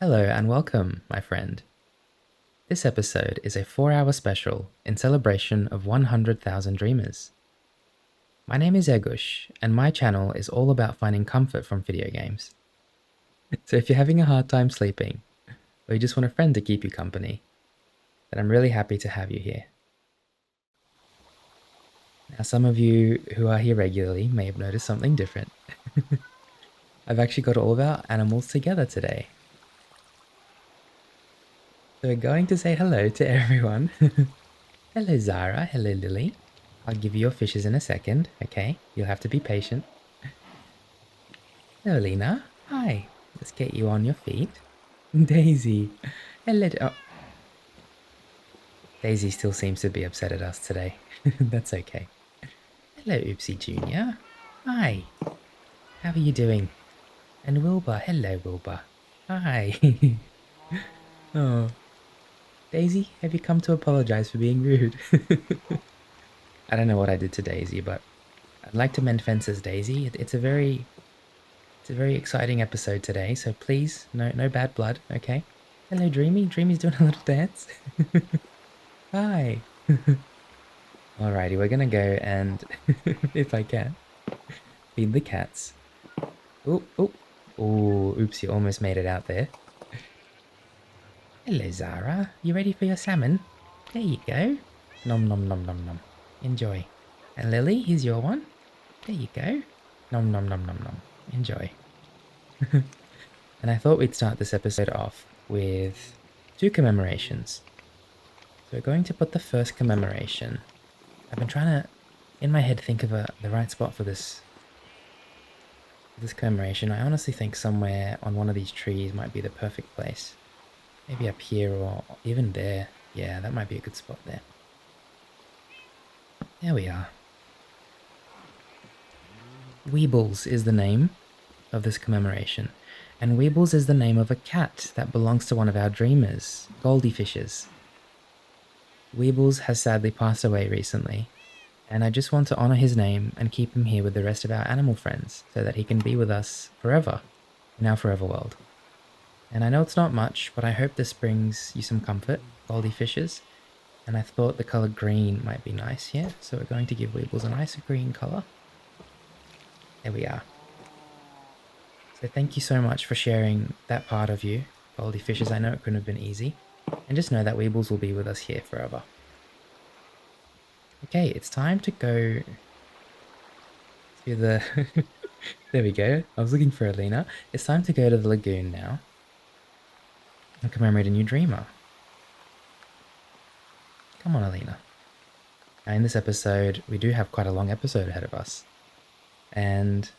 Hello and welcome, my friend. This episode is a 4-hour special in celebration of 100,000 dreamers. My name is Egush, and my channel is all about finding comfort from video games. So if you're having a hard time sleeping, or you just want a friend to keep you company, then I'm really happy to have you here. Now, some of you who are here regularly may have noticed something different. I've actually got all of our animals together today. So we're going to say hello to everyone. Hello Zara, hello Lily. I'll give you your fishes in a second, okay? You'll have to be patient. Hello Lena, hi. Let's get you on your feet. Daisy, hello. Oh. Daisy still seems to be upset at us today. That's okay. Hello Oopsie Jr. Hi. How are you doing? And Wilbur, hello Wilbur. Hi. Oh. Daisy, have you come to apologize for being rude? I don't know what I did to Daisy, but I'd like to mend fences, Daisy. It's a very exciting episode today, so please, no bad blood, okay? Hello, Dreamy. Dreamy's doing a little dance. Hi. Alrighty, we're gonna go and, if I can, feed the cats. Oh, oops, you almost made it out there. Hello, Zara. You ready for your salmon? There you go. Nom nom nom nom nom. Enjoy. And Lily, here's your one. There you go. Nom nom nom nom nom. Enjoy. And I thought we'd start this episode off with 2 commemorations. So we're going to put the first commemoration. I've been trying to, in my head, think of the right spot for this commemoration. I honestly think somewhere on one of these trees might be the perfect place. Maybe up here or even there. Yeah, that might be a good spot there. There we are. Weebles is the name of this commemoration. And Weebles is the name of a cat that belongs to one of our dreamers, Goldifishes. Weebles has sadly passed away recently, and I just want to honour his name and keep him here with the rest of our animal friends so that he can be with us forever in our forever world. And I know it's not much, but I hope this brings you some comfort, Goldifishes, and I thought the colour green might be nice here, so we're going to give Weebles a nice green colour. There we are. So thank you so much for sharing that part of you, Goldifishes. I know it couldn't have been easy. And just know that Weebles will be with us here forever. Okay, it's time to go to the... There we go. I was looking for Alina. It's time to go to the lagoon now and commemorate a new dreamer. Come on, Alina. Now, in this episode, we do have quite a long episode ahead of us. And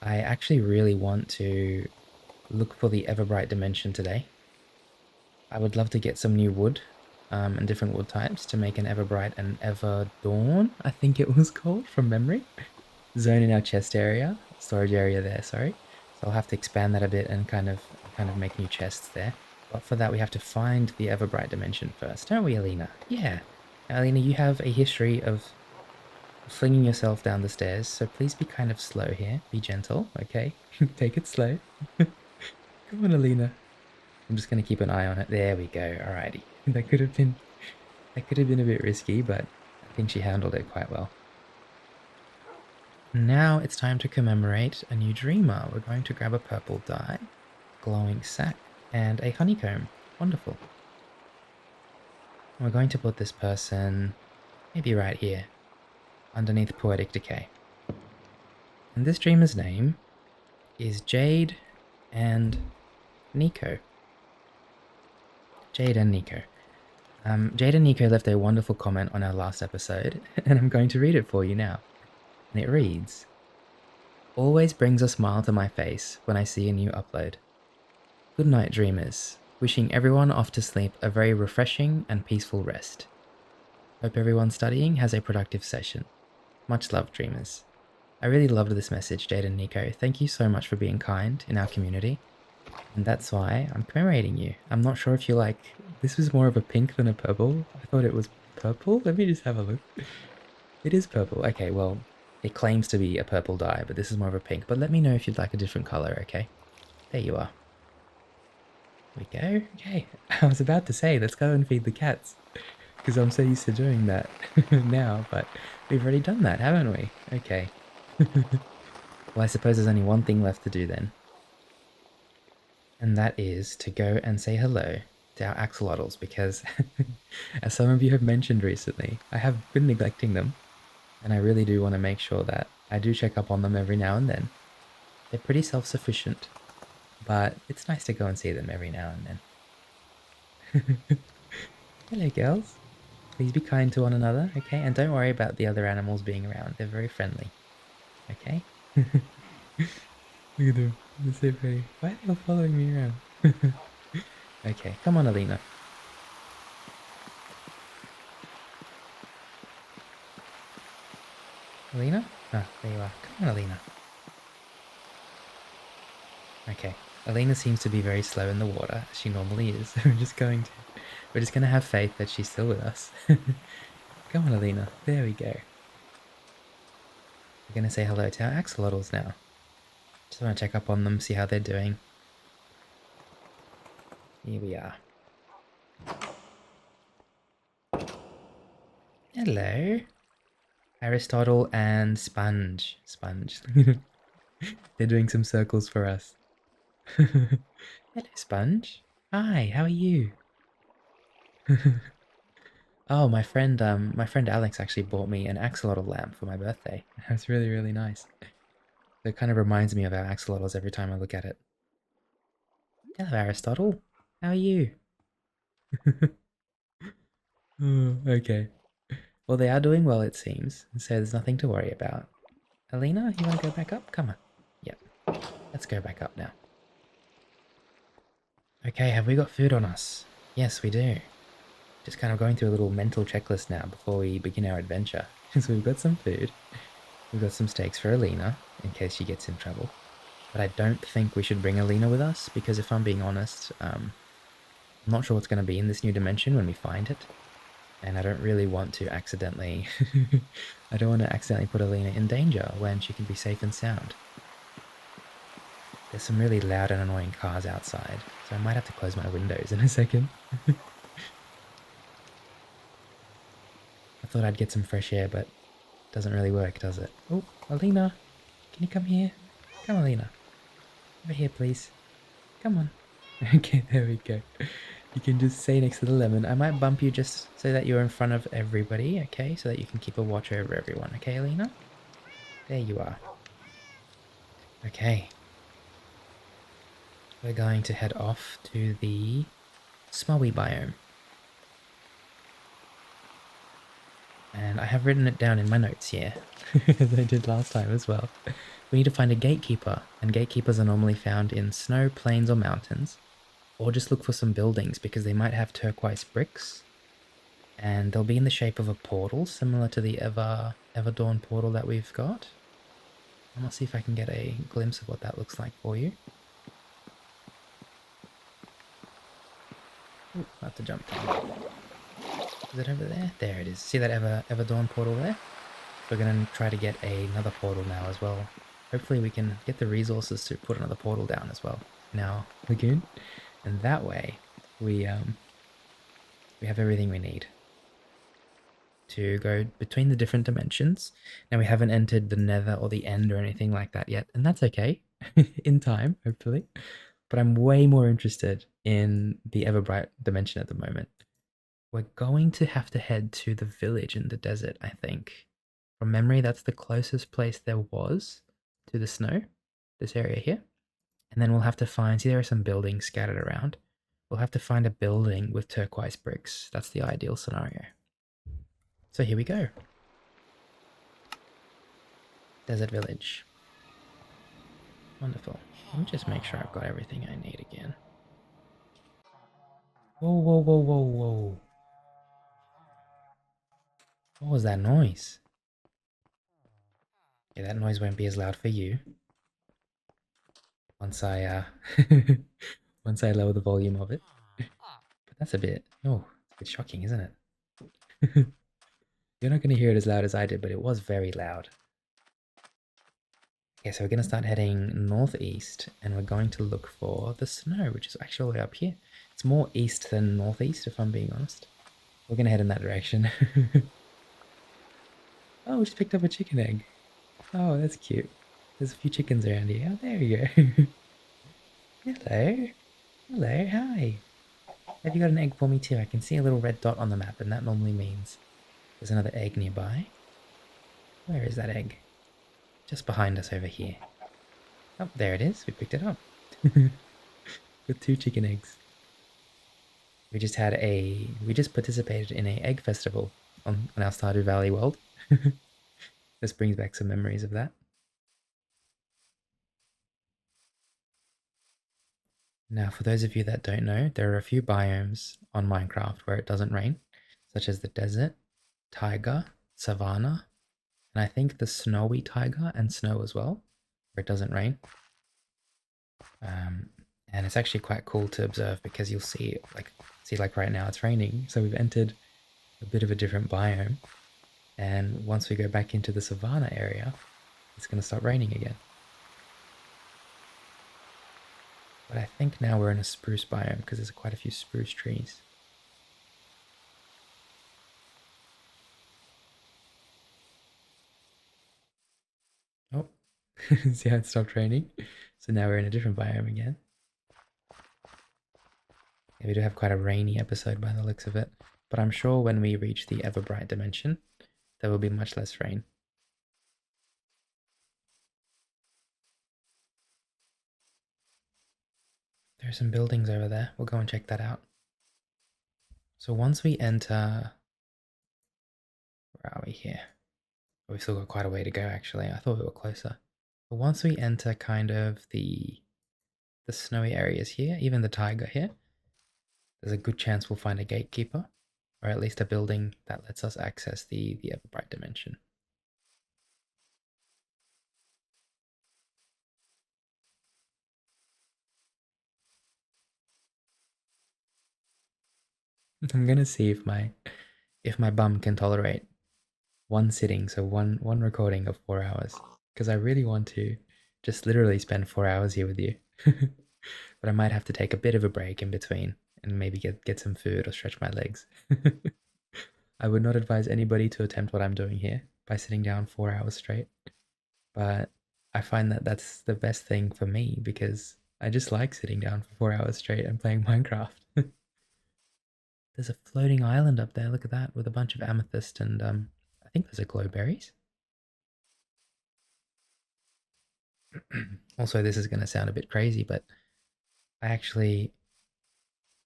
I actually really want to look for the Everbright dimension today. I would love to get some new wood and different wood types to make an Everbright and Everdawn, I think it was called from memory, zone in our chest area, storage area there, sorry. So I'll have to expand that a bit and kind of make new chests there. But for that we have to find the Everbright dimension first, don't we, Alina? Yeah. Now, Alina, you have a history of flinging yourself down the stairs, so please be kind of slow here. Be gentle, okay? Take it slow. Come on, Alina. I'm just going to keep an eye on it. There we go. Alrighty. That could have been a bit risky, but I think she handled it quite well. Now it's time to commemorate a new dreamer. We're going to grab a purple dye, glowing sack, and a honeycomb. Wonderful. We're going to put this person maybe right here, underneath Poetic Decay. And this dreamer's name is JADEandNIKO. JADEandNIKO. JADEandNIKO left a wonderful comment on our last episode, and I'm going to read it for you now. And it reads, "Always brings a smile to my face when I see a new upload. Good night, dreamers. Wishing everyone off to sleep a very refreshing and peaceful rest. Hope everyone studying has a productive session. Much love, dreamers." I really loved this message, JADEandNIKO. Thank you so much for being kind in our community. And that's why I'm commemorating you. I'm not sure if you like... This was more of a pink than a purple. I thought it was purple. Let me just have a look. It is purple. Okay, well, it claims to be a purple dye, but this is more of a pink. But let me know if you'd like a different color, okay? There you are. we go. Okay. I was about to say, let's go and feed the cats. Because I'm so used to doing that now, but we've already done that, haven't we? Okay. Well, I suppose there's only one thing left to do then. And that is to go and say hello to our axolotls because, as some of you have mentioned recently, I have been neglecting them. And I really do want to make sure that I do check up on them every now and then. They're pretty self-sufficient, but it's nice to go and see them every now and then. Hello, girls. Please be kind to one another, okay? And don't worry about the other animals being around. They're very friendly, okay? Look at them. They're so pretty. Why are they all following me around? Okay, come on, Alina. Alina? Ah, there you are. Come on, Alina. Okay. Alina seems to be very slow in the water, as she normally is. We're just gonna have faith that she's still with us. Come on, Alina. There we go. We're gonna say hello to our axolotls now. Just wanna check up on them, see how they're doing. Here we are. Hello. Aristotle and Sponge. Sponge. They're doing some circles for us. Hello, Sponge. Hi, how are you? Oh, my friend Alex actually bought me an axolotl lamp for my birthday. It's really, really nice. It kind of reminds me of our axolotls every time I look at it. Hello, Aristotle. How are you? Oh, okay. Well, they are doing well, it seems, so there's nothing to worry about. Alina, you want to go back up? Come on. Yep. Let's go back up now. Okay, have we got food on us? Yes, we do. Just kind of going through a little mental checklist now before we begin our adventure. So we've got some food. We've got some steaks for Alina, in case she gets in trouble. But I don't think we should bring Alina with us, because if I'm being honest, I'm not sure what's going to be in this new dimension when we find it. And I don't really want to accidentally... I don't want to accidentally put Alina in danger when she can be safe and sound. There's some really loud and annoying cars outside, so I might have to close my windows in a second. I thought I'd get some fresh air, but it doesn't really work, does it? Oh, Alina! Can you come here? Come, Alina. Over here, please. Come on. Okay, there we go. You can just stay next to the lemon. I might bump you just so that you're in front of everybody, okay? So that you can keep a watch over everyone, okay, Alina? There you are. Okay. We're going to head off to the Smowy biome. And I have written it down in my notes here, as I did last time as well. We need to find a gatekeeper, and gatekeepers are normally found in snow, plains, or mountains. Or just look for some buildings, because they might have turquoise bricks. And they'll be in the shape of a portal, similar to the Everdawn portal that we've got. And I'll see if I can get a glimpse of what that looks like for you. Ooh, I have to jump down. Is it over there? There it is. See that Everdawn portal there? We're going to try to get another portal now as well. Hopefully we can get the resources to put another portal down as well in our lagoon. And that way we have everything we need to go between the different dimensions. Now we haven't entered the nether or the end or anything like that yet, and that's okay. In time, hopefully. But I'm way more interested in the Everbright dimension at the moment. We're going to have to head to the village in the desert, I think. From memory, that's the closest place there was to the snow, this area here. And then we'll have to find, see there are some buildings scattered around. We'll have to find a building with turquoise bricks. That's the ideal scenario. So here we go. Desert village. Wonderful. Let me just make sure I've got everything I need again. Whoa, whoa, whoa, whoa, whoa. What was that noise? Yeah, that noise won't be as loud for you. Once I, once I lower the volume of it. But that's a bit, oh, it's a bit shocking, isn't it? You're not going to hear it as loud as I did, but it was very loud. Okay, so we're going to start heading northeast, and we're going to look for the snow, which is actually all the way up here. It's more east than northeast, if I'm being honest. We're going to head in that direction. Oh, we just picked up a chicken egg. Oh, that's cute. There's a few chickens around here. Oh, there you go. Hello. Hello, hi. Have you got an egg for me too? I can see a little red dot on the map, and that normally means there's another egg nearby. Where is that egg? Just behind us over here. Oh, there it is. We picked it up. With 2 chicken eggs. We just participated in a egg festival on our Stardew Valley world. This brings back some memories of that. Now, for those of you that don't know, there are a few biomes on Minecraft where it doesn't rain, such as the desert, taiga, savanna, and I think the snowy taiga and snow as well, where it doesn't rain. And it's actually quite cool to observe because you'll see like right now it's raining, so we've entered a bit of a different biome, and once we go back into the savanna area, it's going to start raining again. But I think now we're in a spruce biome because there's quite a few spruce trees. Oh, see how it stopped raining? So now we're in a different biome again. Yeah, we do have quite a rainy episode by the looks of it, but I'm sure when we reach the Everbright dimension, there will be much less rain. There are some buildings over there. We'll go and check that out. So once we enter... Where are we here? We've still got quite a way to go, actually. I thought we were closer. But once we enter kind of the snowy areas here, even the taiga here, there's a good chance we'll find a gatekeeper, or at least a building that lets us access the Everbright dimension. I'm gonna see if my bum can tolerate one sitting, so one recording of 4 hours, because I really want to just literally spend 4 hours here with you. But I might have to take a bit of a break in between and maybe get some food or stretch my legs. I would not advise anybody to attempt what I'm doing here by sitting down 4 hours straight, but I find that that's the best thing for me because I just like sitting down for 4 hours straight and playing Minecraft. There's a floating island up there, look at that, with a bunch of amethyst and I think those are glowberries. Also, this is going to sound a bit crazy, but I actually,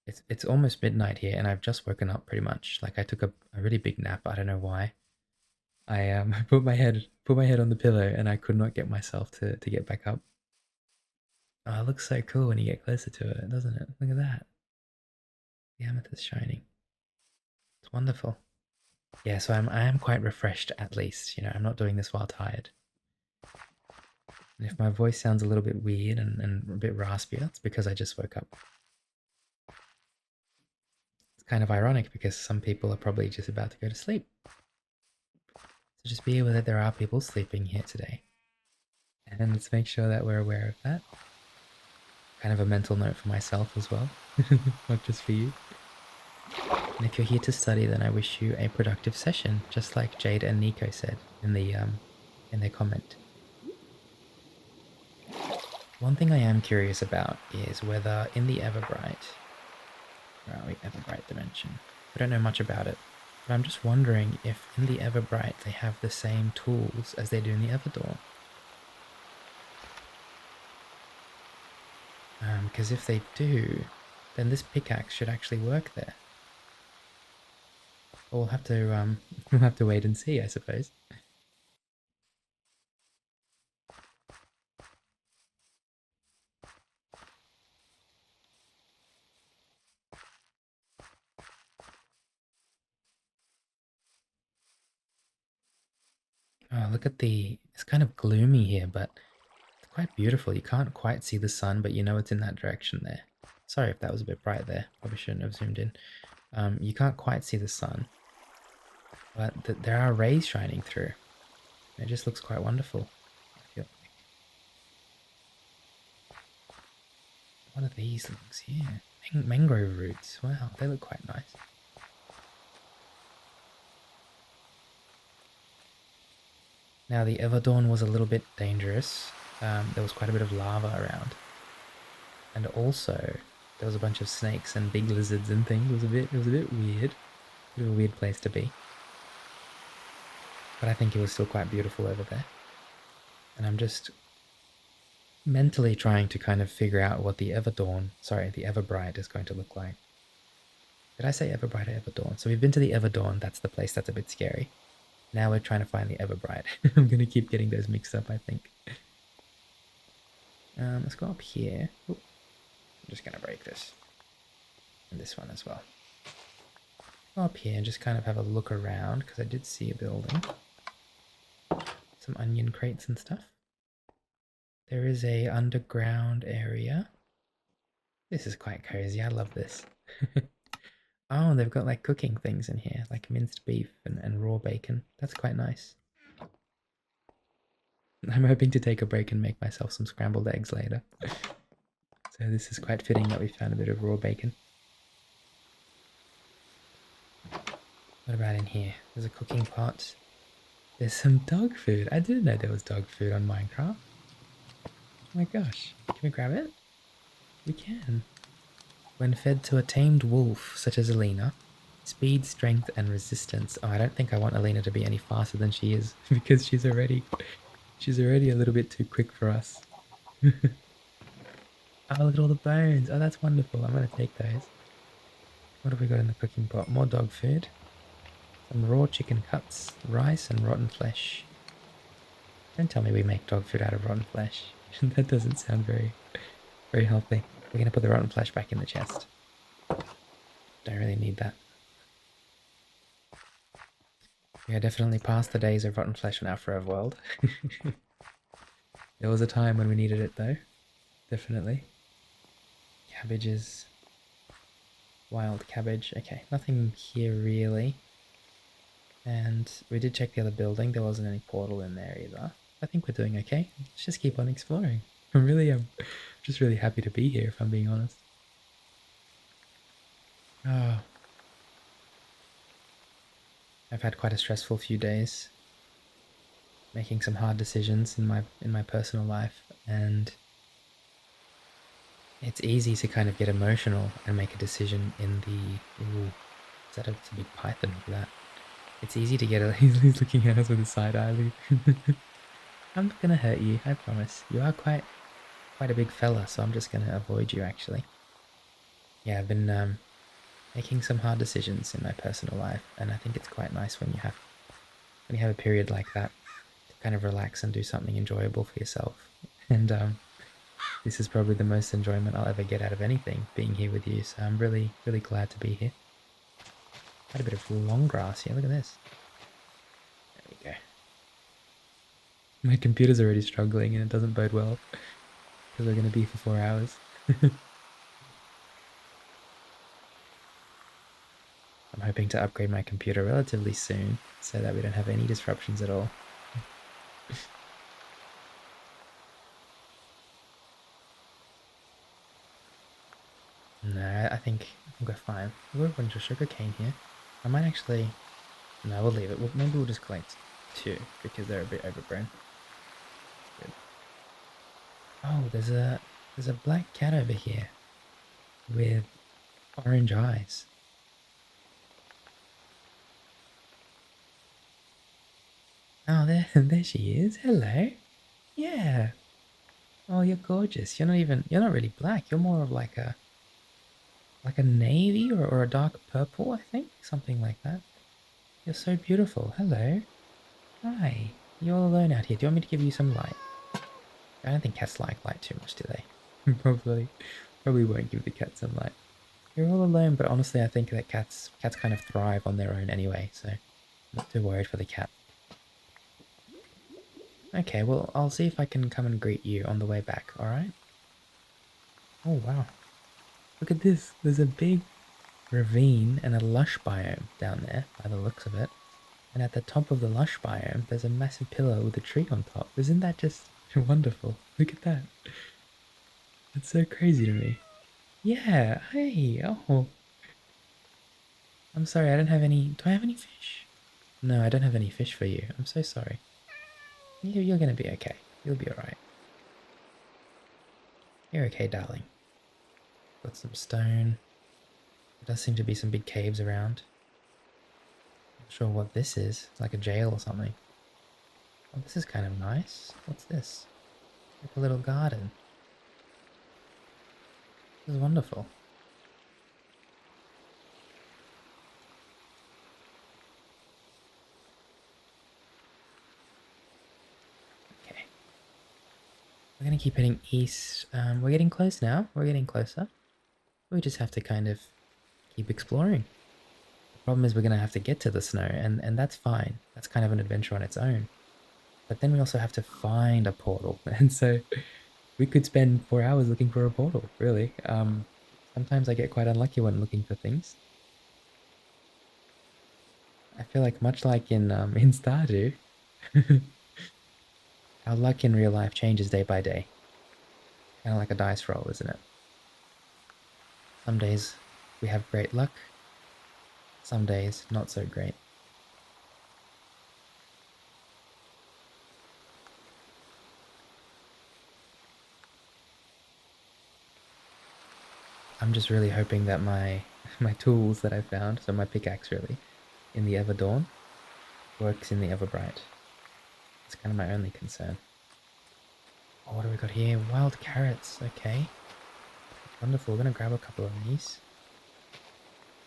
it's almost midnight here and I've just woken up pretty much. Like I took a really big nap, I don't know why. I put my head on the pillow and I could not get myself to get back up. Oh, it looks so cool when you get closer to it, doesn't it? Look at that. The amethyst shining. It's wonderful. Yeah, so I am quite refreshed at least. You know, I'm not doing this while tired. And if my voice sounds a little bit weird and a bit raspier, it's because I just woke up. It's kind of ironic because some people are probably just about to go to sleep. So just be aware that there are people sleeping here today. And let's make sure that we're aware of that. Kind of a mental note for myself as well, not just for you. And if you're here to study, then I wish you a productive session, just like JADEandNIKO said in their comment. One thing I am curious about is whether in the Everbright, where are we, Everbright dimension? I don't know much about it, but I'm just wondering if in the Everbright they have the same tools as they do in the Everdawn. Because if they do, then this pickaxe should actually work there. But we'll have to we'll have to wait and see, I suppose. Oh, look at it's kind of gloomy here, but it's quite beautiful. You can't quite see the sun, but you know it's in that direction there. Sorry if that was a bit bright there. Probably shouldn't have zoomed in. You can't quite see the sun, but there are rays shining through. It just looks quite wonderful, I feel like. What are these things here? Mangrove roots. Wow, they look quite nice. Now the Everdawn was a little bit dangerous. There was quite a bit of lava around. And also, there was a bunch of snakes and big lizards and things. It was a bit weird. A bit of a weird place to be. But I think it was still quite beautiful over there. And I'm just mentally trying to kind of figure out what the Everbright is going to look like. Did I say Everbright or Everdawn? So we've been to the Everdawn. That's the place that's a bit scary. Now we're trying to find the Everbright. I'm going to keep getting those mixed up, I think. Let's go up here. Ooh, I'm just going to break this. And this one as well. Go up here and just kind of have a look around, because I did see a building. Some onion crates and stuff. There is a underground area. This is quite cozy. I love this. Oh, they've got like cooking things in here, like minced beef and raw bacon. That's quite nice. I'm hoping to take a break and make myself some scrambled eggs later. So this is quite fitting that we found a bit of raw bacon. What about in here? There's a cooking pot. There's some dog food. I didn't know there was dog food on Minecraft. Oh my gosh. Can we grab it? We can. When fed to a tamed wolf, such as Alina, speed, strength, and resistance. Oh, I don't think I want Alina to be any faster than she is, because she's already a little bit too quick for us. Oh, look at all the bones. Oh, that's wonderful. I'm going to take those. What have we got in the cooking pot? More dog food. Some raw chicken cuts, rice, and rotten flesh. Don't tell me we make dog food out of rotten flesh. That doesn't sound very, very healthy. We're going to put the rotten flesh back in the chest. Don't really need that. We are definitely past the days of rotten flesh in our forever world. There was a time when we needed it though. Definitely. Cabbages. Wild cabbage. Okay, nothing here really. And we did check the other building. There wasn't any portal in there either. I think we're doing okay. Let's just keep on exploring. I'm just really happy to be here, if I'm being honest. Oh. I've had quite a stressful few days. Making some hard decisions in my personal life, and it's easy to kind of get emotional and make a decision in the... Ooh, is that it's a big python? Look at that. It's easy to get he's looking at us with a side eye. I'm not gonna hurt you, I promise. You are quite a big fella, so I'm just gonna avoid you actually. Yeah, I've been making some hard decisions in my personal life, and I think it's quite nice when you have a period like that to kind of relax and do something enjoyable for yourself. And this is probably the most enjoyment I'll ever get out of anything, being here with you, so I'm really, really glad to be here. Quite a bit of long grass here, look at this. There we go. My computer's already struggling and it doesn't bode well, because we're going to be for 4 hours. I'm hoping to upgrade my computer relatively soon, so that we don't have any disruptions at all. No, I think we're fine. We've got a bunch of sugarcane here. I might actually... No, we'll leave it. Maybe we'll just collect 2, because they're a bit overgrown. Good. Oh, there's a black cat over here with orange eyes. Oh, there she is. Hello. Yeah. Oh, you're gorgeous. You're not really black. You're more of like a navy or a dark purple, I think. Something like that. You're so beautiful. Hello. Hi. You're all alone out here. Do you want me to give you some light? I don't think cats like light too much, do they? Probably won't give the cat some light. You're all alone, but honestly I think that cats kind of thrive on their own anyway, so I'm not too worried for the cat. Okay, well, I'll see if I can come and greet you on the way back, alright? Oh, wow. Look at this. There's a big ravine and a lush biome down there, by the looks of it. And at the top of the lush biome, there's a massive pillar with a tree on top. Isn't that just wonderful? Look at that. It's so crazy to me. Yeah, hey, oh. I'm sorry, I don't have any... Do I have any fish? No, I don't have any fish for you. I'm so sorry. You're gonna be okay. You'll be alright. You're okay, darling. Got some stone. There does seem to be some big caves around. Not sure what this is. It's like a jail or something. Oh, this is kind of nice. What's this? Like a little garden. This is wonderful. Okay. We're gonna keep heading east. We're getting close now. We're getting closer. We just have to kind of keep exploring. The problem is we're gonna have to get to the snow, and that's fine. That's kind of an adventure on its own. But then we also have to find a portal, and so we could spend 4 hours looking for a portal, really. Sometimes I get quite unlucky when looking for things. I feel like much like in Stardew, our luck in real life changes day by day. Kind of like a dice roll, isn't it? Some days we have great luck, some days not so great. I'm just really hoping that my my tools that I found, so my pickaxe really, in the Everdawn, works in the Everbright. It's kind of my only concern. Oh, what do we got here? Wild carrots, okay. Wonderful, we're gonna grab a couple of these.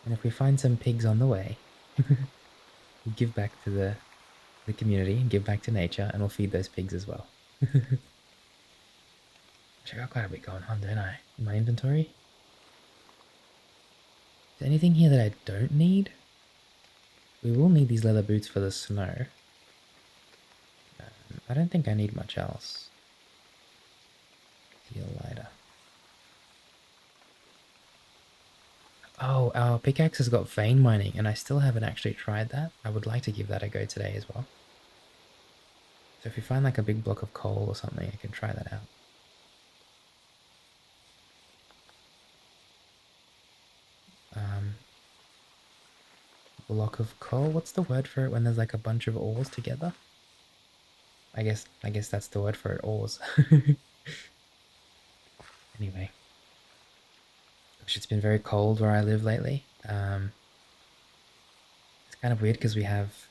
And if we find some pigs on the way, we'll give back to the community and give back to nature, and we'll feed those pigs as well. I got quite a bit going on, don't I? In my inventory? Is there anything here that I don't need? We will need these leather boots for the snow. I don't think I need much else. Steel lighter. Oh, our pickaxe has got vein mining, and I still haven't actually tried that. I would like to give that a go today as well. So if we find like a big block of coal or something, I can try that out. Block of coal? What's the word for it when there's like a bunch of ores together? I guess that's the word for it, ores. Anyway. Gosh, it's been very cold where I live lately. It's kind of weird because we have...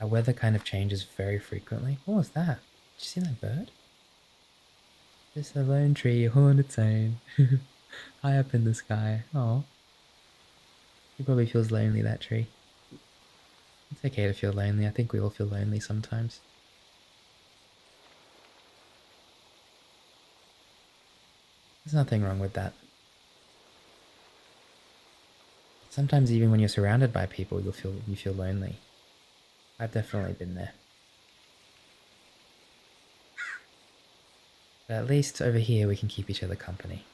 Our weather kind of changes very frequently. What was that? Did you see that bird? Just a lone tree on its own. High up in the sky. Oh. He probably feels lonely, that tree. It's okay to feel lonely. I think we all feel lonely sometimes. There's nothing wrong with that. Sometimes even when you're surrounded by people, you feel lonely. I've definitely been there. But at least over here we can keep each other company.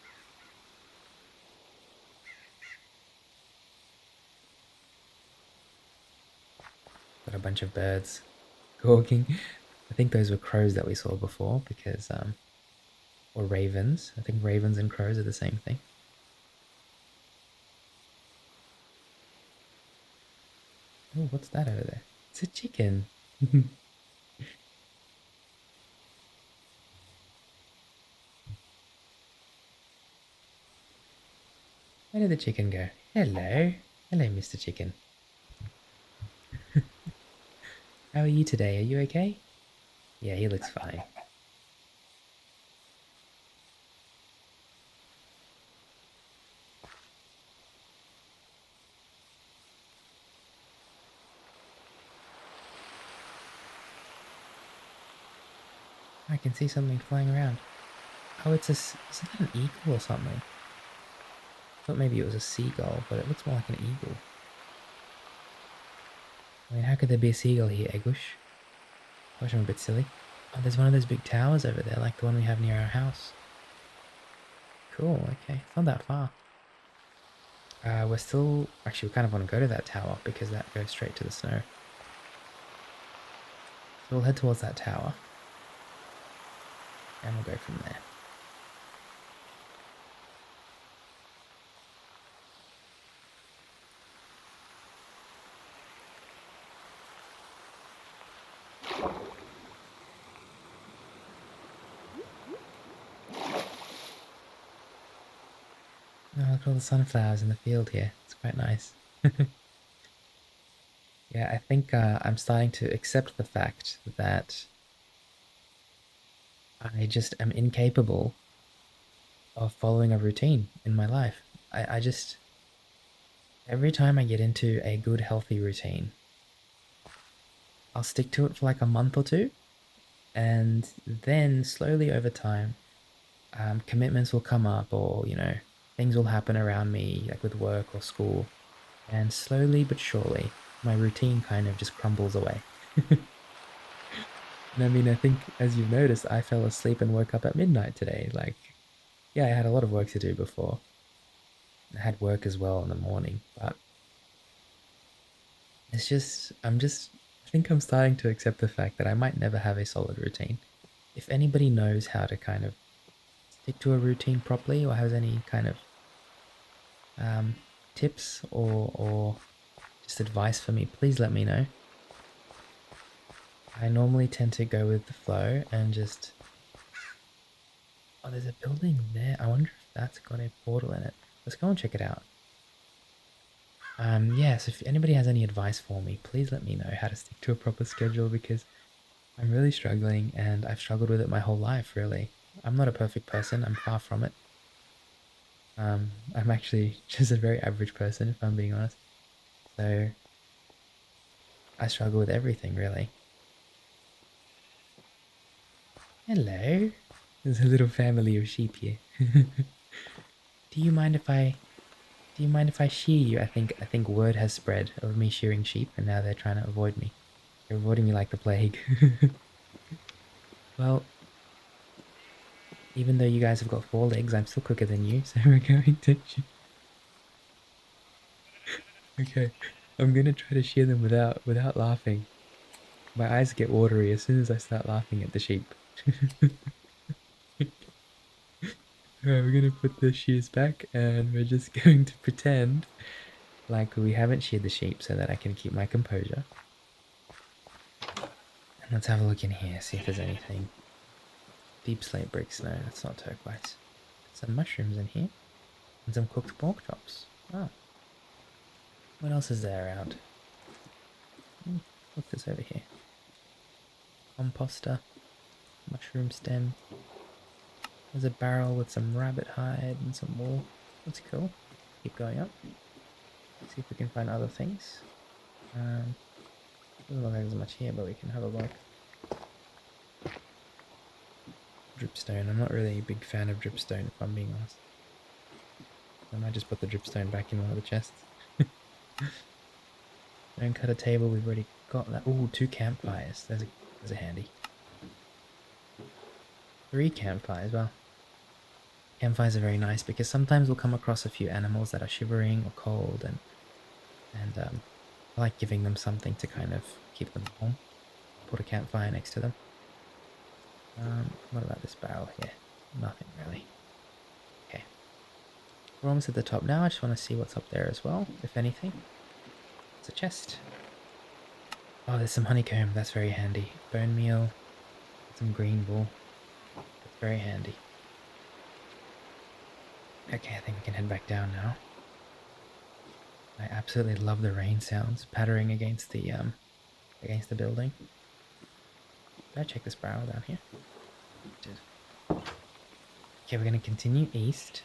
Got a bunch of birds gawking. I think those were crows that we saw before because, or ravens. I think ravens and crows are the same thing. Oh, what's that over there? It's a chicken. Where did the chicken go? Hello. Hello, Mr. Chicken. How are you today? Are you okay? Yeah, he looks fine. I can see something flying around. Oh, it's is that an eagle or something? I thought maybe it was a seagull, but it looks more like an eagle. I mean, how could there be a seagull here, Egush? Gosh, I'm a bit silly. Oh, there's one of those big towers over there, like the one we have near our house. Cool, okay. It's not that far. We're still... Actually, we kind of want to go to that tower because that goes straight to the snow. So we'll head towards that tower. And we'll go from there. Oh, look at all the sunflowers in the field here. It's quite nice. Yeah, I think I'm starting to accept the fact that I just am incapable of following a routine in my life. I just, every time I get into a good, healthy routine, I'll stick to it for like a month or two. And then slowly over time, commitments will come up or, things will happen around me, like with work or school. And slowly but surely, my routine kind of just crumbles away. And I mean, I think as you've noticed, I fell asleep and woke up at midnight today. Like, yeah, I had a lot of work to do before. I had work as well in the morning, but I think I'm starting to accept the fact that I might never have a solid routine. If anybody knows how to kind of stick to a routine properly or has any kind of um, tips or just advice for me, please let me know. I normally tend to go with the flow and just... Oh, there's a building there. I wonder if that's got a portal in it. Let's go and check it out. Yes, if anybody has any advice for me, please let me know how to stick to a proper schedule because I'm really struggling and I've struggled with it my whole life, really. I'm not a perfect person, I'm far from it. I'm actually just a very average person, if I'm being honest. So, I struggle with everything, really. Hello. There's a little family of sheep here. Do you mind if I shear you? I think word has spread of me shearing sheep and now they're trying to avoid me. They're avoiding me like the plague. Well, even though you guys have got 4 legs, I'm still quicker than you, so we're going to... Okay, I'm gonna try to shear them without laughing. My eyes get watery as soon as I start laughing at the sheep. Alright, we're gonna put the shears back and we're just going to pretend like we haven't sheared the sheep so that I can keep my composure. And let's have a look in here, see if there's anything. Deep slate bricks, no, that's not turquoise. Some mushrooms in here. And some cooked pork chops. Oh. What else is there around? Look, this over here. Composter. Mushroom stem. There's a barrel with some rabbit hide and some wool. That's cool. Keep going up. See if we can find other things. Doesn't look like there's much here, but we can have a look. Dripstone. I'm not really a big fan of dripstone, if I'm being honest. I might just put the dripstone back in one of the chests. Don't cut a table, we've already got that. Ooh, 2 campfires. There's a handy. 3 campfires, well. Campfires are very nice because sometimes we'll come across a few animals that are shivering or cold and I like giving them something to kind of keep them warm. Put a campfire next to them. What about this barrel here? Nothing really. Okay. We're almost at the top now. I just want to see what's up there as well, if anything. It's a chest. Oh, there's some honeycomb. That's very handy. Bone meal. Some green wool. That's very handy. Okay, I think we can head back down now. I absolutely love the rain sounds pattering against the building. Did I check this barrel down here? I did. Okay, we're gonna continue east.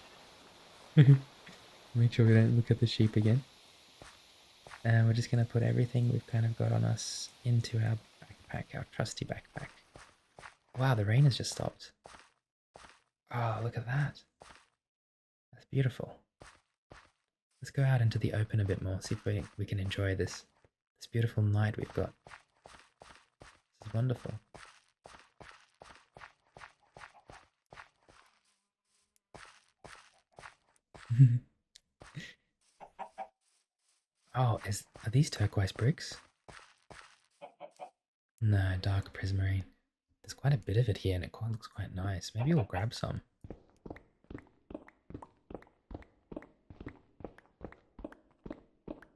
Make sure we don't look at the sheep again. And we're just gonna put everything we've kind of got on us into our backpack, our trusty backpack. Wow, the rain has just stopped. Oh, look at that. That's beautiful. Let's go out into the open a bit more, see if we can enjoy this beautiful night we've got. This is wonderful. Oh, are these turquoise bricks? No, dark prismarine. There's quite a bit of it here and it looks quite nice. Maybe we'll grab some.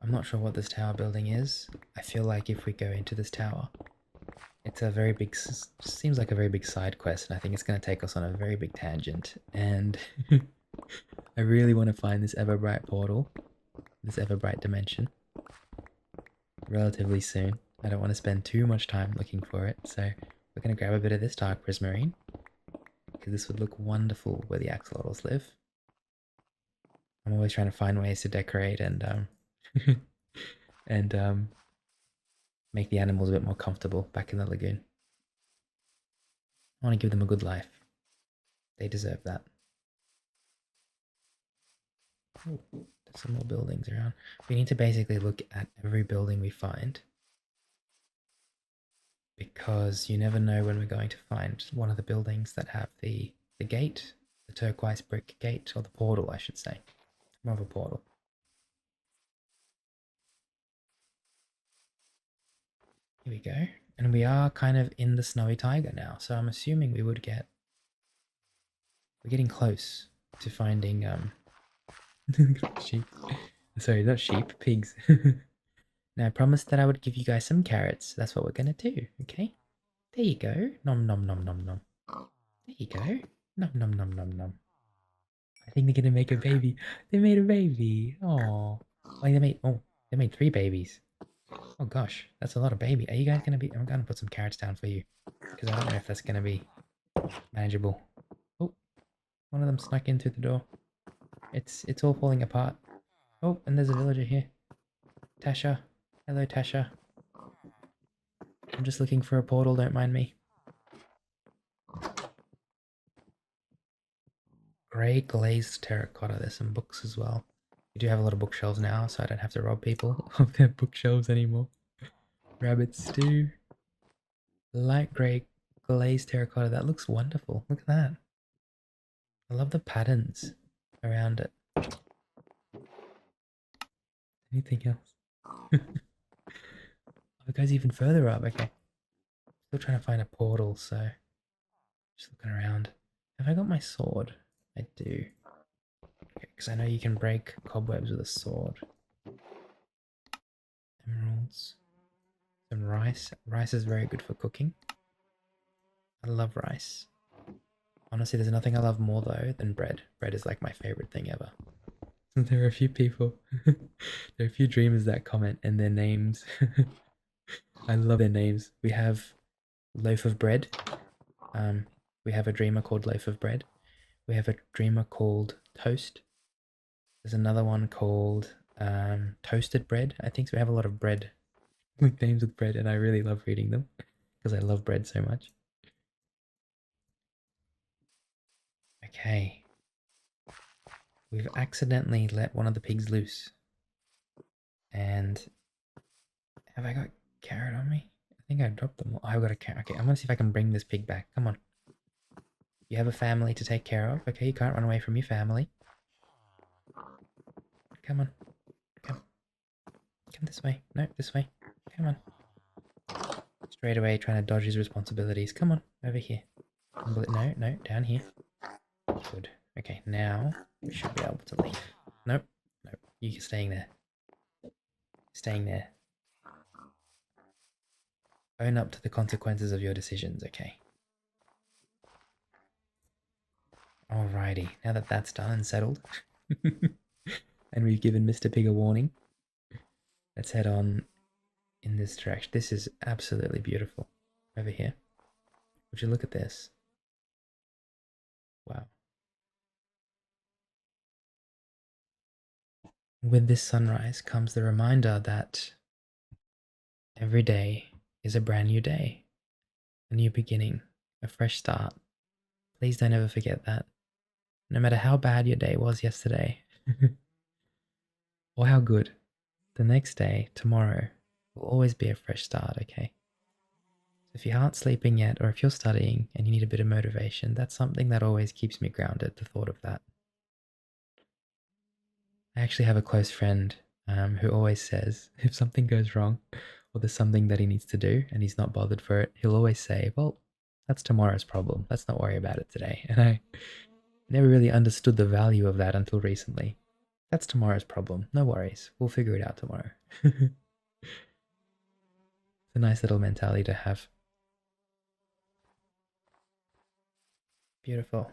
I'm not sure what this tower building is. I feel like if we go into this tower, it's a very big, seems like a very big side quest, and I think it's going to take us on a very big tangent, and I really want to find this Everbright portal, this Everbright dimension, relatively soon. I don't want to spend too much time looking for it, so we're going to grab a bit of this dark prismarine, because this would look wonderful where the axolotls live. I'm always trying to find ways to decorate and and make the animals a bit more comfortable back in the lagoon. I want to give them a good life. They deserve that. Oh, there's some more buildings around. We need to basically look at every building we find, because you never know when we're going to find one of the buildings that have the gate, the turquoise brick gate, or the portal, I should say. More of a portal. Here we go. And we are kind of in the snowy taiga now, so I'm assuming we would get... We're getting close to finding sheep. Sorry, not sheep, pigs. Now I promised that I would give you guys some carrots. That's what we're gonna do, okay? There you go. Nom nom nom nom nom. There you go. Nom nom nom nom nom. I think they're gonna make a baby. They made a baby. Oh, they made 3 babies. Oh gosh, that's a lot of baby. Are you guys gonna be? I'm gonna put some carrots down for you, because I don't know if that's gonna be manageable. Oh, one of them snuck in through the door. It's all falling apart. Oh, and there's a villager here. Tasha. Hello, Tasha. I'm just looking for a portal, don't mind me. Grey glazed terracotta. There's some books as well. We do have a lot of bookshelves now, so I don't have to rob people of their bookshelves anymore. Rabbit stew. Light grey glazed terracotta. That looks wonderful. Look at that. I love the patterns around it. Anything else? Oh, it goes even further up. Okay. Still trying to find a portal, so just looking around. Have I got my sword? I do. Okay, because I know you can break cobwebs with a sword. Emeralds. Some rice. Rice is very good for cooking. I love rice. Honestly, there's nothing I love more though than bread. Bread is like my favorite thing ever. There are a few people, there are a few dreamers that comment and their names. I love their names. We have Loaf of Bread. We have a dreamer called Loaf of Bread. We have a dreamer called Toast. There's another one called Toasted Bread. I think so. We have a lot of bread, like names with bread, and I really love reading them because I love bread so much. Okay. We've accidentally let one of the pigs loose. And have I got carrot on me? I think I dropped them all. Oh, I've got a carrot. Okay, I'm gonna see if I can bring this pig back. Come on. You have a family to take care of. Okay, you can't run away from your family. Come on. Come. Come this way. No, this way. Come on. Straight away trying to dodge his responsibilities. Come on, over here. No, no, down here. Good. Okay, now we should be able to leave. Nope. Nope. You're staying there. Staying there. Own up to the consequences of your decisions, okay? Alrighty, now that that's done and settled, and we've given Mr. Pig a warning, let's head on in this direction. This is absolutely beautiful. Over here. Would you look at this? Wow. With this sunrise comes the reminder that every day is a brand new day, a new beginning, a fresh start. Please don't ever forget that. No matter how bad your day was yesterday, or how good, the next day, tomorrow, will always be a fresh start, okay? So if you aren't sleeping yet, or if you're studying and you need a bit of motivation, that's something that always keeps me grounded, the thought of that. I actually have a close friend who always says if something goes wrong, or there's something that he needs to do and he's not bothered for it, he'll always say, well, that's tomorrow's problem. Let's not worry about it today. And I never really understood the value of that until recently. That's tomorrow's problem. No worries. We'll figure it out tomorrow. It's a nice little mentality to have. Beautiful.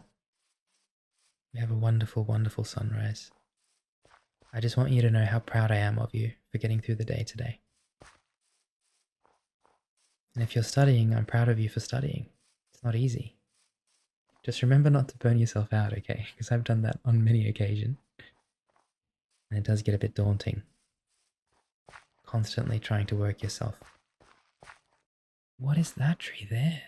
We have a wonderful, wonderful sunrise. I just want you to know how proud I am of you for getting through the day today. And if you're studying, I'm proud of you for studying. It's not easy. Just remember not to burn yourself out, okay? Because I've done that on many occasions. And it does get a bit daunting. Constantly trying to work yourself. What is that tree there?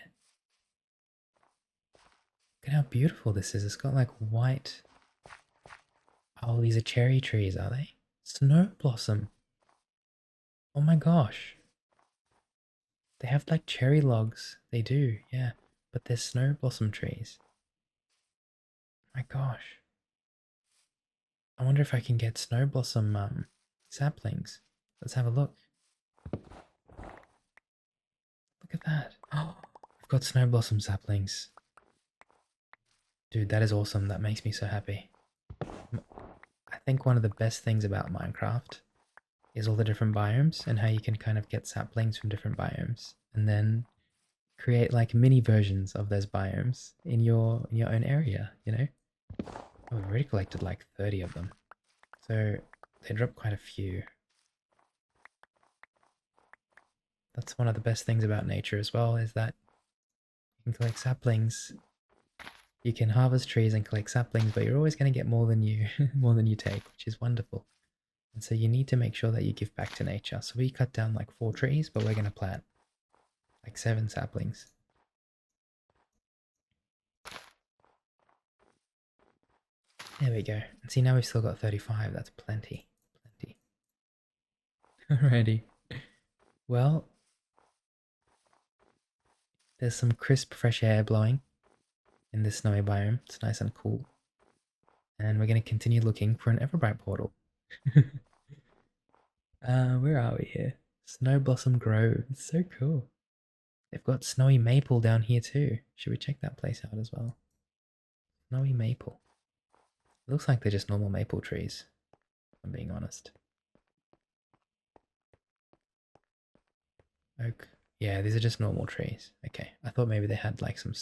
Look at how beautiful this is. It's got like white. Oh, these are cherry trees, are they? Snow blossom. Oh my gosh. They have like cherry logs. They do, yeah. But they're snow blossom trees. My gosh. I wonder if I can get snow blossom saplings. Let's have a look. Look at that. Oh, I've got snow blossom saplings. Dude, that is awesome. That makes me so happy. I think one of the best things about Minecraft is all the different biomes and how you can kind of get saplings from different biomes and then create like mini versions of those biomes in your own area, you know? Oh, we've already collected like 30 of them. So they drop quite a few. That's one of the best things about nature as well, is that you can collect saplings. You can harvest trees and collect saplings, but you're always going to get more than you more than you take, which is wonderful. And so you need to make sure that you give back to nature. So we cut down like 4 trees, but we're going to plant like 7 saplings. There we go. And see, now we've still got 35. That's plenty. Plenty. Alrighty. Well, there's some crisp, fresh air blowing in this snowy biome. It's nice and cool. And we're going to continue looking for an Everbright portal. Where are we here? Snow Blossom Grove. It's so cool. They've got snowy maple down here too. Should we check that place out as well? Snowy maple. It looks like they're just normal maple trees, if I'm being honest. Oak. Yeah, these are just normal trees. Okay, I thought maybe they had like some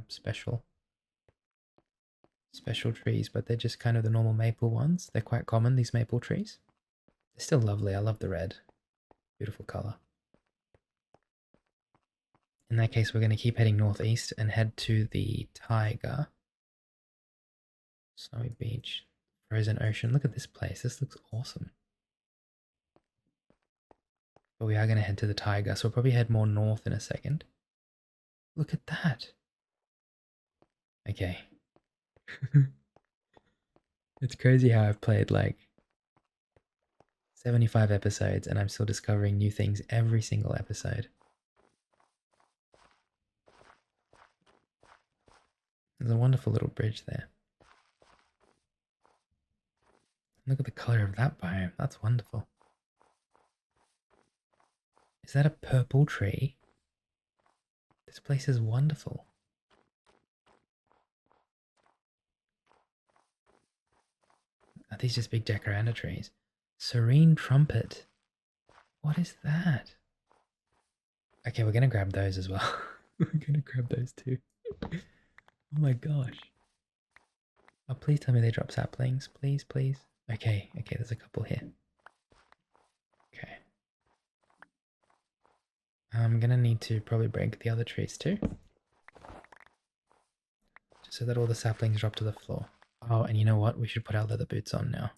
special trees, but they're just kind of the normal maple ones. They're quite common, these maple trees. They're still lovely. I love the red. Beautiful color. In that case, we're going to keep heading northeast and head to the Tiger. Snowy beach. Frozen ocean. Look at this place. This looks awesome. But we are going to head to the Tiger, so we'll probably head more north in a second. Look at that. Okay. It's crazy how I've played like 75 episodes and I'm still discovering new things every single episode. There's a wonderful little bridge there. Look at the color of that biome. That's wonderful. Is that a purple tree? This place is wonderful. Are these just big jacaranda trees? Serene trumpet. What is that? Okay, we're gonna grab those as well. We're gonna grab those too. Oh my gosh. Oh, please tell me they drop saplings. Please, please. Okay, there's a couple here. Okay. I'm gonna need to probably break the other trees too. Just so that all the saplings drop to the floor. Oh, and you know what? We should put our leather boots on now.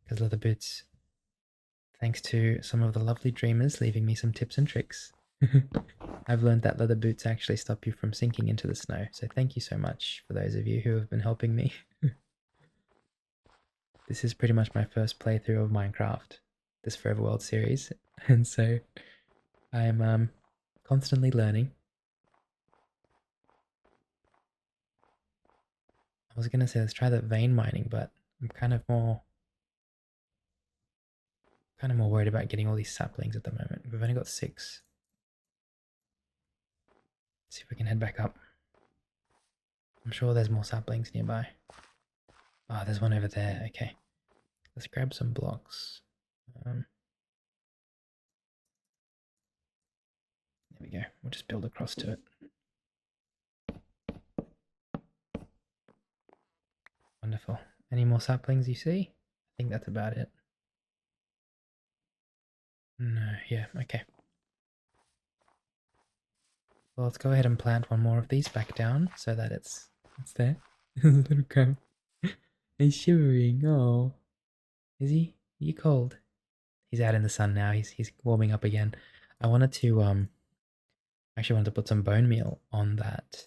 Because leather boots, thanks to some of the lovely dreamers leaving me some tips and tricks, I've learned that leather boots actually stop you from sinking into the snow. So thank you so much for those of you who have been helping me. This is pretty much my first playthrough of Minecraft, this Forever World series, and so I'm constantly learning. I was gonna say let's try that vein mining, but I'm kind of more worried about getting all these saplings at the moment. We've only got 6. Let's see if we can head back up. I'm sure there's more saplings nearby. Oh, there's one over there. Okay, let's grab some blocks. There we go. We'll just build across to it. Wonderful. Any more saplings you see? I think that's about it. No, yeah, okay. Well, let's go ahead and plant one more of these back down so that it's there. Little crab. He's shivering. Oh, is he? Are you cold? He's out in the sun now. He's warming up again. I wanted to actually wanted to put some bone meal on that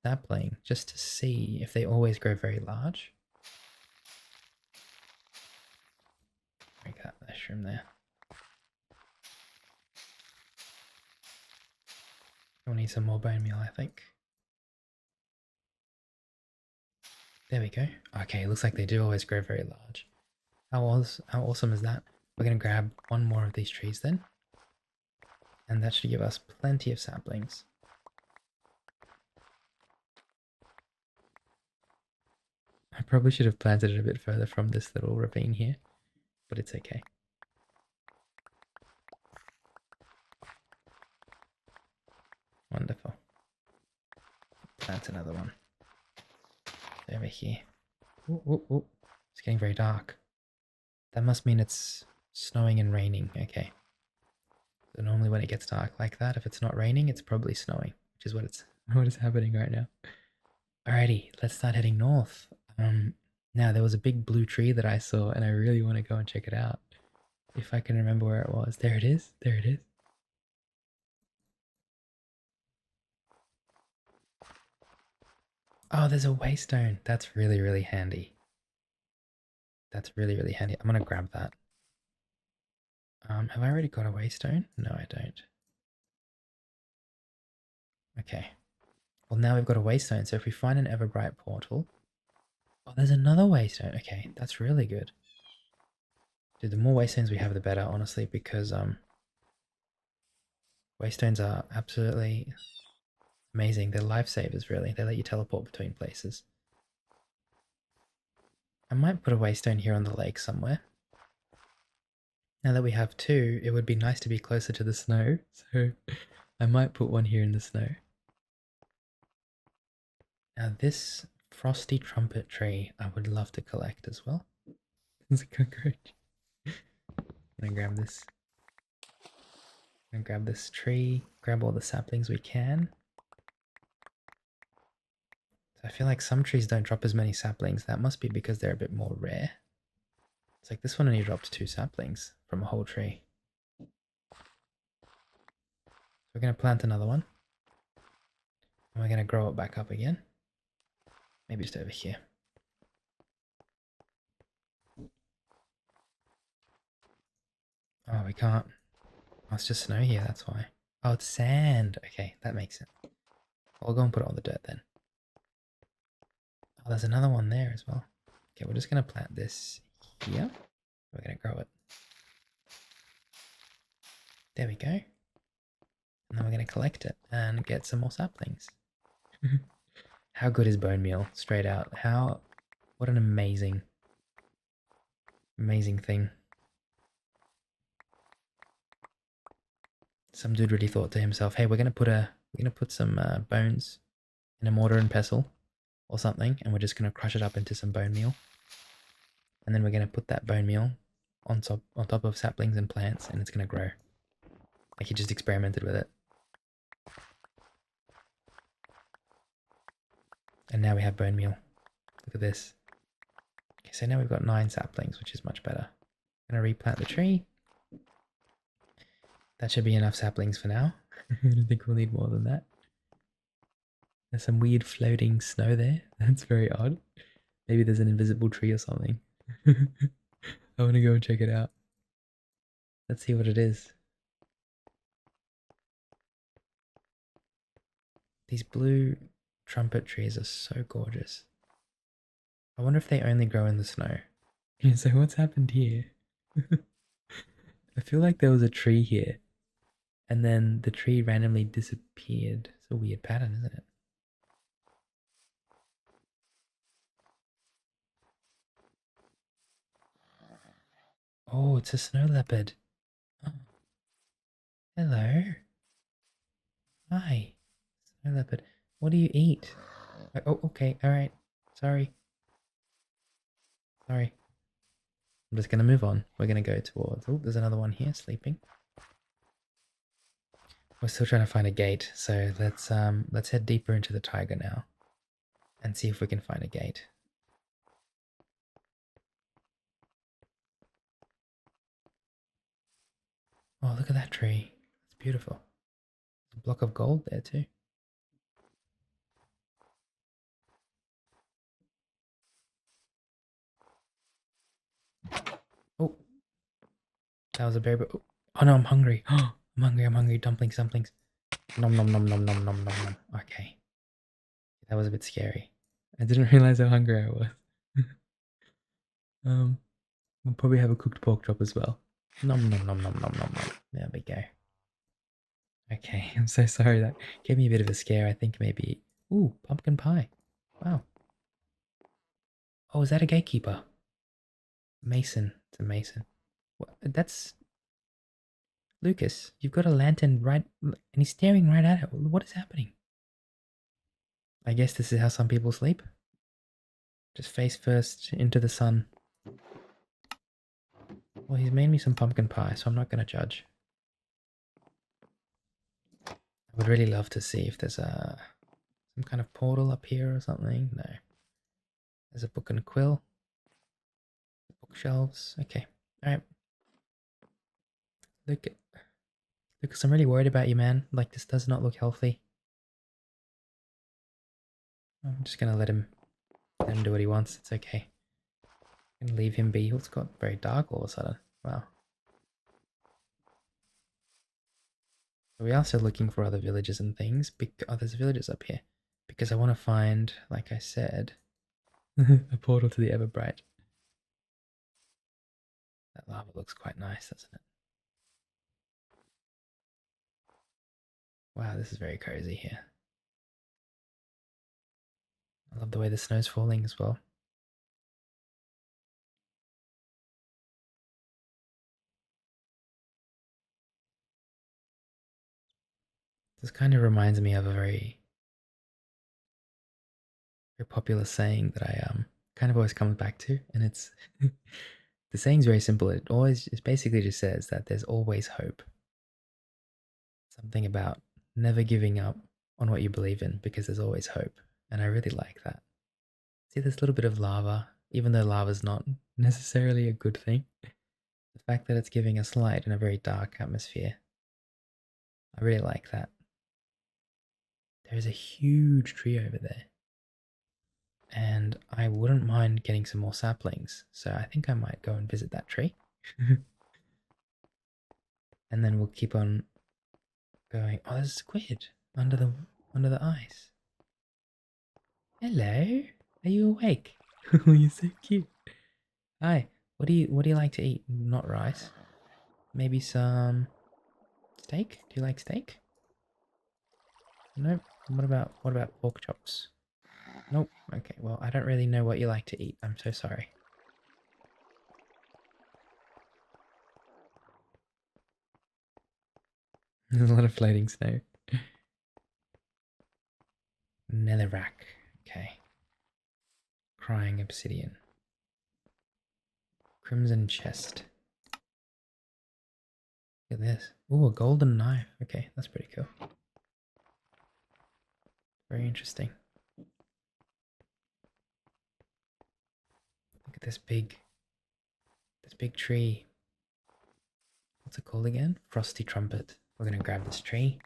sapling just to see if they always grow very large. Make that mushroom there. We'll need some more bone meal, I think. There we go. Okay, it looks like they do always grow very large. How awesome is that? We're going to grab one more of these trees then. And that should give us plenty of saplings. I probably should have planted it a bit further from this little ravine here, but it's okay. Wonderful. Plant another one. Over here. Ooh, ooh, ooh. It's getting very dark. That must mean it's snowing and raining. Okay. So normally when it gets dark like that, if it's not raining, it's probably snowing, which is what is happening right now. Alrighty, let's start heading north. Now there was a big blue tree that I saw and I really want to go and check it out. If I can remember where it was. There it is. There it is. Oh, there's a waystone. That's really, really handy. That's really, really handy. I'm going to grab that. Have I already got a waystone? No, I don't. Okay. Well, now we've got a waystone. So if we find an Everbright portal... Oh, there's another waystone. Okay, that's really good. Dude, the more waystones we have, the better, honestly, because waystones are absolutely amazing. They're lifesavers, really. They let you teleport between places. I might put a waystone here on the lake somewhere. Now that we have two, it would be nice to be closer to the snow, so I might put one here in the snow. Now this frosty trumpet tree, I would love to collect as well. There's a cockroach. I'm gonna grab this. I'm gonna grab this tree, grab all the saplings we can. So I feel like some trees don't drop as many saplings. That must be because they're a bit more rare. It's like this one only dropped 2 saplings from a whole tree. We're going to plant another one. And we're going to grow it back up again. Maybe just over here. Oh, we can't. Oh, it's just snow here, that's why. Oh, it's sand. Okay, that makes sense. I'll go and put it on the dirt then. Oh, there's another one there as well. Okay, we're just going to plant this here. We're going to grow it. There we go. And then we're going to collect it and get some more saplings. How good is bone meal? Straight out. What an amazing thing. Some dude really thought to himself, hey, we're gonna put some bones in a mortar and pestle or something, and we're just gonna crush it up into some bone meal. And then we're gonna put that bone meal on top of saplings and plants, and it's gonna grow. Like he just experimented with it. And now we have bone meal. Look at this. Okay, so now we've got 9 saplings, which is much better. I'm gonna replant the tree. That should be enough saplings for now. I don't think we'll need more than that. There's some weird floating snow there. That's very odd. Maybe there's an invisible tree or something. I want to go and check it out. Let's see what it is. These blue trumpet trees are so gorgeous. I wonder if they only grow in the snow. So what's happened here? I feel like there was a tree here, and then the tree randomly disappeared. It's a weird pattern, isn't it? Oh, it's a snow leopard. Oh. Hello. Hi. Snow leopard. What do you eat? Oh, okay. All right. Sorry. Sorry. I'm just going to move on. We're going to go towards... Oh, there's another one here sleeping. We're still trying to find a gate, so let's head deeper into the taiga now and see if we can find a gate. Oh, look at that tree. It's beautiful. There's a block of gold there too. Oh, that was a berry. Oh no, I'm hungry. Oh, I'm hungry. Dumplings. Nom nom nom nom nom nom nom nom. Okay. That was a bit scary. I didn't realize how hungry I was. We'll probably have a cooked pork chop as well. Nom nom nom nom nom nom nom. There we go. Okay, I'm so sorry that gave me a bit of a scare. I think maybe... Ooh, pumpkin pie. Wow. Oh, is that a gatekeeper? Mason. It's a mason. What? That's... Lucas, you've got a lantern right... And he's staring right at it. What is happening? I guess this is how some people sleep. Just face first into the sun. Well, he's made me some pumpkin pie, so I'm not going to judge. I would really love to see if there's some kind of portal up here or something. No. There's a book and quill. Bookshelves. Okay. Alright. Lucas, I'm really worried about you, man. Like, this does not look healthy. I'm just going to let him do what he wants. It's okay. I'm going to leave him be. It's got very dark all of a sudden. Wow. We are still looking for other villages and things. Oh, there's villages up here. Because I want to find, like I said, a portal to the Everbright. That lava looks quite nice, doesn't it? Wow, this is very cozy here. I love the way the snow's falling as well. This kind of reminds me of a very popular saying that I kind of always comes back to, and it's the saying's very simple. It basically just says that there's always hope. Something about never giving up on what you believe in because there's always hope, and I really like that. See this little bit of lava, even though lava's not necessarily a good thing. The fact that it's giving us light in a very dark atmosphere. I really like that. There's a huge tree over there. And I wouldn't mind getting some more saplings, so I think I might go and visit that tree. And then we'll keep on going. Oh, there's a squid under the ice. Hello, are you awake? Oh, you're so cute. Hi, what do you like to eat? Not rice. Maybe some steak? Do you like steak? Nope. What about pork chops? Nope. Okay, well, I don't really know what you like to eat. I'm so sorry. There's a lot of floating snow. Netherrack. Okay. Crying obsidian. Crimson chest. Look at this. Ooh, a golden knife. Okay, that's pretty cool. Very interesting. Look at this big tree. What's it called again? Frosty trumpet. We're gonna grab this tree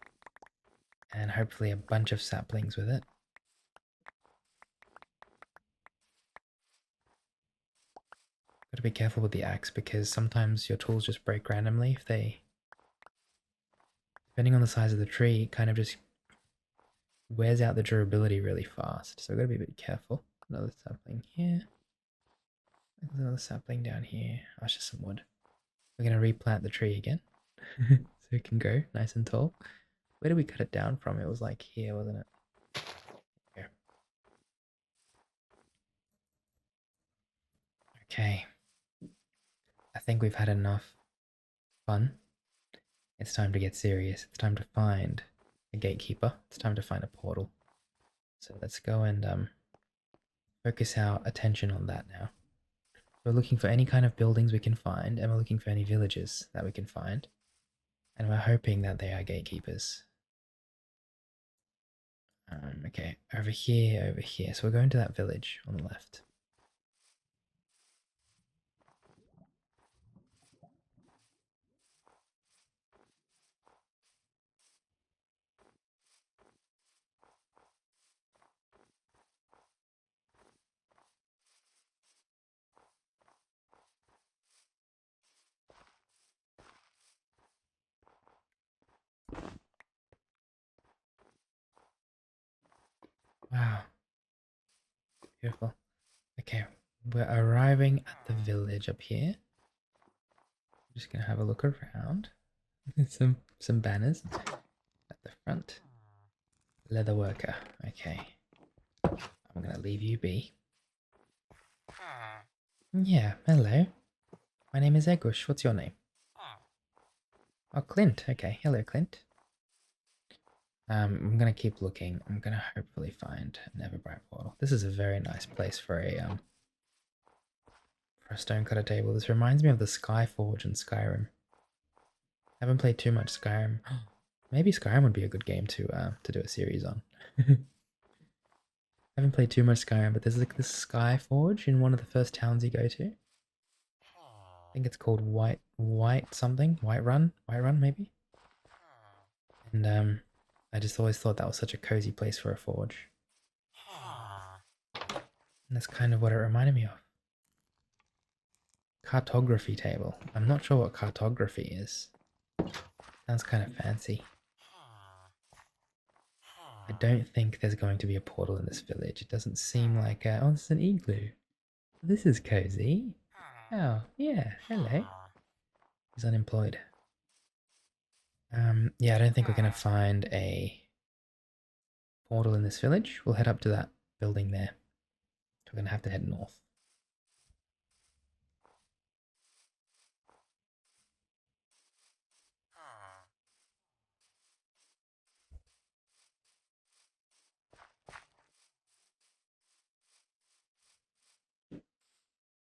and hopefully a bunch of saplings with it. Gotta be careful with the axe because sometimes your tools just break randomly if they... Depending on the size of the tree, it kind of just wears out the durability really fast. So we've got to be a bit careful. Another sapling here. There's another sapling down here. Oh, it's just some wood. We're going to replant the tree again. So it can grow nice and tall. Where did we cut it down from? It was like here, wasn't it? Here. Okay. I think we've had enough fun. It's time to get serious. It's time to find a gatekeeper. It's time to find a portal. So let's go and focus our attention on that now. We're looking for any kind of buildings we can find, and we're looking for any villages that we can find. And we're hoping that they are gatekeepers. Okay, over here, over here. So we're going to that village on the left. Wow, beautiful. Okay, we're arriving at the village up here. I'm just gonna have a look around. some banners at the front. Leather worker. Okay, I'm gonna leave you be. Yeah, hello. My name is Egush. What's your name? Oh, Clint. Okay, hello, Clint. I'm gonna keep looking. I'm gonna hopefully find an Everbright portal. This is a very nice place for a stonecutter table. This reminds me of the Sky Forge in Skyrim. Haven't played too much Skyrim. Maybe Skyrim would be a good game to do a series on. Haven't played too much Skyrim, but there's like this Sky Forge in one of the first towns you go to. I think it's called White something, White Run maybe. And I just always thought that was such a cozy place for a forge. And that's kind of what it reminded me of. Cartography table. I'm not sure what cartography is. Sounds kind of fancy. I don't think there's going to be a portal in this village. It doesn't seem like oh, this is an igloo. This is cozy. Oh, yeah, hello. He's unemployed. Yeah, I don't think we're gonna find a portal in this village. We'll head up to that building there. We're gonna have to head north.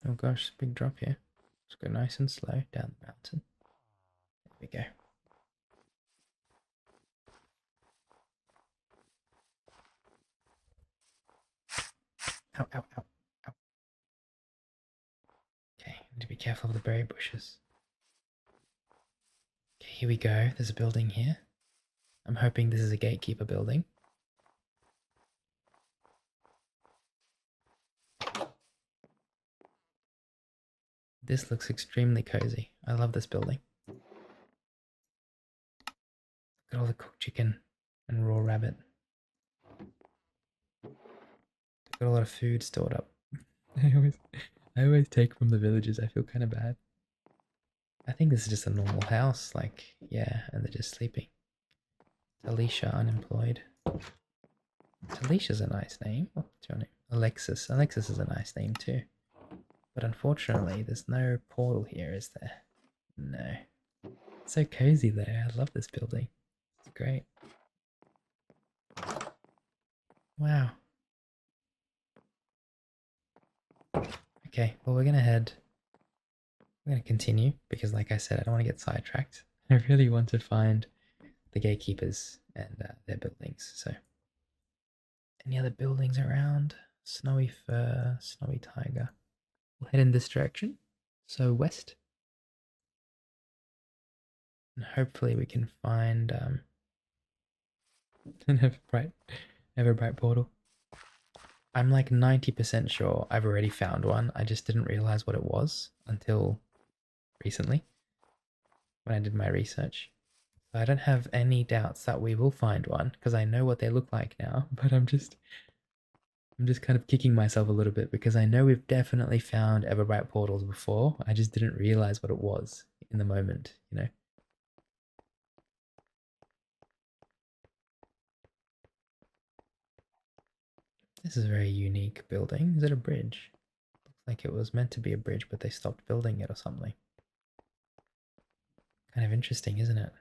Oh gosh, big drop here. Let's go nice and slow down the mountain. There we go. Ow, ow, ow, ow. Okay, need to be careful of the berry bushes. Okay, here we go. There's a building here. I'm hoping this is a gatekeeper building. This looks extremely cozy. I love this building. Look at all the cooked chicken and raw rabbit. Got a lot of food stored up. I always take from the villages. I feel kind of bad. I think this is just a normal house. Like, yeah, and they're just sleeping. Talisha, unemployed. Talisha's a nice name. What's your name? Alexis. Alexis is a nice name too. But unfortunately, there's no portal here, is there? No. It's so cozy there. I love this building. It's great. Wow. Okay, well, we're gonna continue because, like I said, I don't want to get sidetracked. I really want to find the gatekeepers and their buildings. So, any other buildings around? Snowy fir, snowy tiger. We'll head in this direction. So west, and hopefully we can find an Everbright portal. I'm like 90% sure I've already found one. I just didn't realize what it was until recently when I did my research. So I don't have any doubts that we will find one because I know what they look like now, but I'm just kind of kicking myself a little bit because I know we've definitely found Everbright portals before. I just didn't realize what it was in the moment, you know. This is a very unique building. Is it a bridge? Looks like it was meant to be a bridge, but they stopped building it or something. Kind of interesting, isn't it?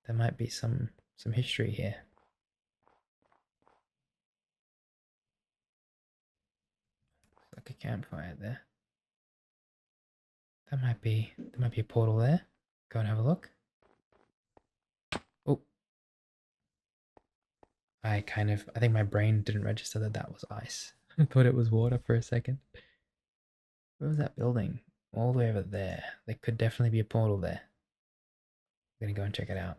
There might be some history here. Looks like a campfire there. There might be a portal there. Go and have a look. Oh. I think my brain didn't register that that was ice. I thought it was water for a second. Where was that building? All the way over there. There could definitely be a portal there. I'm gonna go and check it out.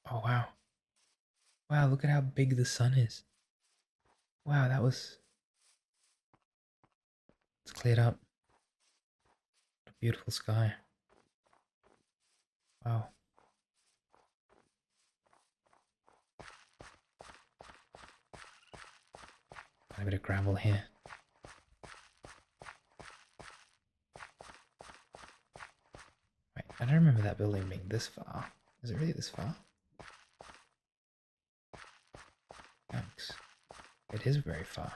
Oh wow. Wow, look at how big the sun is. Wow, it's cleared up. A beautiful sky. Wow. Got a bit of gravel here. Wait, I don't remember that building being this far. Is it really this far? Thanks. It is very far.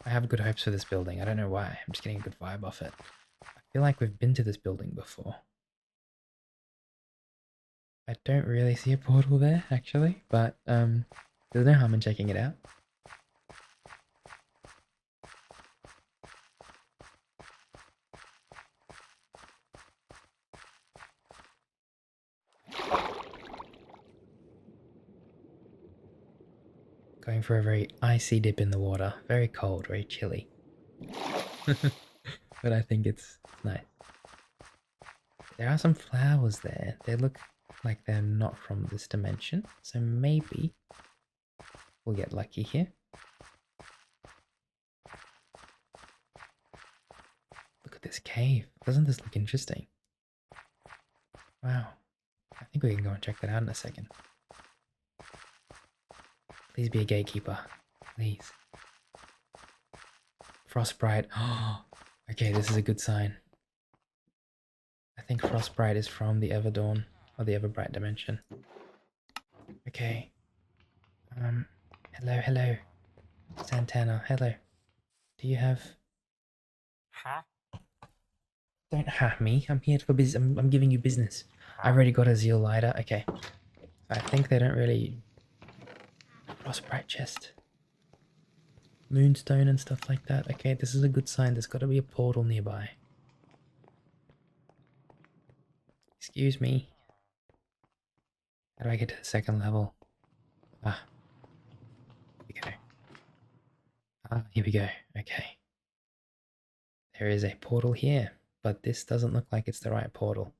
I have good hopes for this building. I don't know why. I'm just getting a good vibe off it. I feel like we've been to this building before. I don't really see a portal there, actually, but there's no harm in checking it out. Going for a very icy dip in the water. Very cold, very chilly. But I think it's nice. There are some flowers there. They look like they're not from this dimension, so maybe we'll get lucky here. Look at this cave. Doesn't this look interesting? Wow. I think we can go and check that out in a second. Please be a gatekeeper. Please. Frostbright. Oh, okay, this is a good sign. I think Frostbright is from the Everdawn or the Everbright dimension. Okay. Hello. Santana, hello. Do you have... Huh? Don't ha me. I'm here for business. I'm giving you business. I've already got a zeal lighter. Okay. I think they don't really... Frostbright chest. Moonstone and stuff like that. Okay, this is a good sign. There's got to be a portal nearby. Excuse me. How do I get to the second level? Ah. Here we go. Ah, here we go. Okay. There is a portal here, but this doesn't look like it's the right portal.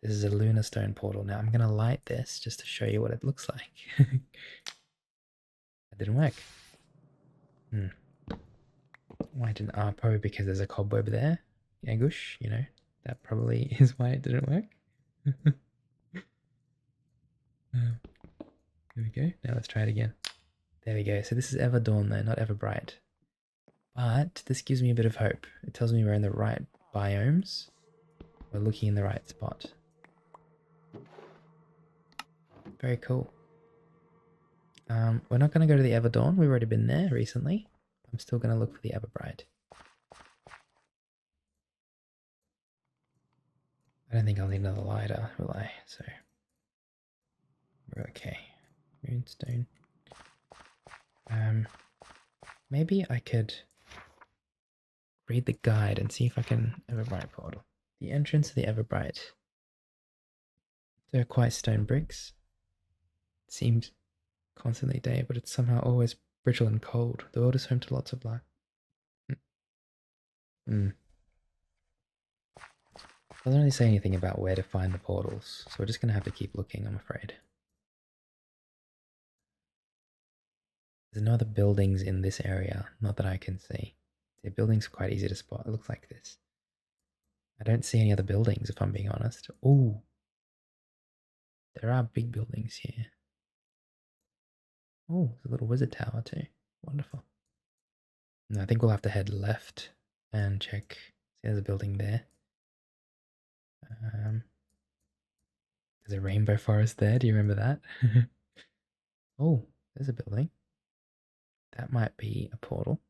This is a lunar stone portal. Now I'm going to light this just to show you what it looks like. That didn't work. Why didn't... probably because there's a cobweb there. Egush, you know. That probably is why it didn't work. Here we go. Now let's try it again. There we go. So this is Everdawn though, not Everbright. But this gives me a bit of hope. It tells me we're in the right biomes. We're looking in the right spot. Very cool. We're not going to go to the Everdawn. We've already been there recently. I'm still going to look for the Everbright. I don't think I'll need another lighter, will I? So we're okay. Moonstone. Maybe I could read the guide and see if I can... Everbright portal. The entrance to the Everbright. They're quite stone bricks. It seems constantly day, but it's somehow always brittle and cold. The world is home to lots of life. Doesn't really say anything about where to find the portals, so we're just going to have to keep looking, I'm afraid. There's no other buildings in this area, not that I can see. The buildings are quite easy to spot. It looks like this. I don't see any other buildings, if I'm being honest. Oh, there are big buildings here. Oh, there's a little wizard tower too. Wonderful. And I think we'll have to head left and check. See, there's a building there. There's a rainbow forest there. Do you remember that? Oh, there's a building. That might be a portal.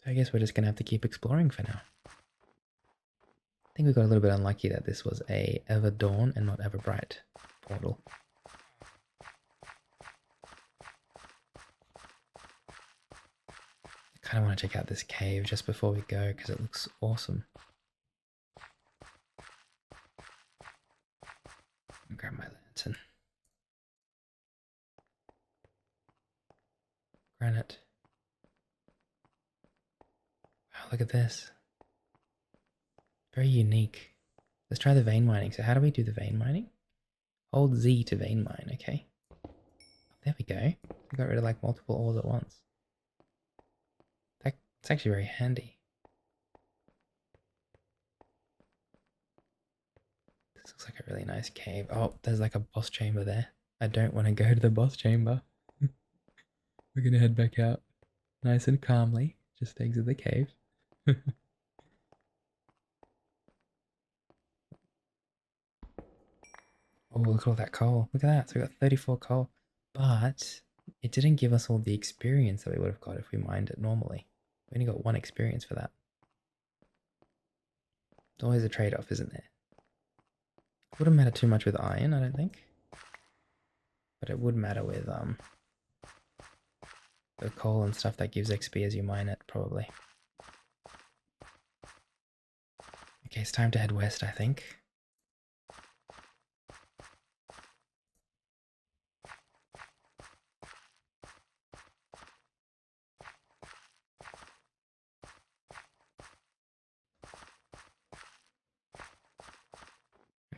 So I guess we're just going to have to keep exploring for now. I think we got a little bit unlucky that this was a Everdawn and not Everbright portal. kind of want to check out this cave just before we go because it looks awesome. I'll grab my lantern. Granite. Wow, look at this. Very unique. Let's try the vein mining. So how do we do the vein mining? Hold Z to vein mine, okay. There we go. We got rid of like multiple ores at once. That's actually very handy. This looks like a really nice cave. Oh, there's like a boss chamber there. I don't want to go to the boss chamber. We're gonna head back out nice and calmly. Just exit the cave. Oh, look at all that coal. Look at that. So we got 34 coal. But it didn't give us all the experience that we would have got if we mined it normally. We only got 1 experience for that. It's always a trade-off, isn't there? Wouldn't matter too much with iron, I don't think. But it would matter with the coal and stuff that gives XP as you mine it, probably. Okay, it's time to head west, I think.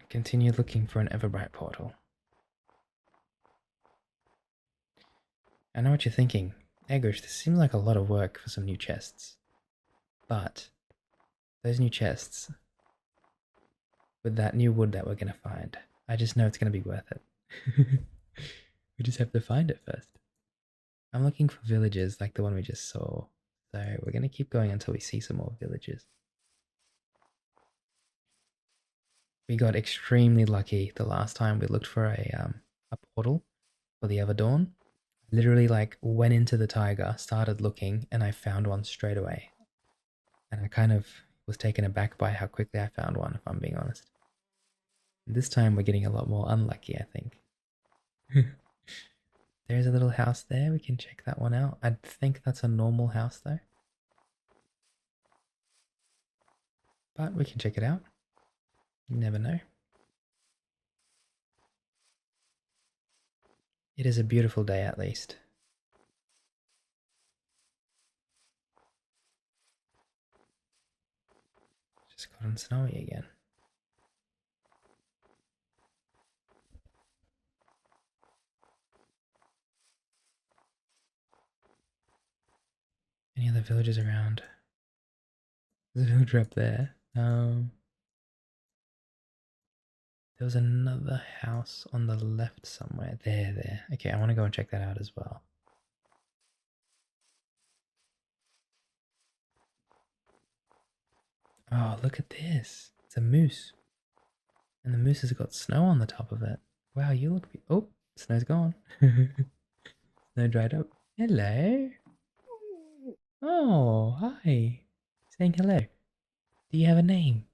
Continue looking for an Everbright portal. I know what you're thinking. Egush, this seems like a lot of work for some new chests. But those new chests, with that new wood that we're going to find, I just know it's going to be worth it. We just have to find it first. I'm looking for villages like the one we just saw. So we're going to keep going until we see some more villages. We got extremely lucky the last time we looked for a portal for the Everdawn. Literally like went into the taiga, started looking, and I found one straight away. And I kind of was taken aback by how quickly I found one, if I'm being honest. This time we're getting a lot more unlucky, I think. There's a little house there, we can check that one out. I think that's a normal house though. But we can check it out. You never know. It is a beautiful day at least. Just gotten snowy again. Any other villages around? There's a villager up there. There was another house on the left somewhere. There. Okay, I want to go and check that out as well. Oh, look at this. It's a moose. And the moose has got snow on the top of it. Wow, you look... Oh, snow's gone. Snow dried up. Hello. Oh, hi. Saying hello. Do you have a name?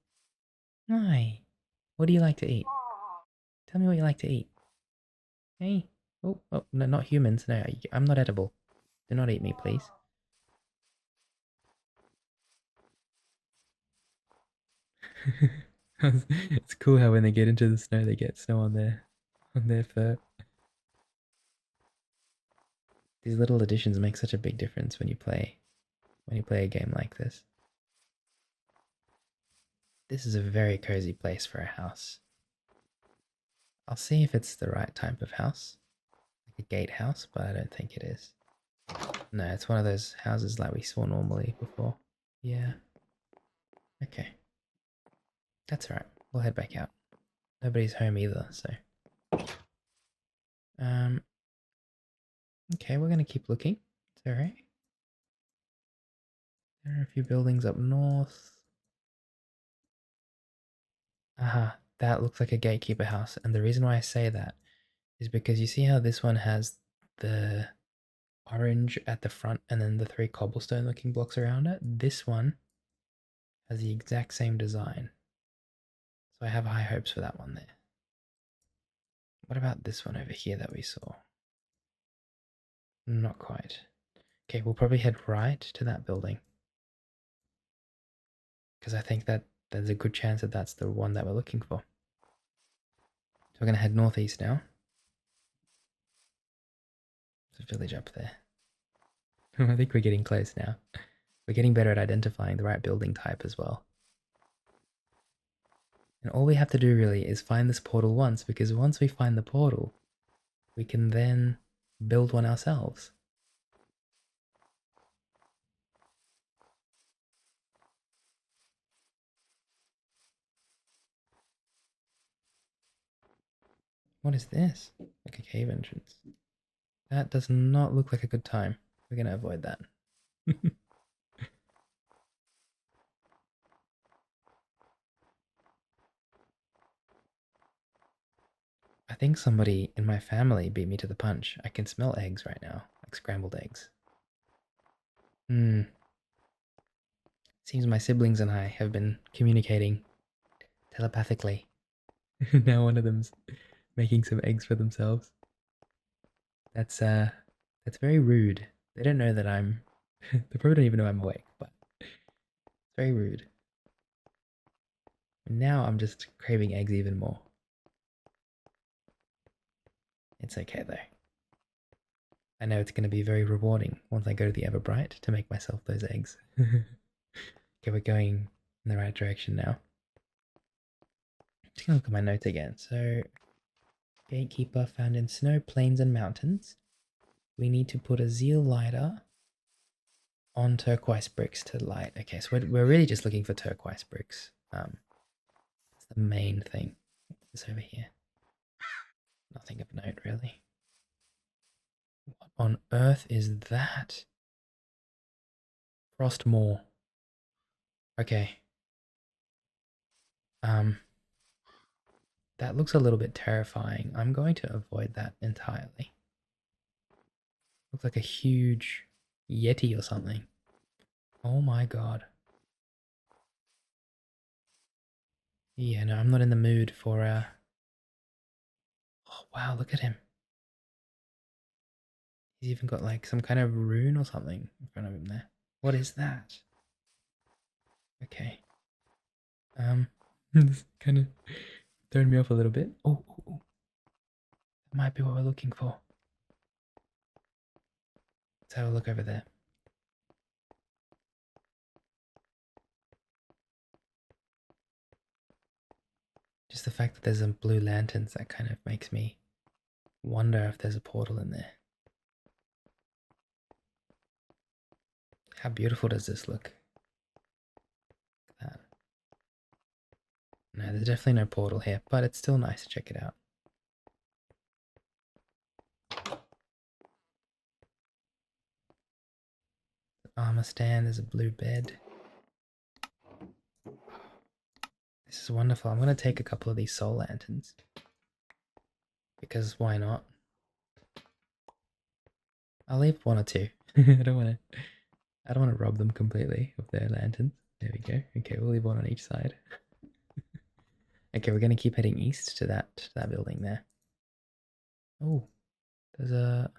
Hi. What do you like to eat? Tell me what you like to eat. Hey. Oh, no, not humans. No, I'm not edible. Do not eat me, please. It's cool how when they get into the snow, they get snow on their fur. These little additions make such a big difference when you play a game like this. This is a very cozy place for a house. I'll see if it's the right type of house. Like a gatehouse, but I don't think it is. No, it's one of those houses like we saw normally before. Yeah. Okay. That's alright. We'll head back out. Nobody's home either, so. Okay, we're gonna keep looking. It's alright. There are a few buildings up north. Aha, that looks like a gatekeeper house. And the reason why I say that is because you see how this one has the orange at the front and then the 3 cobblestone looking blocks around it? This one has the exact same design. So I have high hopes for that one there. What about this one over here that we saw? Not quite. Okay, we'll probably head right to that building. Because I think that there's a good chance that that's the one that we're looking for. So we're going to head northeast now. There's a village up there. I think we're getting close now. We're getting better at identifying the right building type as well. And all we have to do really is find this portal once, because once we find the portal, we can then build one ourselves. What is this? Like a cave entrance. That does not look like a good time. We're going to avoid that. I think somebody in my family beat me to the punch. I can smell eggs right now, like scrambled eggs. Seems my siblings and I have been communicating telepathically. Now one of them's making some eggs for themselves. That's very rude. They don't know that I'm they probably don't even know I'm awake, but it's very rude. And now I'm just craving eggs even more. It's okay though. I know it's going to be very rewarding once I go to the Everbright to make myself those eggs. Okay, we're going in the right direction now. Just gonna look at my notes again. So, gatekeeper found in snow, plains, and mountains. We need to put a zeal lighter on turquoise bricks to light. Okay, so we're really just looking for turquoise bricks. That's the main thing. What's over here? Nothing of note, really. What on earth is that? Frostmore. Okay. That looks a little bit terrifying. I'm going to avoid that entirely. Looks like a huge yeti or something. Oh my god. Yeah, no, I'm not in the mood for oh wow, look at him. He's even got like some kind of rune or something in front of him there. What is that? Okay. This kind of throwing me off a little bit. Oh, that might be what we're looking for. Let's have a look over there. Just the fact that there's some blue lanterns, that kind of makes me wonder if there's a portal in there. How beautiful does this look? Look at that. No, there's definitely no portal here, but it's still nice to check it out. Armor stand, there's a blue bed. This is wonderful. I'm going to take a couple of these soul lanterns. Because why not? I'll leave one or two. I don't want to rob them completely of their lanterns. There we go. Okay, we'll leave one on each side. Okay, we're going to keep heading east to that building there. Oh, there's a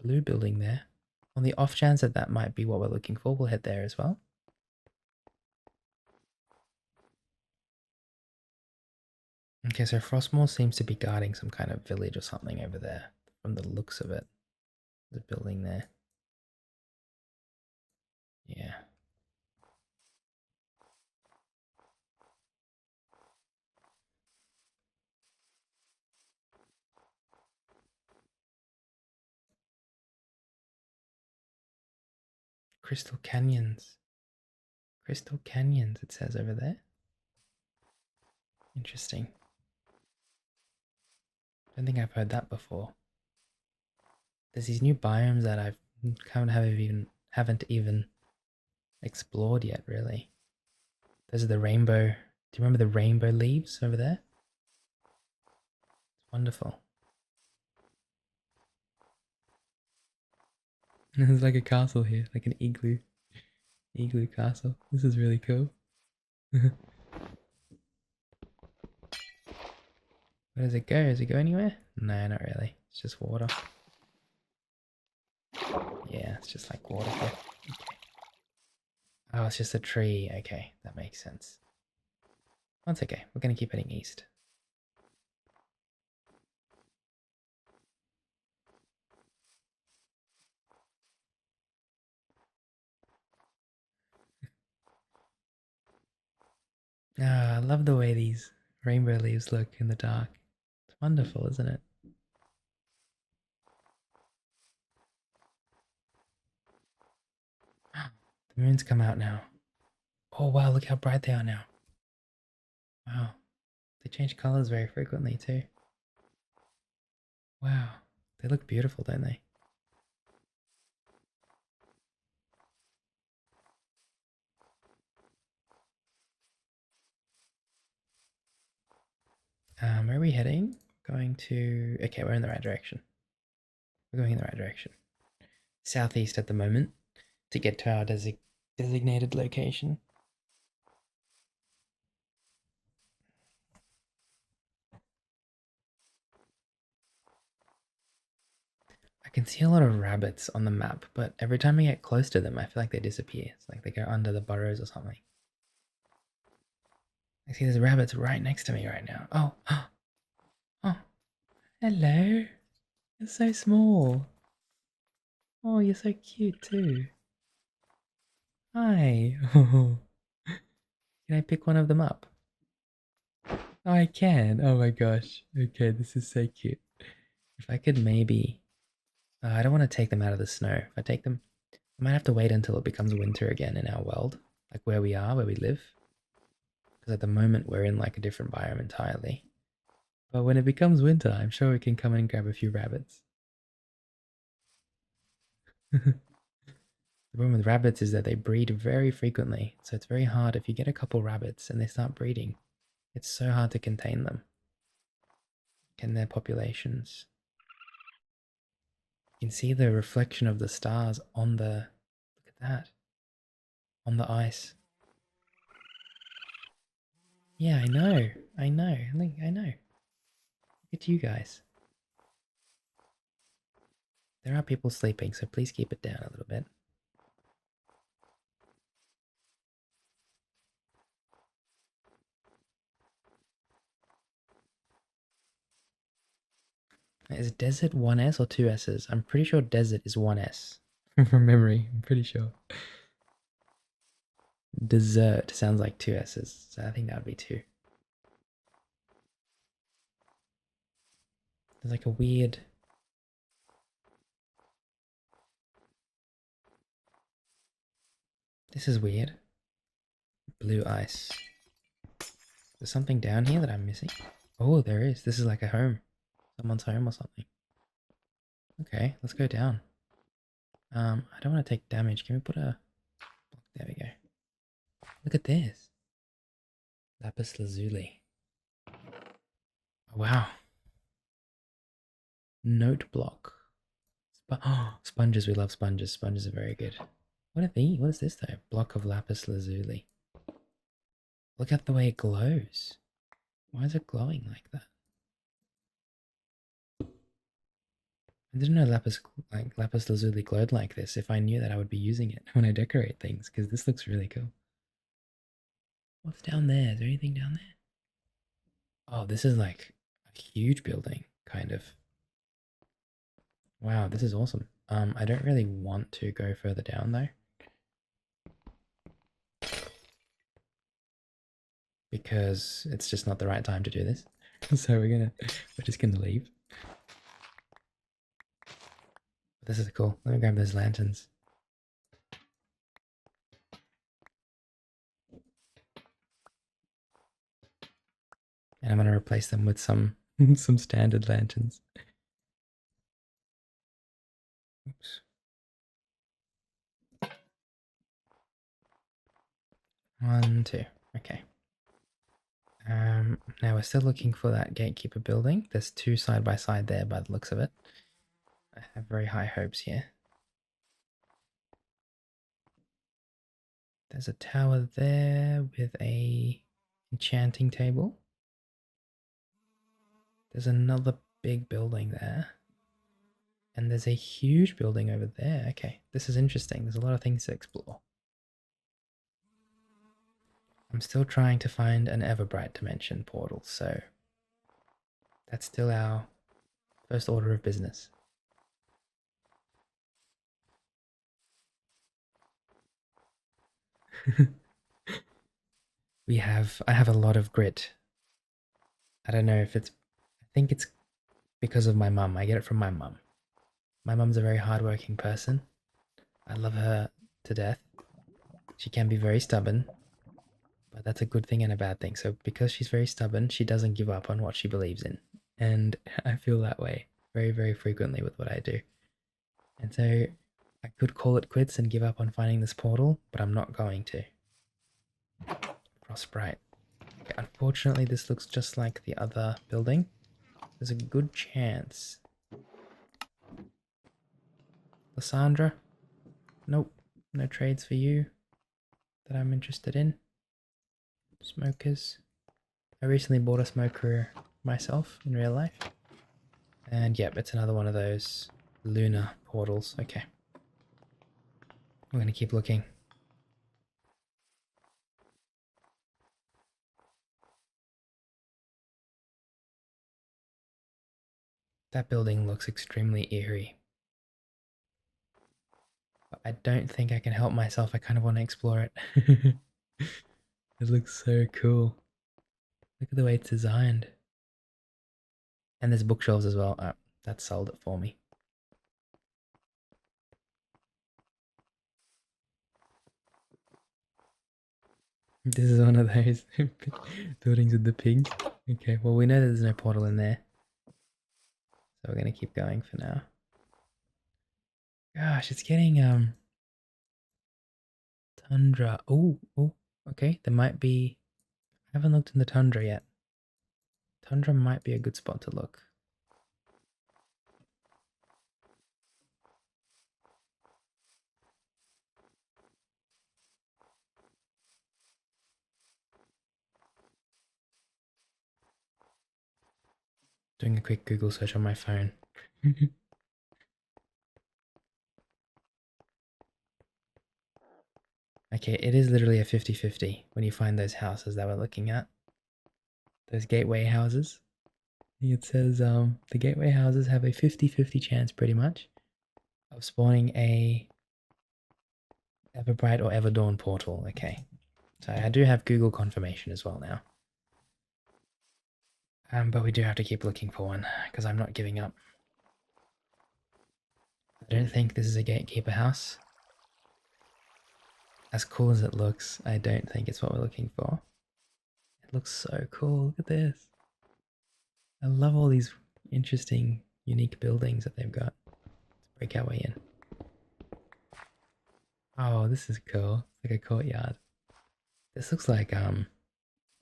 blue building there. On the off chance that that might be what we're looking for, we'll head there as well. Okay, so Frostmore seems to be guarding some kind of village or something over there, from the looks of it. The building there. Yeah. Crystal Canyons. Crystal Canyons, it says over there. Interesting. Don't think I've heard that before. There's these new biomes that I've haven't even explored yet, really. Those are the rainbow. Do you remember the rainbow leaves over there? It's wonderful. There's like a castle here, like an igloo castle. This is really cool. Where does it go? Does it go anywhere? No, not really. It's just water. Yeah. it's just like water here. Okay. Oh, it's just a tree. Okay, that makes sense. That's okay. We're going to keep heading east. Ah, I love the way these rainbow leaves look in the dark. It's wonderful, isn't it? The moon's come out now. Oh wow, look how bright they are now. Wow. They change colors very frequently too. Wow. They look beautiful, don't they? Where are we heading? Going to... Okay, we're in the right direction. We're going in the right direction. Southeast at the moment to get to our designated location. I can see a lot of rabbits on the map, but every time I get close to them, I feel like they disappear. It's like they go under the burrows or something. I see there's rabbits right next to me right now. Oh, oh, hello. You're so small. Oh, you're so cute too. Hi. Can I pick one of them up? Oh, I can. Oh my gosh. Okay, this is so cute. If I could maybe... I don't want to take them out of the snow. If I take them, I might have to wait until it becomes winter again in our world. Like where we are, where we live. Because at the moment we're in like a different biome entirely. But when it becomes winter, I'm sure we can come and grab a few rabbits. The problem with rabbits is that they breed very frequently. So it's very hard if you get a couple rabbits and they start breeding. It's so hard to contain them and their populations. You can see the reflection of the stars on the... Look at that. On the ice. Yeah, I know. I know. I know. Look at you guys. There are people sleeping, so please keep it down a little bit. Is desert 1S or 2S's? I'm pretty sure desert is 1S. From memory, I'm pretty sure. Dessert sounds like 2S's, so I think that would be 2. There's like a weird... This is weird. Blue ice. There's something down here that I'm missing. Oh, there is. This is like a home. Someone's home or something. Okay, let's go down. I don't want to take damage. Can we put a... There we go. Look at this. Lapis lazuli. Oh, wow. Note block. Sponges. We love sponges. Sponges are very good. What are these? What is this though? Block of lapis lazuli. Look at the way it glows. Why is it glowing like that? I didn't know lapis lazuli glowed like this. If I knew that, I would be using it when I decorate things, because this looks really cool. What's down there? Is there anything down there? Oh, this is like a huge building, kind of. Wow, this is awesome. I don't really want to go further down though, because it's just not the right time to do this. So we're just gonna leave. This is cool. Let me grab those lanterns. And I'm gonna replace them with some some standard lanterns. Oops. 1, 2. Okay. Now we're still looking for that gatekeeper building. There's 2 side by side there by the looks of it. I have very high hopes here. There's a tower there with a enchanting table. There's another big building there. And there's a huge building over there. Okay, this is interesting. There's a lot of things to explore. I'm still trying to find an Everbright dimension portal, so that's still our first order of business. I have a lot of grit. I don't know if I think it's because of my mum. I get it from my mum. My mum's a very hardworking person. I love her to death. She can be very stubborn, but that's a good thing and a bad thing. So because she's very stubborn, she doesn't give up on what she believes in. And I feel that way very, very frequently with what I do. And so I could call it quits and give up on finding this portal, but I'm not going to. Frostbright. Okay, unfortunately, this looks just like the other building. There's a good chance. Lysandra? Nope. No trades for you that I'm interested in. Smokers. I recently bought a smoker myself in real life. And yep, it's another one of those lunar portals. Okay. We're going to keep looking. That building looks extremely eerie. But I don't think I can help myself. I kind of want to explore it. It looks so cool. Look at the way it's designed. And there's bookshelves as well. Oh, that sold it for me. This is one of those buildings with the pigs. Okay, well we know there's no portal in there. So we're gonna keep going for now. Gosh, it's getting tundra. Oh, okay. There might be I haven't looked in the tundra yet. Tundra might be a good spot to look. Doing a quick Google search on my phone. Okay, it is literally a 50-50 when you find those houses that we're looking at. Those gateway houses. It says the gateway houses have a 50-50 chance pretty much of spawning a Everbright or Everdawn portal. Okay. So I do have Google confirmation as well now. But we do have to keep looking for one because I'm not giving up. I don't think this is a gatekeeper house. As cool as it looks, I don't think it's what we're looking for. It looks so cool. Look at this. I love all these interesting, unique buildings that they've got. Let's break our way in. Oh, this is cool. It's like a courtyard. This looks like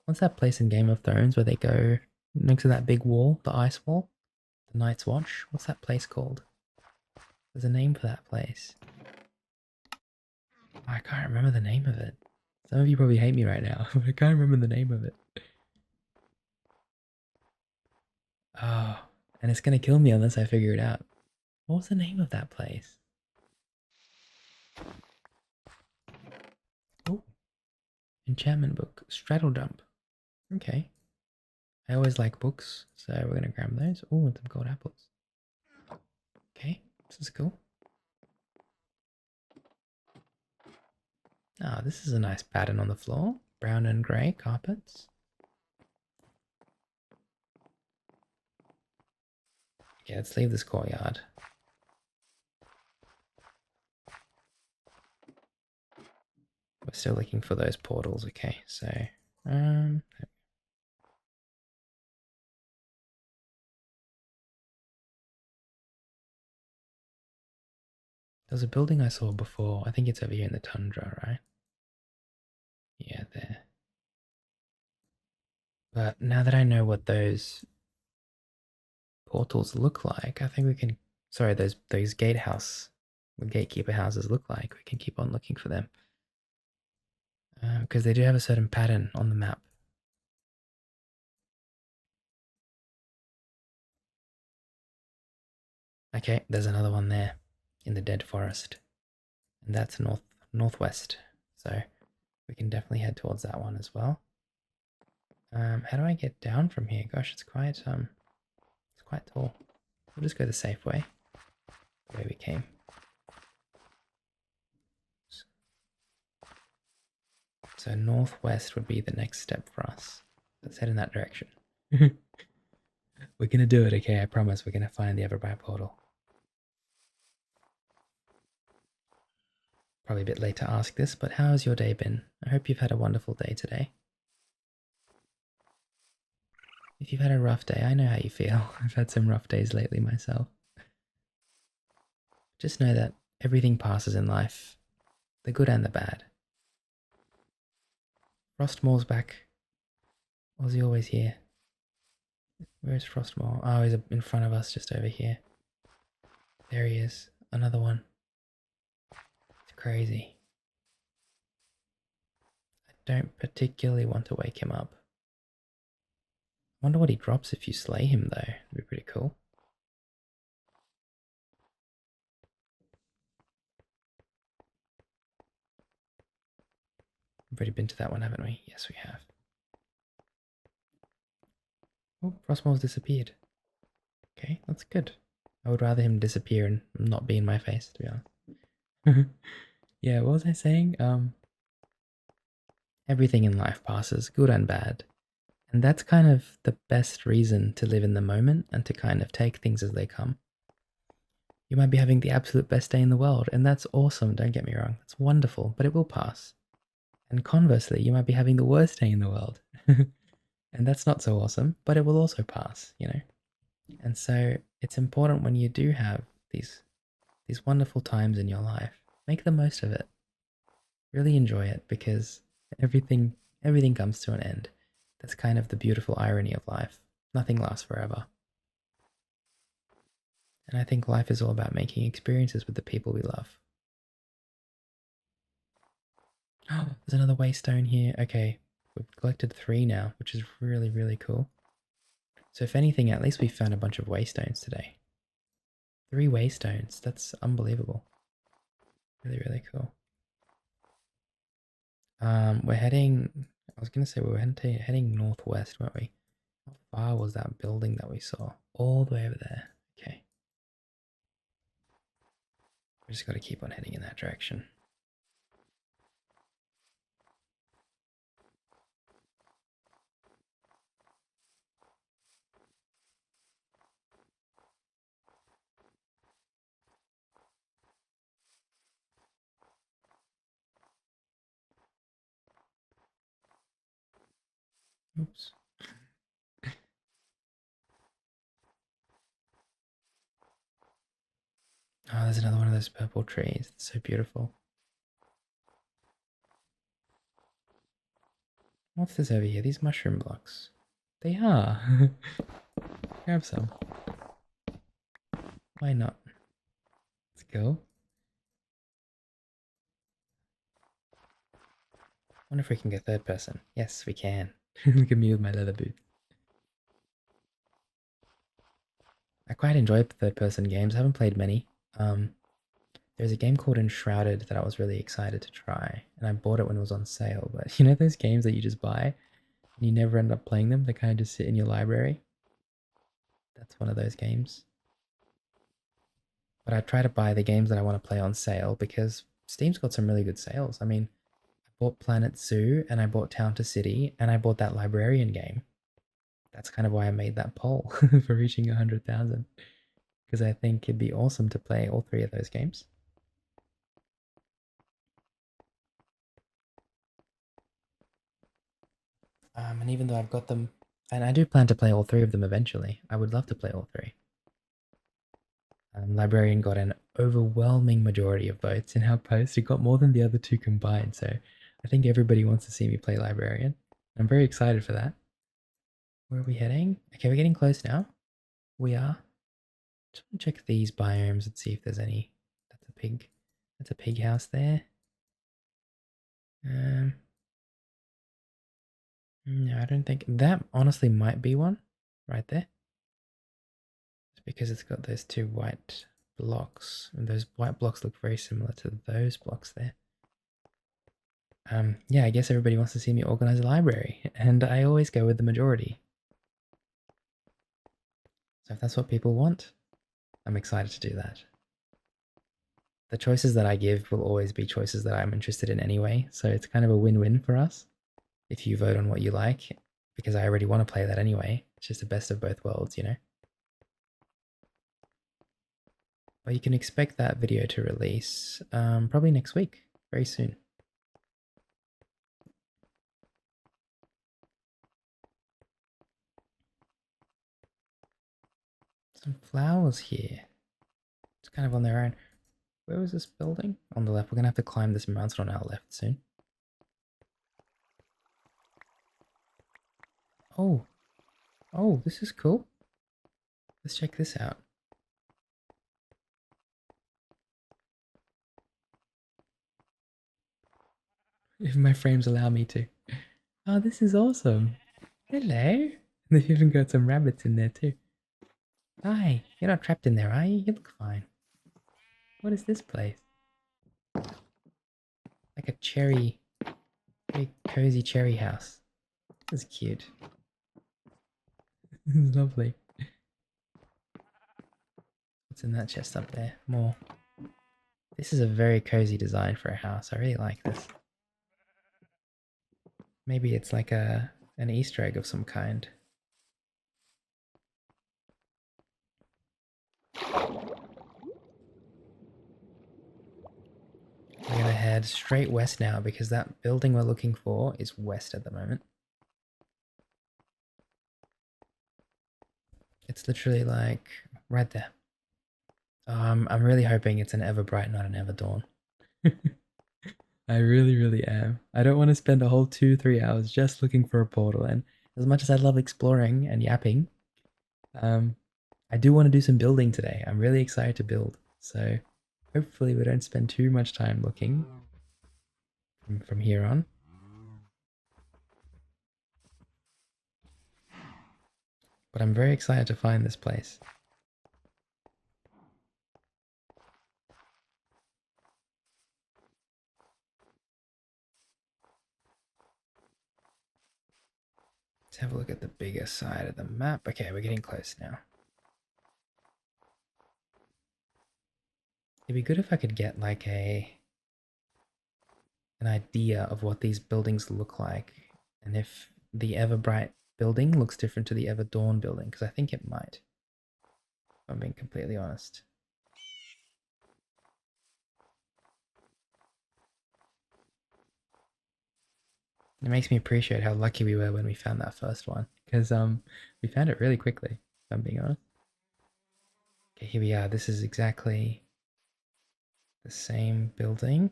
what's that place in Game of Thrones where they go next to that big wall, the ice wall? The Night's Watch? What's that place called? There's a name for that place. Oh, I can't remember the name of it. Some of you probably hate me right now, but I can't remember the name of it. Oh, and it's gonna kill me unless I figure it out. What was the name of that place? Oh, enchantment book. Straddle jump. Okay. I always like books, so we're gonna grab those. Oh, and some gold apples. Okay, this is cool. Ah, this is a nice pattern on the floor. Brown and grey carpets. Okay, let's leave this courtyard. We're still looking for those portals. Okay, so there's a building I saw before. I think it's over here in the tundra, right? Yeah, there. But now that I know what those portals look like, I think we can. Sorry, those gatekeeper houses look like. We can keep on looking for them because they do have a certain pattern on the map. Okay, there's another one there in the dead forest. And that's northwest. So we can definitely head towards that one as well. How do I get down from here? Gosh, it's quite tall. We'll just go the safe way, the way we came. So northwest would be the next step for us. Let's head in that direction. We're gonna do it, okay? I promise. We're gonna find the Everbright portal. Probably a bit late to ask this, but how has your day been? I hope you've had a wonderful day today. If you've had a rough day, I know how you feel. I've had some rough days lately myself. Just know that everything passes in life, the good and the bad. Frostmore's back. Was he always here? Where's Frostmore? Oh, he's in front of us, just over here. There he is. Another one. It's crazy. I don't particularly want to wake him up. I wonder what he drops if you slay him, though. That'd be pretty cool. We've already been to that one, haven't we? Yes, we have. Oh, Frostmore's disappeared. Okay, that's good. I would rather him disappear and not be in my face, to be honest. Yeah, what was I saying? Everything in life passes, good and bad. And that's kind of the best reason to live in the moment and to kind of take things as they come. You might be having the absolute best day in the world, and that's awesome, don't get me wrong. It's wonderful, but it will pass. And conversely, you might be having the worst day in the world. And that's not so awesome, but it will also pass, you know? And so it's important when you do have these wonderful times in your life, make the most of it. Really enjoy it because everything comes to an end. That's kind of the beautiful irony of life. Nothing lasts forever. And I think life is all about making experiences with the people we love. Oh, there's another waystone here. Okay, we've collected 3 now, which is really, really cool. So if anything, at least we found a bunch of waystones today. 3 waystones. That's unbelievable. Really, really cool. We're heading. I was gonna say we were heading northwest, weren't we? How far was that building that we saw? All the way over there. Okay. We just got to keep on heading in that direction. Oops. Oh, there's another one of those purple trees. It's so beautiful. What's this over here? These mushroom blocks. They are. Grab some. Why not? Let's go. Wonder if we can go third person. Yes, we can. Look at me with my leather boots. I quite enjoy third person games. I haven't played many. There's a game called Enshrouded that I was really excited to try, and I bought it when it was on sale. But you know those games that you just buy and you never end up playing them? They kind of just sit in your library. That's one of those games. But I try to buy the games that I want to play on sale because Steam's got some really good sales. I mean, I bought Planet Zoo and I bought Town to City and I bought that librarian game. That's kind of why I made that poll for reaching 100,000 because I think it'd be awesome to play all 3 of those games. And even though I've got them, and I do plan to play all 3 of them eventually, I would love to play all 3. Librarian got an overwhelming majority of votes in our post. It got more than the other 2 combined, so I think everybody wants to see me play Librarian. I'm very excited for that. Where are we heading? Okay, we're getting close now. We are. Just want to check these biomes and see if there's any. That's a pig. That's a pig house there. No, I don't think that honestly might be one right there. because it's got those two white blocks, and those white blocks look very similar to those blocks there. Yeah, I guess everybody wants to see me organize a library, and I always go with the majority. So if that's what people want, I'm excited to do that. The choices that I give will always be choices that I'm interested in anyway, so it's kind of a win-win for us if you vote on what you like, because I already want to play that anyway. It's just the best of both worlds, you know? But you can expect that video to release probably next week, very soon. Some flowers here. It's kind of on their own. Where was this building? On the left. We're going to have to climb this mountain on our left soon. Oh. Oh, this is cool. Let's check this out. If my frames allow me to. Oh, this is awesome. Hello. They've even got some rabbits in there too. Hi. You're not trapped in there, are you? You look fine. What is this place? Like a cherry, very cozy cherry house. This is cute. This is lovely. What's in that chest up there? More. This is a very cozy design for a house. I really like this. Maybe it's like an Easter egg of some kind. We're gonna head straight west now because that building we're looking for is west at the moment. It's literally like right there. I'm really hoping it's an Everbright, not an Everdawn. I really, really am. I don't want to spend a whole 2-3 hours just looking for a portal. And as much as I love exploring and yapping, I do want to do some building today. I'm really excited to build. So hopefully we don't spend too much time looking from here on. But I'm very excited to find this place. Let's have a look at the bigger side of the map. Okay, we're getting close now. It'd be good if I could get like an idea of what these buildings look like, and if the Everbright building looks different to the Everdawn building, because I think it might, if I'm being completely honest. It makes me appreciate how lucky we were when we found that first one, because we found it really quickly, if I'm being honest. Okay, here we are. This is exactly the same building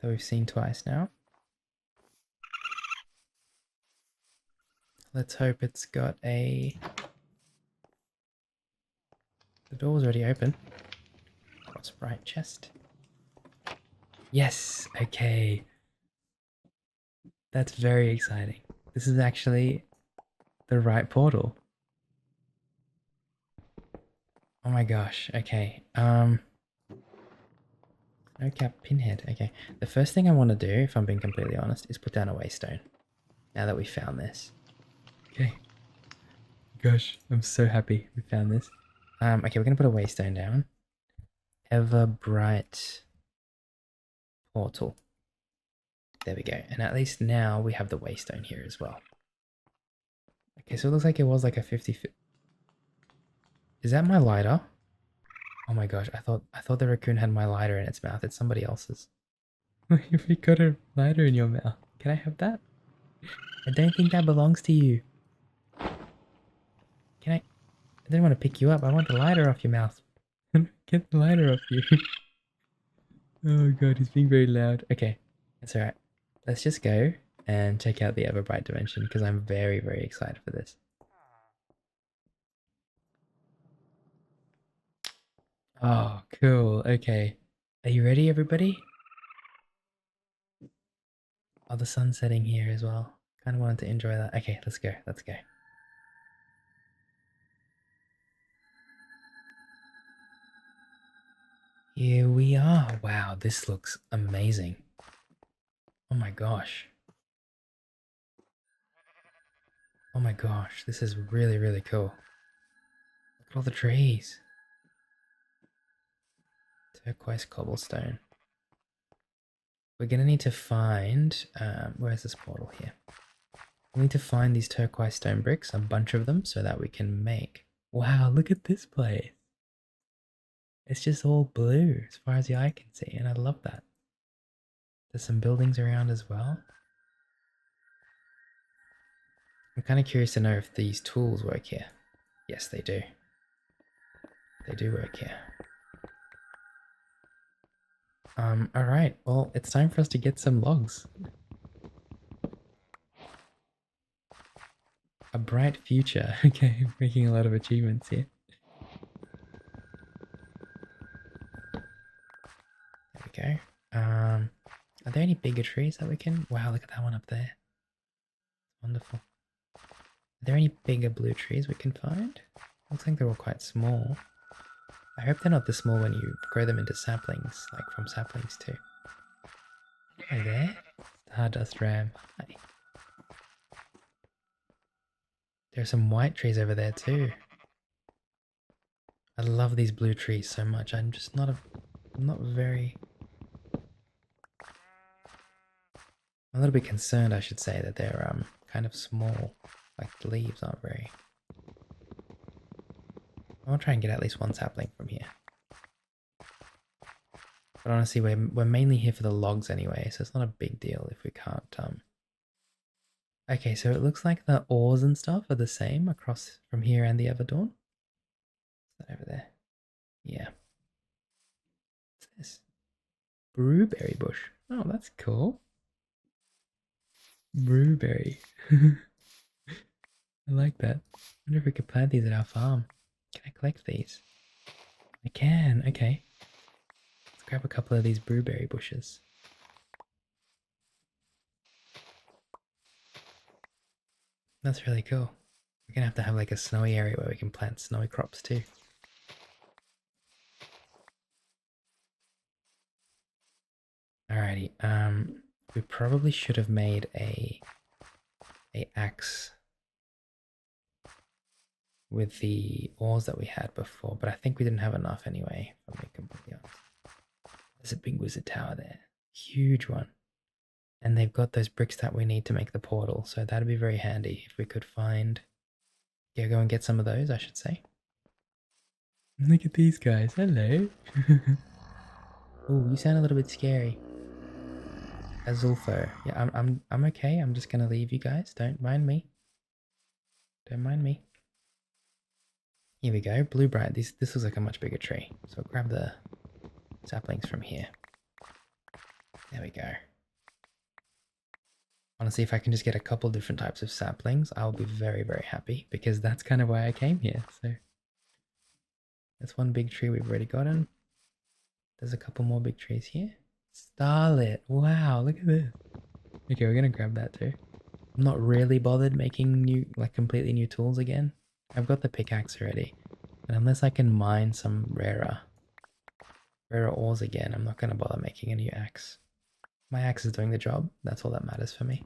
that we've seen twice now. Let's hope it's got a... The door's already open. Frostbright chest. Yes, okay. That's very exciting. This is actually the right portal. Oh my gosh, okay. No cap pinhead, okay. The first thing I want to do, if I'm being completely honest, is put down a waystone. Now that we found this. Okay. Gosh, I'm so happy we found this. Okay, we're gonna put a waystone down. Everbright portal. There we go. And at least now we have the waystone here as well. Okay, so it looks like it was like a 50... Is that my lighter? Oh my gosh, I thought the raccoon had my lighter in its mouth. It's somebody else's. If you got a lighter in your mouth, can I have that? I don't think that belongs to you. Can I? I didn't want to pick you up. I want the lighter off your mouth. Get the lighter off you. Oh god, he's being very loud. Okay, that's alright. Let's just go and check out the Everbright dimension because I'm very, very excited for this. Oh, cool. Okay. Are you ready, everybody? Oh, the sun's setting here as well. Kind of wanted to enjoy that. Okay, let's go. Let's go. Here we are. Wow, this looks amazing. Oh my gosh. Oh my gosh, this is really, really cool. Look at all the trees. Turquoise cobblestone. We're gonna need to find, where's this portal here? We need to find these turquoise stone bricks, a bunch of them, so that we can make. Wow, look at this place. It's just all blue as far as the eye can see, and I love that. There's some buildings around as well. I'm kind of curious to know if these tools work here. Yes, they do. They do work here. Alright, well, it's time for us to get some logs. A bright future. Okay, making a lot of achievements here. There we go. Are there any bigger trees that we can... Wow, look at that one up there. Wonderful. Are there any bigger blue trees we can find? Looks like they're all quite small. I hope they're not this small when you grow them into saplings, like from saplings too. Hi there, Stardust Ram. Hi. There's some white trees over there too. I love these blue trees so much. I'm just not very... I'm a little bit concerned, I should say, that they're kind of small. Like the leaves aren't very... I'll try and get at least one sapling from here. But honestly, we're mainly here for the logs anyway, so it's not a big deal if we can't... Okay, so it looks like the ores and stuff are the same across from here and the Everdawn. Is that over there? Yeah. What's this? Brewberry bush. Oh, that's cool. Brewberry. I like that. I wonder if we could plant these at our farm. Can I collect these? I can, okay. Let's grab a couple of these brewberry bushes. That's really cool. We're gonna have to have like a snowy area where we can plant snowy crops too. Alrighty, we probably should have made a axe with the ores that we had before, but I think we didn't have enough anyway, if I'm being completely honest. There's a big wizard tower there. Huge one. And they've got those bricks that we need to make the portal, so that'd be very handy if we could find... Yeah, go and get some of those, I should say. Look at these guys. Hello. Oh, you sound a little bit scary. Azulfo. Yeah, I'm okay. I'm just gonna leave you guys. Don't mind me. Don't mind me. Here we go. Bluebright. This looks like a much bigger tree. So I'll grab the saplings from here. There we go. Honestly, if I can just get a couple different types of saplings, I'll be very, very happy because that's kind of why I came here. So that's one big tree we've already gotten. There's a couple more big trees here. Starlit. Wow, look at this. Okay, we're gonna grab that too. I'm not really bothered making new, like completely new tools again. I've got the pickaxe already. And unless I can mine some rarer ores again, I'm not gonna bother making a new axe. My axe is doing the job. That's all that matters for me.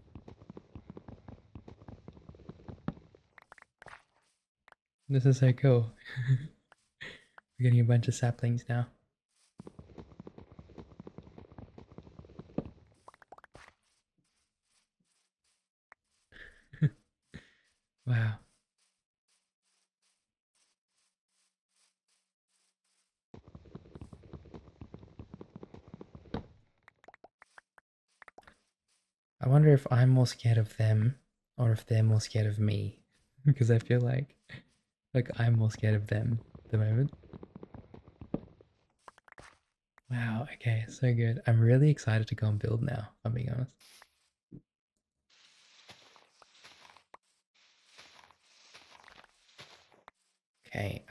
This is so cool. We're getting a bunch of saplings now. Wow. I wonder if I'm more scared of them or if they're more scared of me. Because I feel like I'm more scared of them at the moment. Wow, okay, so good. I'm really excited to go and build now, if I'm being honest. Okay,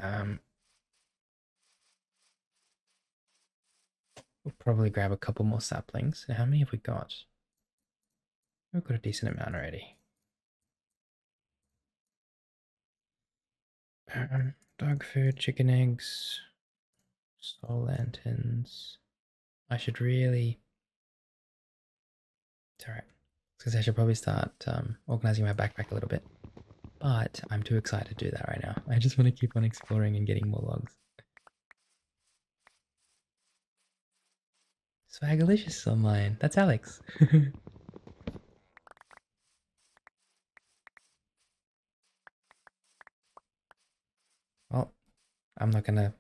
we'll probably grab a couple more saplings. How many have we got? We've got a decent amount already. Dog food, chicken eggs, Soul lanterns. I should really. It's alright. Because I should probably start organizing my backpack a little bit. But I'm too excited to do that right now. I just want to keep on exploring and getting more logs. Swagalicious is online. That's Alex. Well, I'm not gonna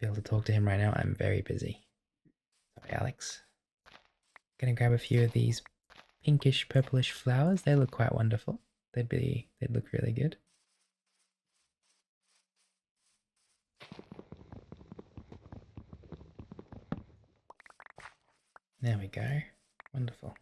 be able to talk to him right now. I'm very busy. Sorry, Alex. Gonna grab a few of these pinkish purplish flowers. They look quite wonderful. They'd look really good. There we go. Wonderful.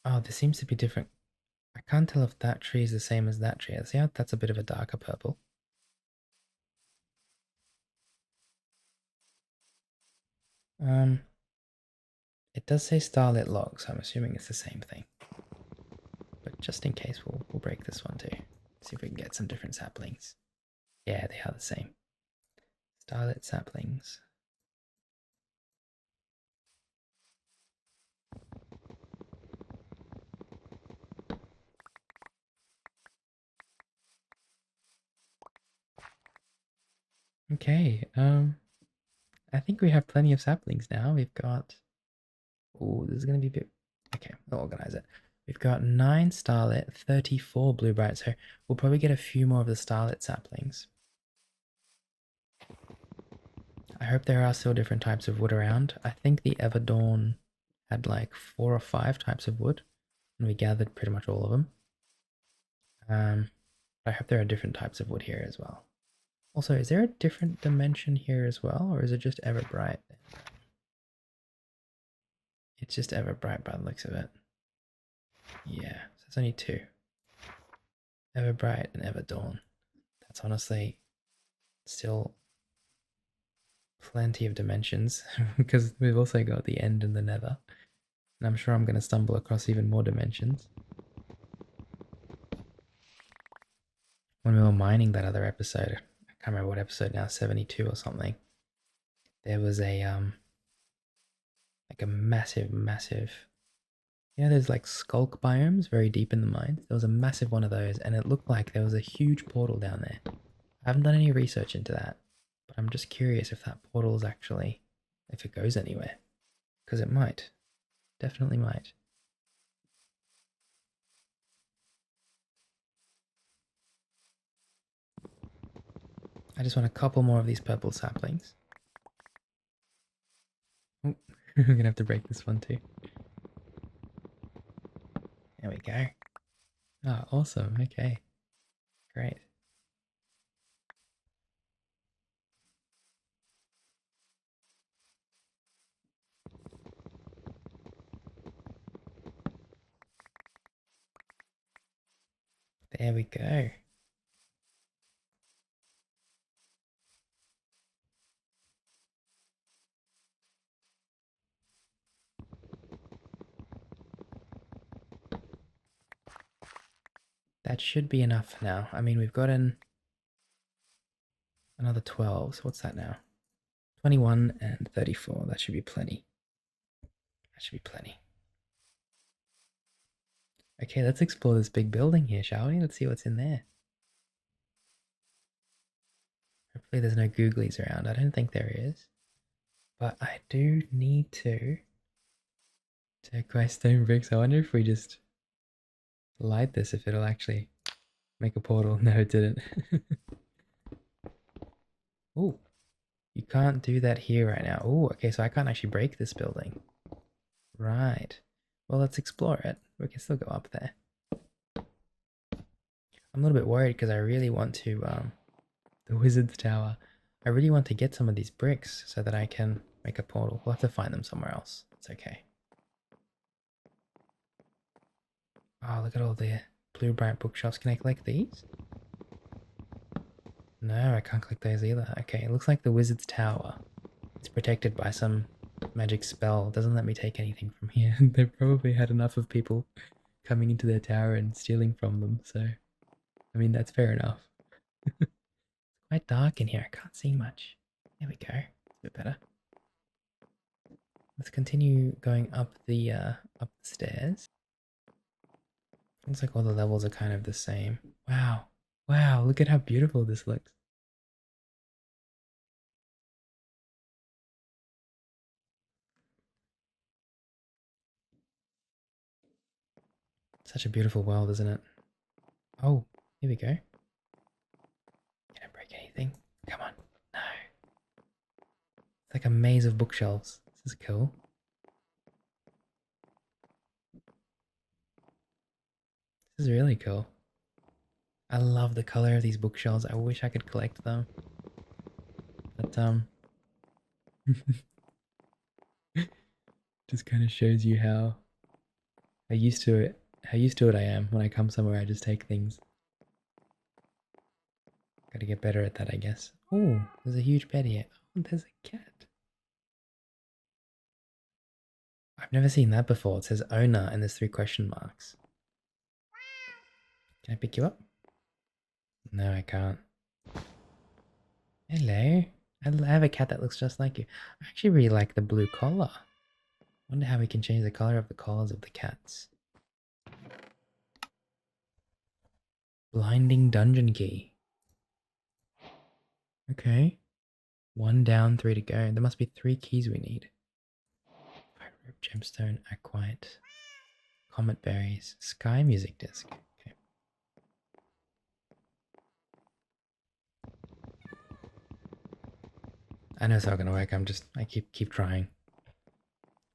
Oh, there seems to be different. I can't tell if that tree is the same as that tree. See how that's a bit of a darker purple. It does say starlit log, so I'm assuming it's the same thing. But just in case, we'll break this one too. See if we can get some different saplings. Yeah, they are the same. Starlit saplings. Okay, I think we have plenty of saplings now. We've got... Oh, this is going to be a bit... Okay, I'll organize it. We've got 9 starlit, 34 blue bright, so we'll probably get a few more of the starlit saplings. I hope there are still different types of wood around. I think the Everdawn had like 4 or 5 types of wood, and we gathered pretty much all of them. I hope there are different types of wood here as well. Also, is there a different dimension here as well, or is it just Everbright? It's just Everbright by the looks of it. Yeah, so it's only 2. Everbright and Everdawn. That's honestly still plenty of dimensions, because we've also got the end and the nether. And I'm sure I'm going to stumble across even more dimensions. When we were mining that other episode, I can't remember what episode now, 72 or something, there was a like a massive, there's like skulk biomes very deep in the mines. There was a massive one of those, and it looked like there was a huge portal down there. I haven't done any research into that, but I'm just curious if that portal is actually, if it goes anywhere. Because it might. Definitely might. I just want a couple more of these purple saplings. Oh, we're gonna have to break this one too. There we go. Oh, awesome. Okay. Great. There we go. That should be enough now. I mean, we've got another 12. So what's that now? 21 and 34. That should be plenty. That should be plenty. Okay, let's explore this big building here, shall we? Let's see what's in there. Hopefully there's no googlies around. I don't think there is. But I do need to take my stone bricks. I wonder if we just light this, if it'll actually make a portal. No, it didn't. Oh, you can't do that here right now. Oh, okay, so I can't actually break this building. Right. Well, let's explore it. We can still go up there. I'm a little bit worried because I really want to, the wizard's tower. I really want to get some of these bricks so that I can make a portal. We'll have to find them somewhere else. It's okay. Oh, look at all the blue bright bookshelves. Can I collect these? No, I can't collect those either. Okay, it looks like the wizard's tower is protected by some magic spell doesn't let me take anything from here. They've probably had enough of people coming into their tower and stealing from them, so I mean that's fair enough. It's quite dark in here, I can't see much. There we go. It's a bit better. Let's continue going up the stairs. Looks like all the levels are kind of the same. Wow. Wow, look at how beautiful this looks. Such a beautiful world, isn't it? Oh, here we go. Can I break anything? Come on. No. It's like a maze of bookshelves. This is cool. This is really cool. I love the color of these bookshelves. I wish I could collect them. But just kind of shows you how used to it I am. When I come somewhere I just take things. Gotta get better at that, I guess. Oh, there's a huge bed here. Oh, there's a cat. I've never seen that before. It says owner and there's 3 question marks. Can I pick you up? No, I can't. Hello. I have a cat that looks just like you. I actually really like the blue collar. Wonder how we can change the color of the collars of the cats. Blinding dungeon key. Okay. 1 down, 3 to go. There must be 3 keys we need. Fire rope, gemstone, aquite, comet berries, sky music disc. Okay. I know it's not gonna work. I keep trying.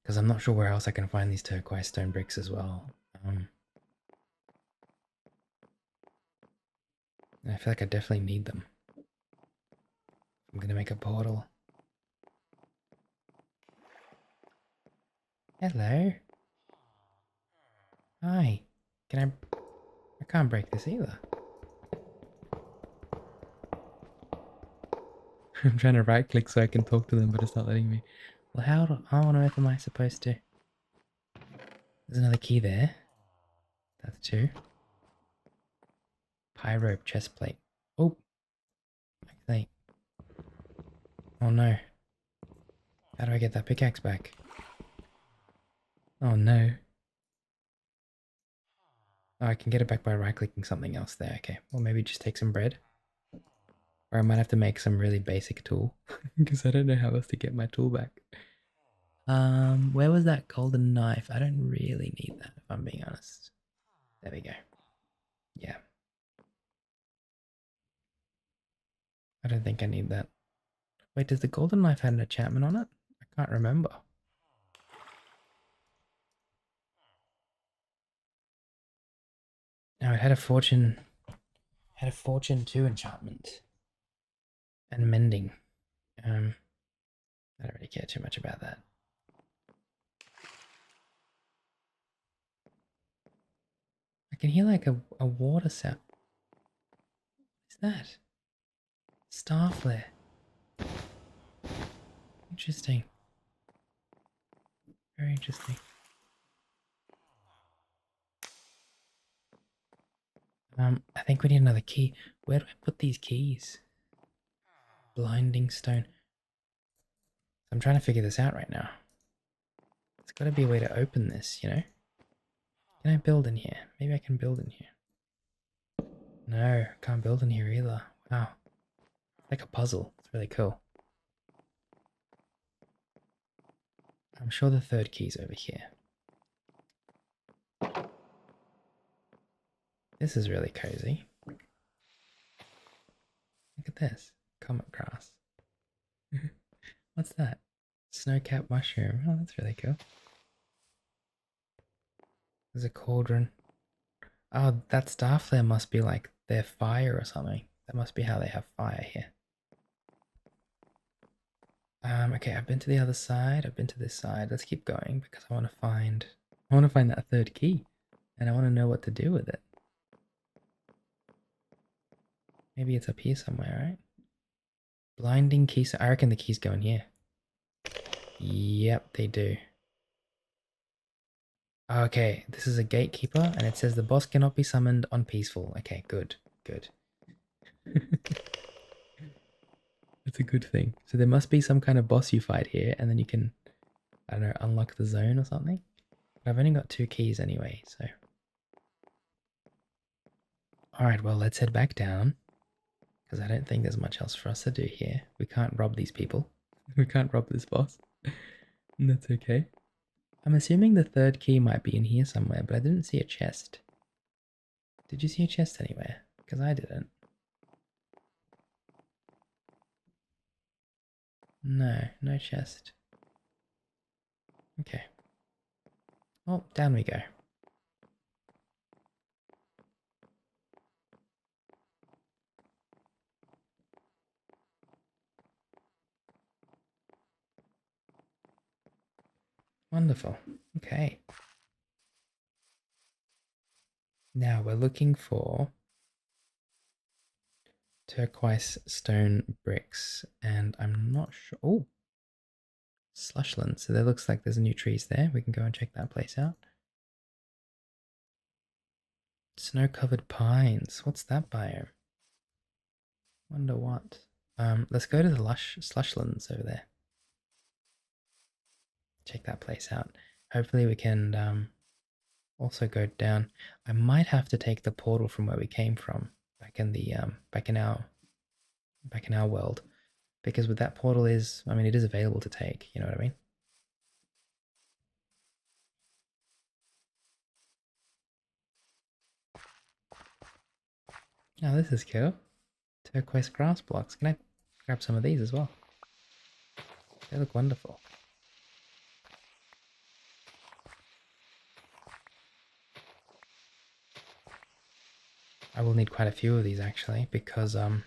Because I'm not sure where else I can find these turquoise stone bricks as well. I feel like I definitely need them. I'm gonna make a portal. Hello. Hi. I can't break this either. I'm trying to right click so I can talk to them, but it's not letting me. Well, how on earth am I supposed to? There's another key there. That's 2. Pie rope chest plate. Oh. Okay. Oh no. How do I get that pickaxe back? Oh no. Oh, I can get it back by right clicking something else there. Okay. Well, maybe just take some bread. Or I might have to make some really basic tool. Because I don't know how else to get my tool back. Where was that golden knife? I don't really need that, if I'm being honest. There we go. Yeah. I don't think I need that. Wait, does the golden knife have an enchantment on it? I can't remember. No, it had a fortune. Had a fortune 2 enchantment. And mending. I don't really care too much about that. I can hear like a water sound. What's that? Star flare. Interesting. Very interesting. I think we need another key. Where do I put these keys? Blinding stone. I'm trying to figure this out right now. There's got to be a way to open this, you know? Can I build in here? Maybe I can build in here. No, can't build in here either. Wow. It's like a puzzle. It's really cool. I'm sure the 3rd key's over here. This is really cozy. Look at this. Comet grass. What's that? Snowcap mushroom. Oh, that's really cool. There's a cauldron. Oh, that star flare must be like their fire or something. That must be how they have fire here. Okay, I've been to the other side. I've been to this side. Let's keep going because I want to find that 3rd key, and I want to know what to do with it. Maybe it's up here somewhere, right? Blinding key. I reckon the keys go in here. Yep, they do. Okay, this is a gatekeeper, and it says the boss cannot be summoned on peaceful. Okay, good, good. It's a good thing. So there must be some kind of boss you fight here, and then you can, I don't know, unlock the zone or something. But I've only got 2 keys anyway, so. Alright, well, let's head back down, because I don't think there's much else for us to do here. We can't rob these people. We can't rob this boss. And that's okay. I'm assuming the 3rd key might be in here somewhere, but I didn't see a chest. Did you see a chest anywhere? Because I didn't. No, no chest. Okay. Well, down we go. Wonderful. Okay. Now we're looking for turquoise stone bricks, and I'm not sure. Oh, slushland. So there looks like there's new trees there. We can go and check that place out. Snow-covered pines. What's that biome? Wonder what. Let's go to the lush slushlands over there. Check that place out. Hopefully we can also go down. I might have to take the portal from where we came from back in the back in our world, because with that portal is, I mean, it is available to take. You know what I mean? Oh, this is cool. Turquoise grass blocks. Can I grab some of these as well? They look wonderful. I will need quite a few of these actually, because I'm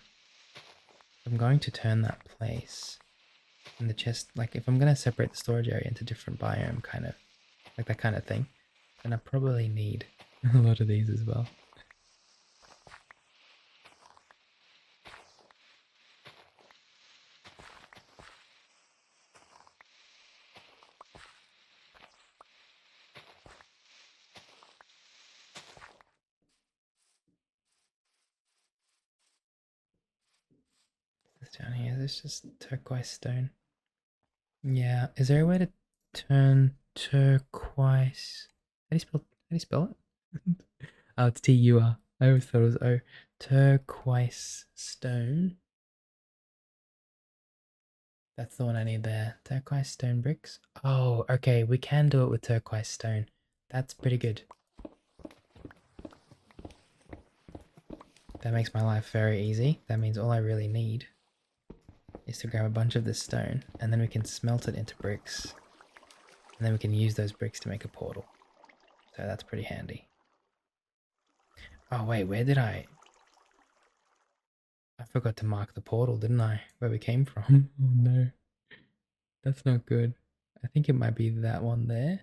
going to turn that place in the chest, like if I'm going to separate the storage area into different biome, kind of like that kind of thing, then I probably need a lot of these as well. This down here, there's just turquoise stone. Yeah, is there a way to turn turquoise? How do you spell it? Oh, it's T-U-R. I always thought it was O. Turquoise stone. That's the one I need there. Turquoise stone bricks. Oh, okay. We can do it with turquoise stone. That's pretty good. That makes my life very easy. That means all I really need is to grab a bunch of this stone, and then we can smelt it into bricks. And then we can use those bricks to make a portal. So that's pretty handy. Oh wait, where did I forgot to mark the portal, didn't I? Where we came from. Oh no. That's not good. I think it might be that one there.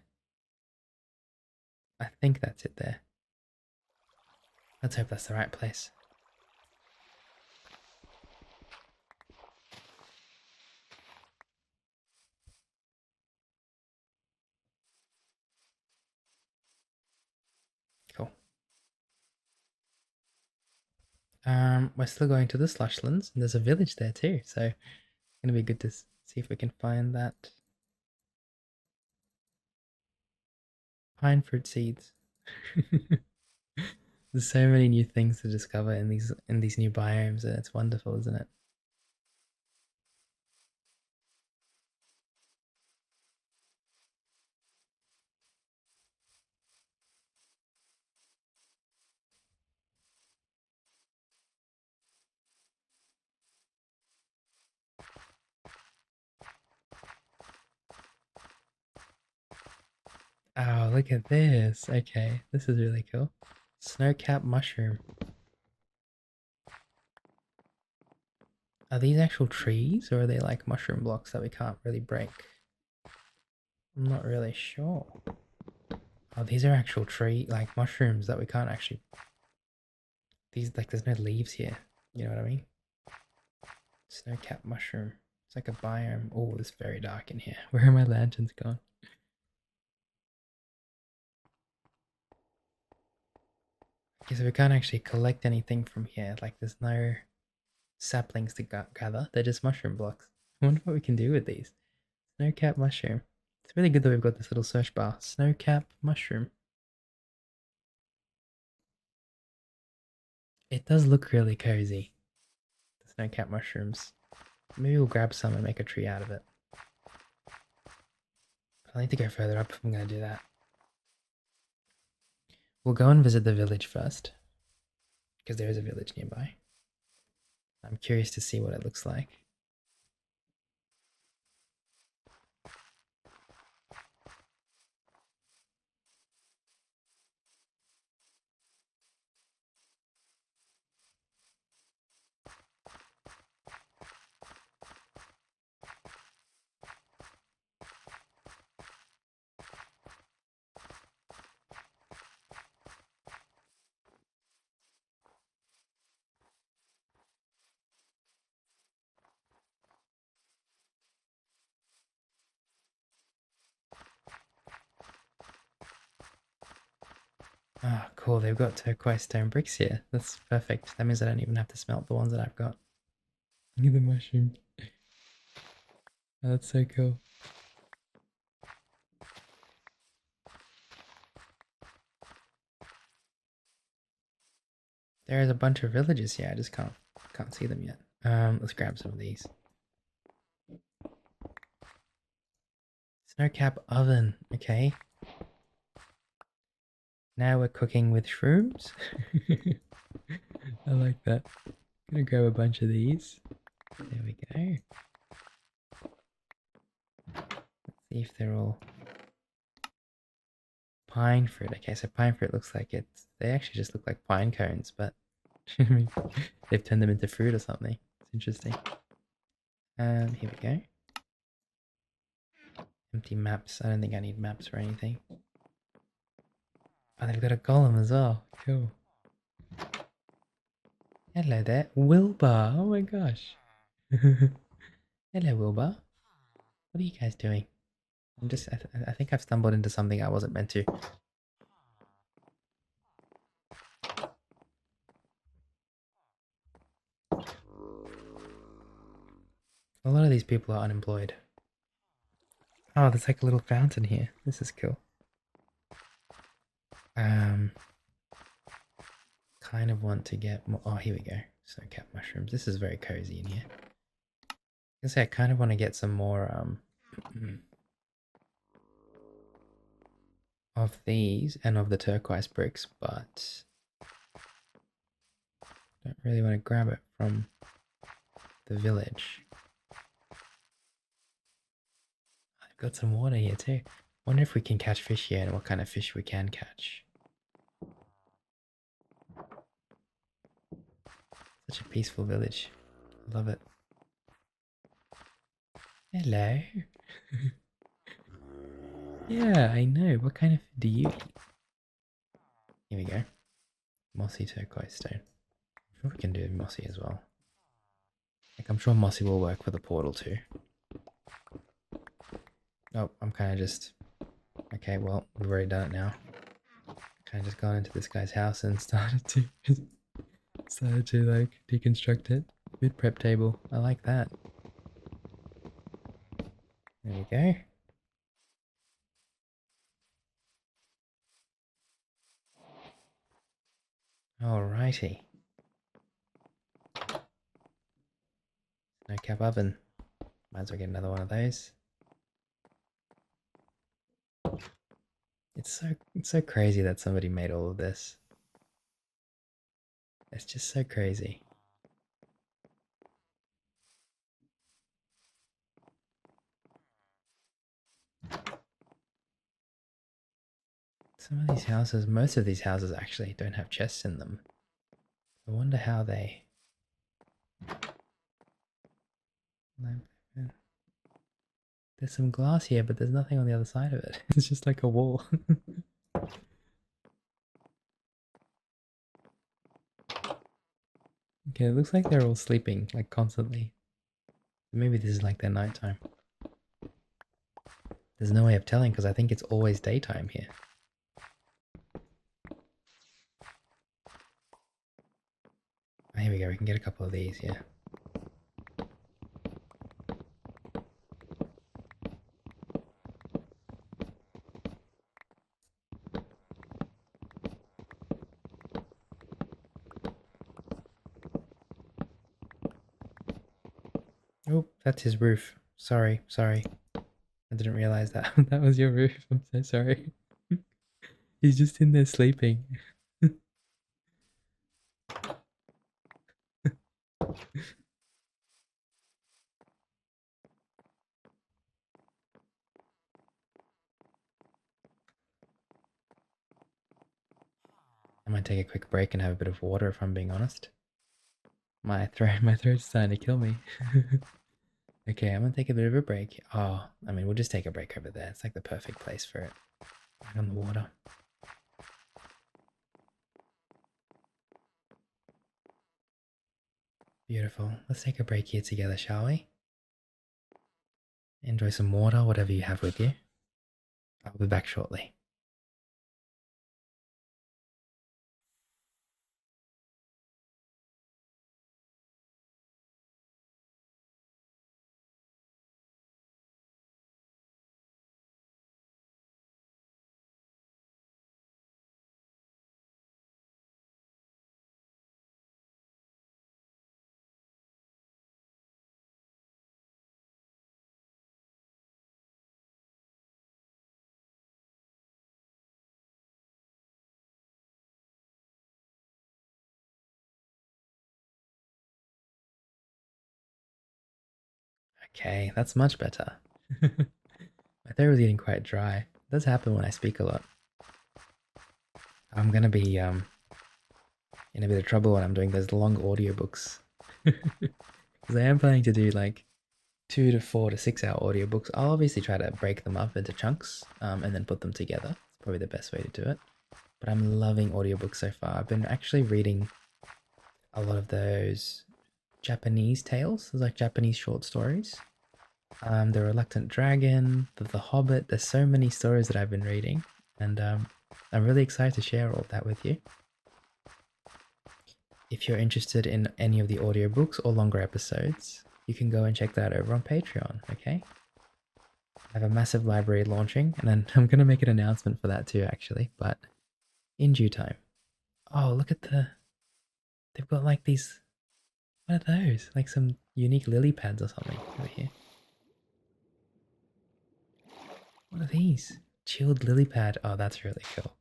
I think that's it there. Let's hope that's the right place. Cool. We're still going to the Slushlands, and there's a village there too, so it's gonna be good to see if we can find that. Pine fruit seeds. There's so many new things to discover in these new biomes, and it's wonderful, isn't it? Oh, look at this. Okay, this is really cool. Snowcap mushroom. Are these actual trees, or are they like mushroom blocks that we can't really break? I'm not really sure. Oh, these are actual tree, like mushrooms that we can't actually... These, like, there's no leaves here. You know what I mean? Snowcap mushroom. It's like a biome. Oh, it's very dark in here. Where are my lanterns gone? Okay, so we can't actually collect anything from here. Like, there's no saplings to gather. They're just mushroom blocks. I wonder what we can do with these. Snowcap mushroom. It's really good that we've got this little search bar. Snowcap mushroom. It does look really cozy. The snowcap mushrooms. Maybe we'll grab some and make a tree out of it. I'll need to go further up if I'm going to do that. We'll go and visit the village first. Because there is a village nearby. I'm curious to see what it looks like. Oh, cool. They've got turquoise stone bricks here. That's perfect. That means I don't even have to smelt the ones that I've got. Look at the mushroom. Oh, that's so cool. There's a bunch of villages here. I just can't see them yet. Let's grab some of these. Snowcap oven. Okay. Now we're cooking with shrooms. I like that. Gonna grab a bunch of these. There we go. Let's see if they're all pine fruit. Okay, so pine fruit looks like they actually just look like pine cones, but they've turned them into fruit or something. It's interesting. Here we go. Empty maps. I don't think I need maps or anything. Oh, they've got a golem as well. Cool. Hello there. Wilbur. Oh my gosh. Hello, Wilbur. What are you guys doing? I think I've stumbled into something I wasn't meant to. A lot of these people are unemployed. Oh, there's like a little fountain here. This is cool. Kind of want to get more. Oh, here we go. Snowcap mushrooms. This is very cozy in here. I say I kind of want to get some more of these and of the turquoise bricks, but don't really want to grab it from the village. I've got some water here too. Wonder if we can catch fish here and what kind of fish we can catch. Such a peaceful village. I love it. Hello. Yeah, I know. What kind of food do you eat? Here we go. Mossy turquoise stone. I'm sure we can do mossy as well. Like, I'm sure mossy will work for the portal too. Oh, I'm kind of just... Okay, well, we've already done it now. Kind of just gone into this guy's house and started to like deconstruct it. Food prep table. I like that. There we go. Alrighty. No cap oven. Might as well get another one of those. It's so crazy that somebody made all of this. It's just so crazy. Some of these houses, most of these houses actually don't have chests in them. I wonder how they... There's some glass here, but there's nothing on the other side of it. It's just like a wall. Okay, it looks like they're all sleeping, like constantly. Maybe this is like their nighttime. There's no way of telling because I think it's always daytime here. Oh, here we go, we can get a couple of these, yeah. Oh, that's his roof. Sorry, sorry. I didn't realize that. That was your roof. I'm so sorry. He's just in there sleeping. I might take a quick break and have a bit of water if I'm being honest. My throat's starting to kill me. Okay, I'm gonna take a bit of a break. Oh, I mean, we'll just take a break over there. It's like the perfect place for it. Right on the water. Beautiful. Let's take a break here together, shall we? Enjoy some water, whatever you have with you. I'll be back shortly. Okay, that's much better. My throat was getting quite dry. It does happen when I speak a lot. I'm gonna be in a bit of trouble when I'm doing those long audiobooks. Because I am planning to do like 2 to 4 to 6 hour audiobooks. I'll obviously try to break them up into chunks and then put them together. It's probably the best way to do it. But I'm loving audiobooks so far. I've been actually reading a lot of those Japanese tales, like Japanese short stories. The Reluctant Dragon, the Hobbit. There's so many stories that I've been reading, and I'm really excited to share all of that with you. If you're interested in any of the audiobooks or longer episodes, you can go and check that over on Patreon, okay? I have a massive library launching, and then I'm going to make an announcement for that too, actually, but in due time. Oh, look at they've got like these, what are those? Like some unique lily pads or something over here. What are these? Chilled lily pad. Oh, that's really cool.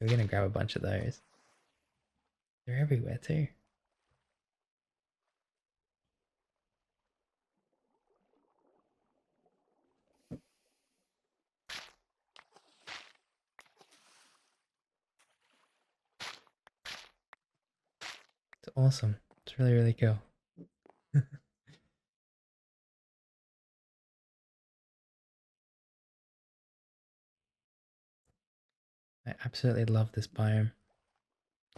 We're going to grab a bunch of those. They're everywhere too. It's awesome. It's really, really cool. I absolutely love this biome.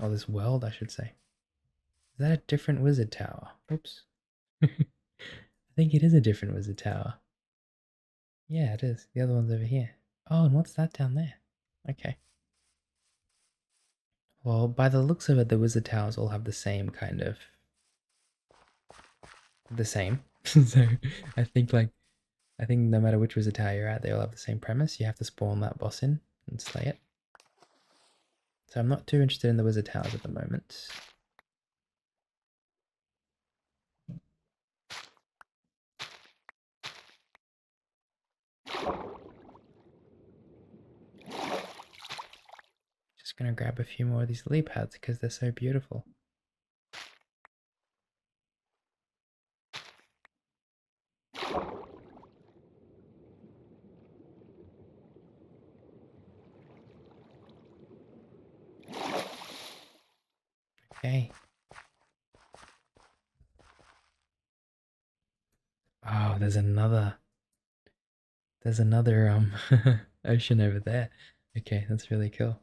Or this world, I should say. Is that a different wizard tower? Oops. I think it is a different wizard tower. Yeah, it is. The other one's over here. Oh, and what's that down there? Okay. Well, by the looks of it, the wizard towers all have the same kind of... The same. So, I think like... I think no matter which wizard tower you're at, they all have the same premise. You have to spawn that boss in and slay it. So I'm not too interested in the wizard towers at the moment. Just gonna grab a few more of these lily pads because they're so beautiful. Okay. Oh, there's another ocean over there. Okay, that's really cool.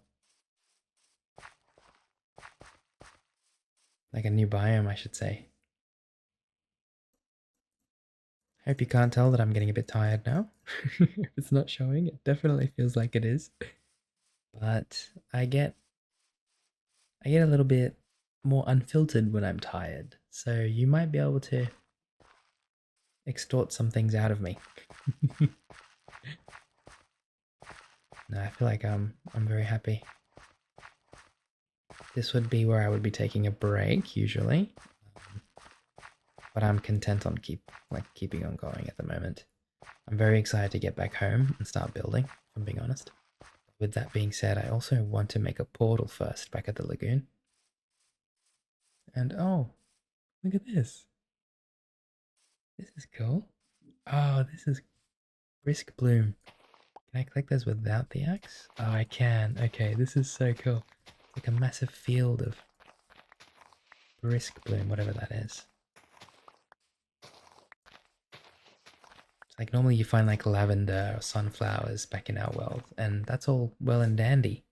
Like a new biome, I should say. Hope you can't tell that I'm getting a bit tired now. If it's not showing, it definitely feels like it is. But I get a little bit more unfiltered when I'm tired. So you might be able to extort some things out of me. No, I feel like I'm very happy. This would be where I would be taking a break usually. But I'm content on keeping on going at the moment. I'm very excited to get back home and start building, if I'm being honest. With that being said, I also want to make a portal first back at the lagoon. And oh, look at this. This is cool. Oh, this is Brisk Bloom. Can I collect those without the axe? Oh, I can. Okay, this is so cool. It's like a massive field of Brisk Bloom, whatever that is. It's like normally you find like lavender or sunflowers back in our world, and that's all well and dandy.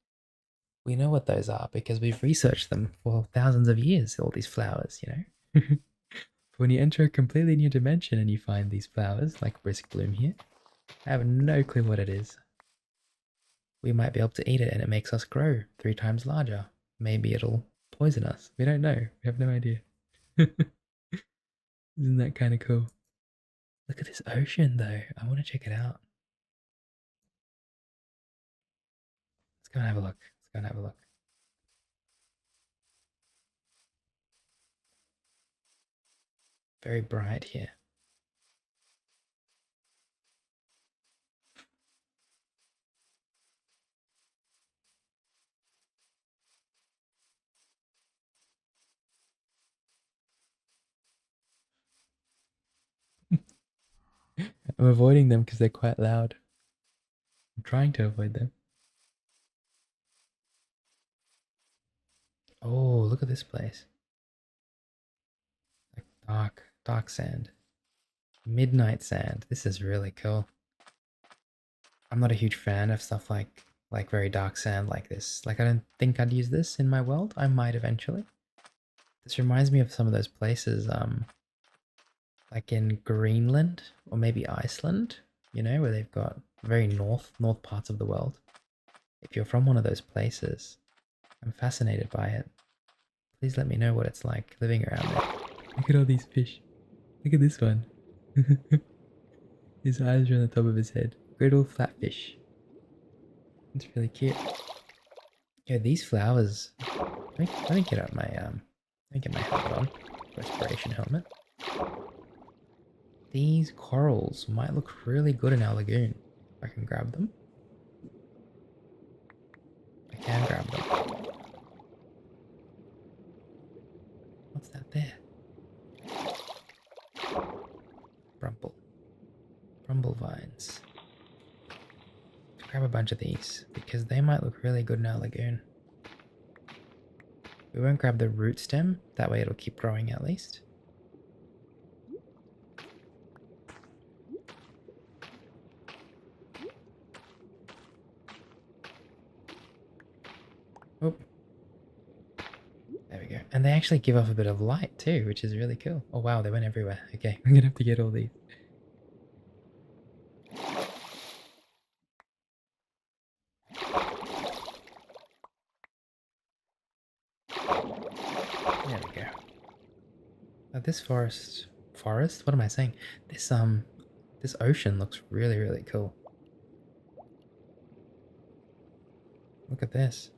We know what those are because we've researched them for thousands of years, all these flowers, you know? When you enter a completely new dimension and you find these flowers, like Brisk Bloom here, I have no clue what it is. We might be able to eat it and it makes us grow 3 times larger. Maybe it'll poison us. We don't know. We have no idea. Isn't that kind of cool? Look at this ocean though. I want to check it out. Let's go and have a look. Let's go and have a look. Very bright here. I'm avoiding them because they're quite loud. I'm trying to avoid them. Oh, look at this place. Like dark sand. Midnight sand. This is really cool. I'm not a huge fan of stuff like very dark sand like this. Like I don't think I'd use this in my world. I might eventually. This reminds me of some of those places, like in Greenland or maybe Iceland, you know, where they've got very north parts of the world. If you're from one of those places, I'm fascinated by it. Please let me know what it's like living around there. Look at all these fish. Look at this one. His eyes are on the top of his head. Great old flatfish. It's really cute. Yeah, these flowers. Let me get out my let me get my helmet on. Respiration helmet. These corals might look really good in our lagoon. If I can grab them. I can grab them. What's that there? Brumble vines. Grab a bunch of these because they might look really good in our lagoon. We won't grab the root stem, that way it'll keep growing at least. Oh. There we go. And they actually give off a bit of light too, which is really cool. Oh wow, they went everywhere. Okay, I'm gonna have to get all these. There we go. This forest? What am I saying? This ocean looks really, really cool. Look at this.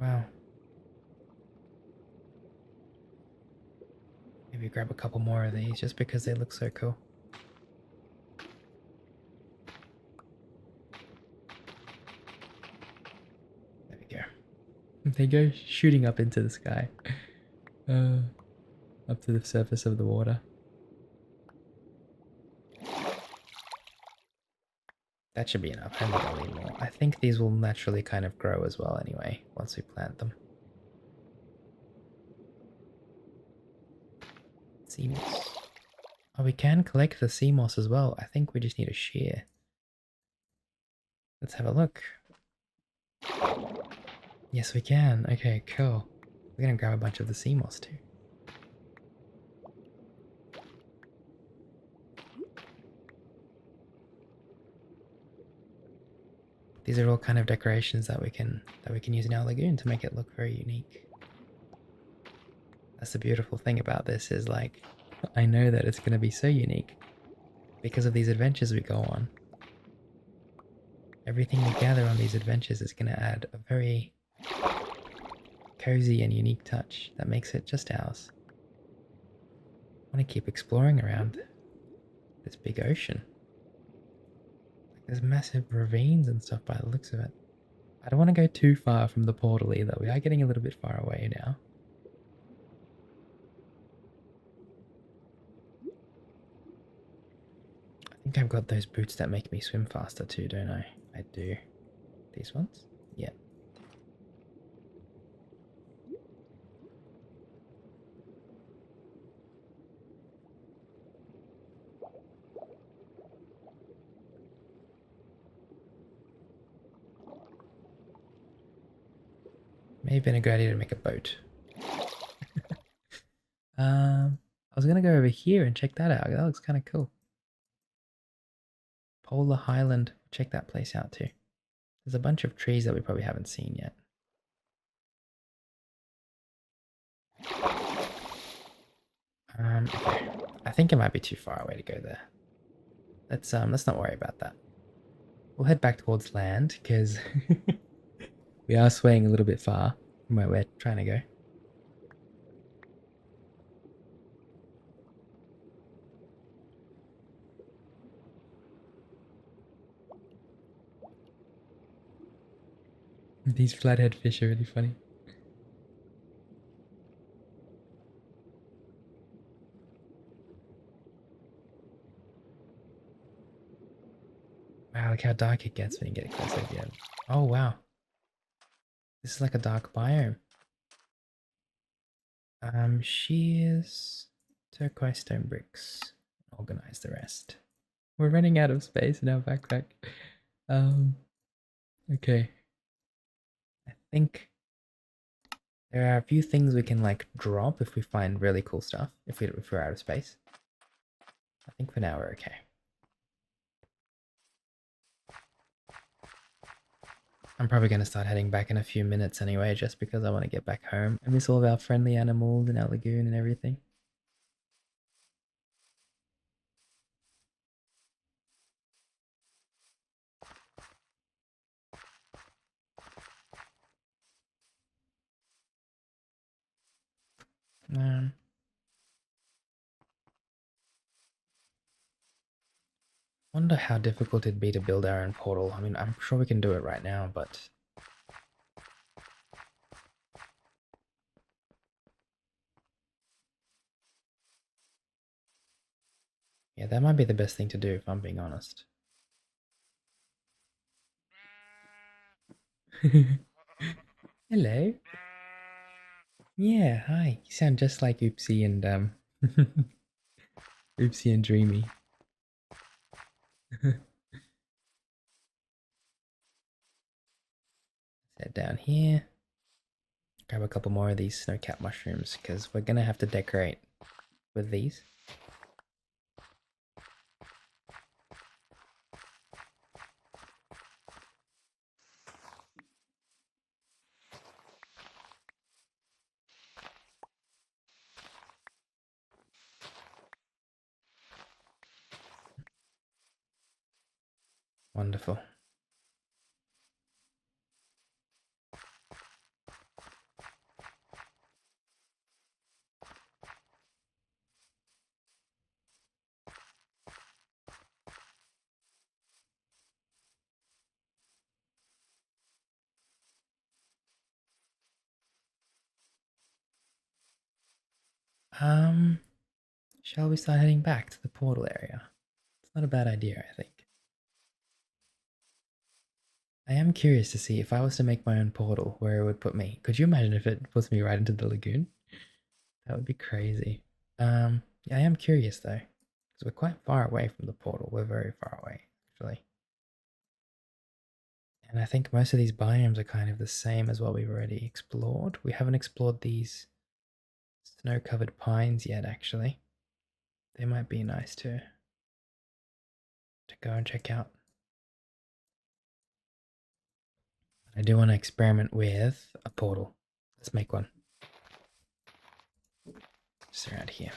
Wow. Maybe grab a couple more of these just because they look so cool. There we go. They go shooting up into the sky. Up to the surface of the water. That should be enough. I don't need more. I think these will naturally kind of grow as well anyway, once we plant them. Sea moss. Oh, we can collect the sea moss as well. I think we just need a shear. Let's have a look. Yes, we can. Okay, cool. We're gonna grab a bunch of the sea moss too. these are all kind of decorations that we can use in our lagoon to make it look very unique. That's the beautiful thing about this is like, I know that it's going to be so unique because of these adventures we go on. Everything we gather on these adventures is going to add a very cozy and unique touch that makes it just ours. I want to keep exploring around this big ocean. There's massive ravines and stuff by the looks of it. I don't want to go too far from the portal either. We are getting a little bit far away now. I think I've got those boots that make me swim faster too, don't I? I do. These ones? Yeah. May have been a good idea to make a boat. I was gonna go over here and check that out. That looks kind of cool. Polar Highland. Check that place out too. There's a bunch of trees that we probably haven't seen yet. Okay. I think it might be too far away to go there. Let's not worry about that. We'll head back towards land because we are swaying a little bit far from where we're trying to go. These flathead fish are really funny. Wow, look how dark it gets when you get closer again. Oh wow. This is like a dark biome. Shears, turquoise stone bricks. Organize the rest. We're running out of space in our backpack. Okay. I think there are a few things we can like drop if we find really cool stuff. If we're out of space. I think for now we're okay. I'm probably going to start heading back in a few minutes anyway, just because I want to get back home. I miss all of our friendly animals and our lagoon and everything. Um, Wonder how difficult it'd be to build our own portal. I mean, I'm sure we can do it right now, but yeah, that might be the best thing to do if I'm being honest. Hello. Yeah, hi. You sound just like Oopsie and Oopsie and Dreamy. Set down here. Grab a couple more of these snowcap mushrooms because we're gonna have to decorate with these. Wonderful. Shall we start heading back to the portal area? It's not a bad idea, I think. I am curious to see if I was to make my own portal, where it would put me. Could you imagine if it puts me right into the lagoon? That would be crazy. Yeah, I am curious though, because we're quite far away from the portal. We're very far away, actually. And I think most of these biomes are kind of the same as what we've already explored. We haven't explored these snow-covered pines yet, actually. They might be nice to go and check out. I do want to experiment with a portal. Let's make one. Just around here.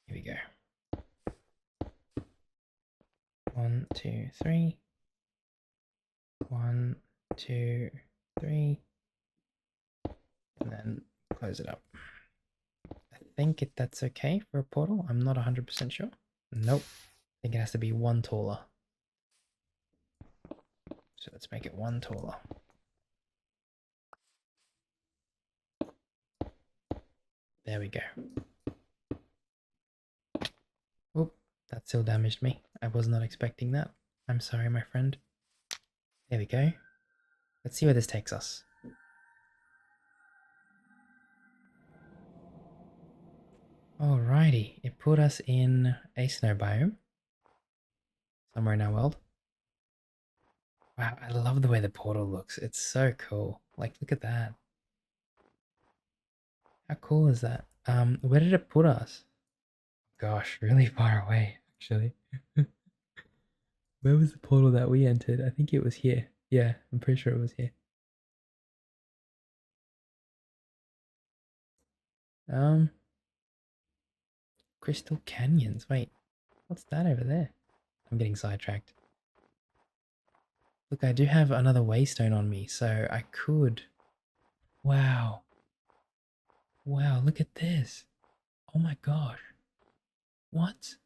Here we go. 1, 2, 3. 1, 2, 3. And then close it up. I think that's okay for a portal. I'm not 100% sure. Nope. I think it has to be one taller. So let's make it one taller. There we go. Oop, that still damaged me. I was not expecting that. I'm sorry, my friend. There we go. Let's see where this takes us. Alrighty, it put us in a snow biome. Somewhere in our world. Wow, I love the way the portal looks. It's so cool. Like, look at that. How cool is that? Where did it put us? Gosh, really far away, actually. Where was the portal that we entered? I think it was here. Yeah, I'm pretty sure it was here. Crystal Canyons. Wait, what's that over there? I'm getting sidetracked. Look, I do have another waystone on me, so I could... Wow. Wow, look at this. Oh my gosh. What?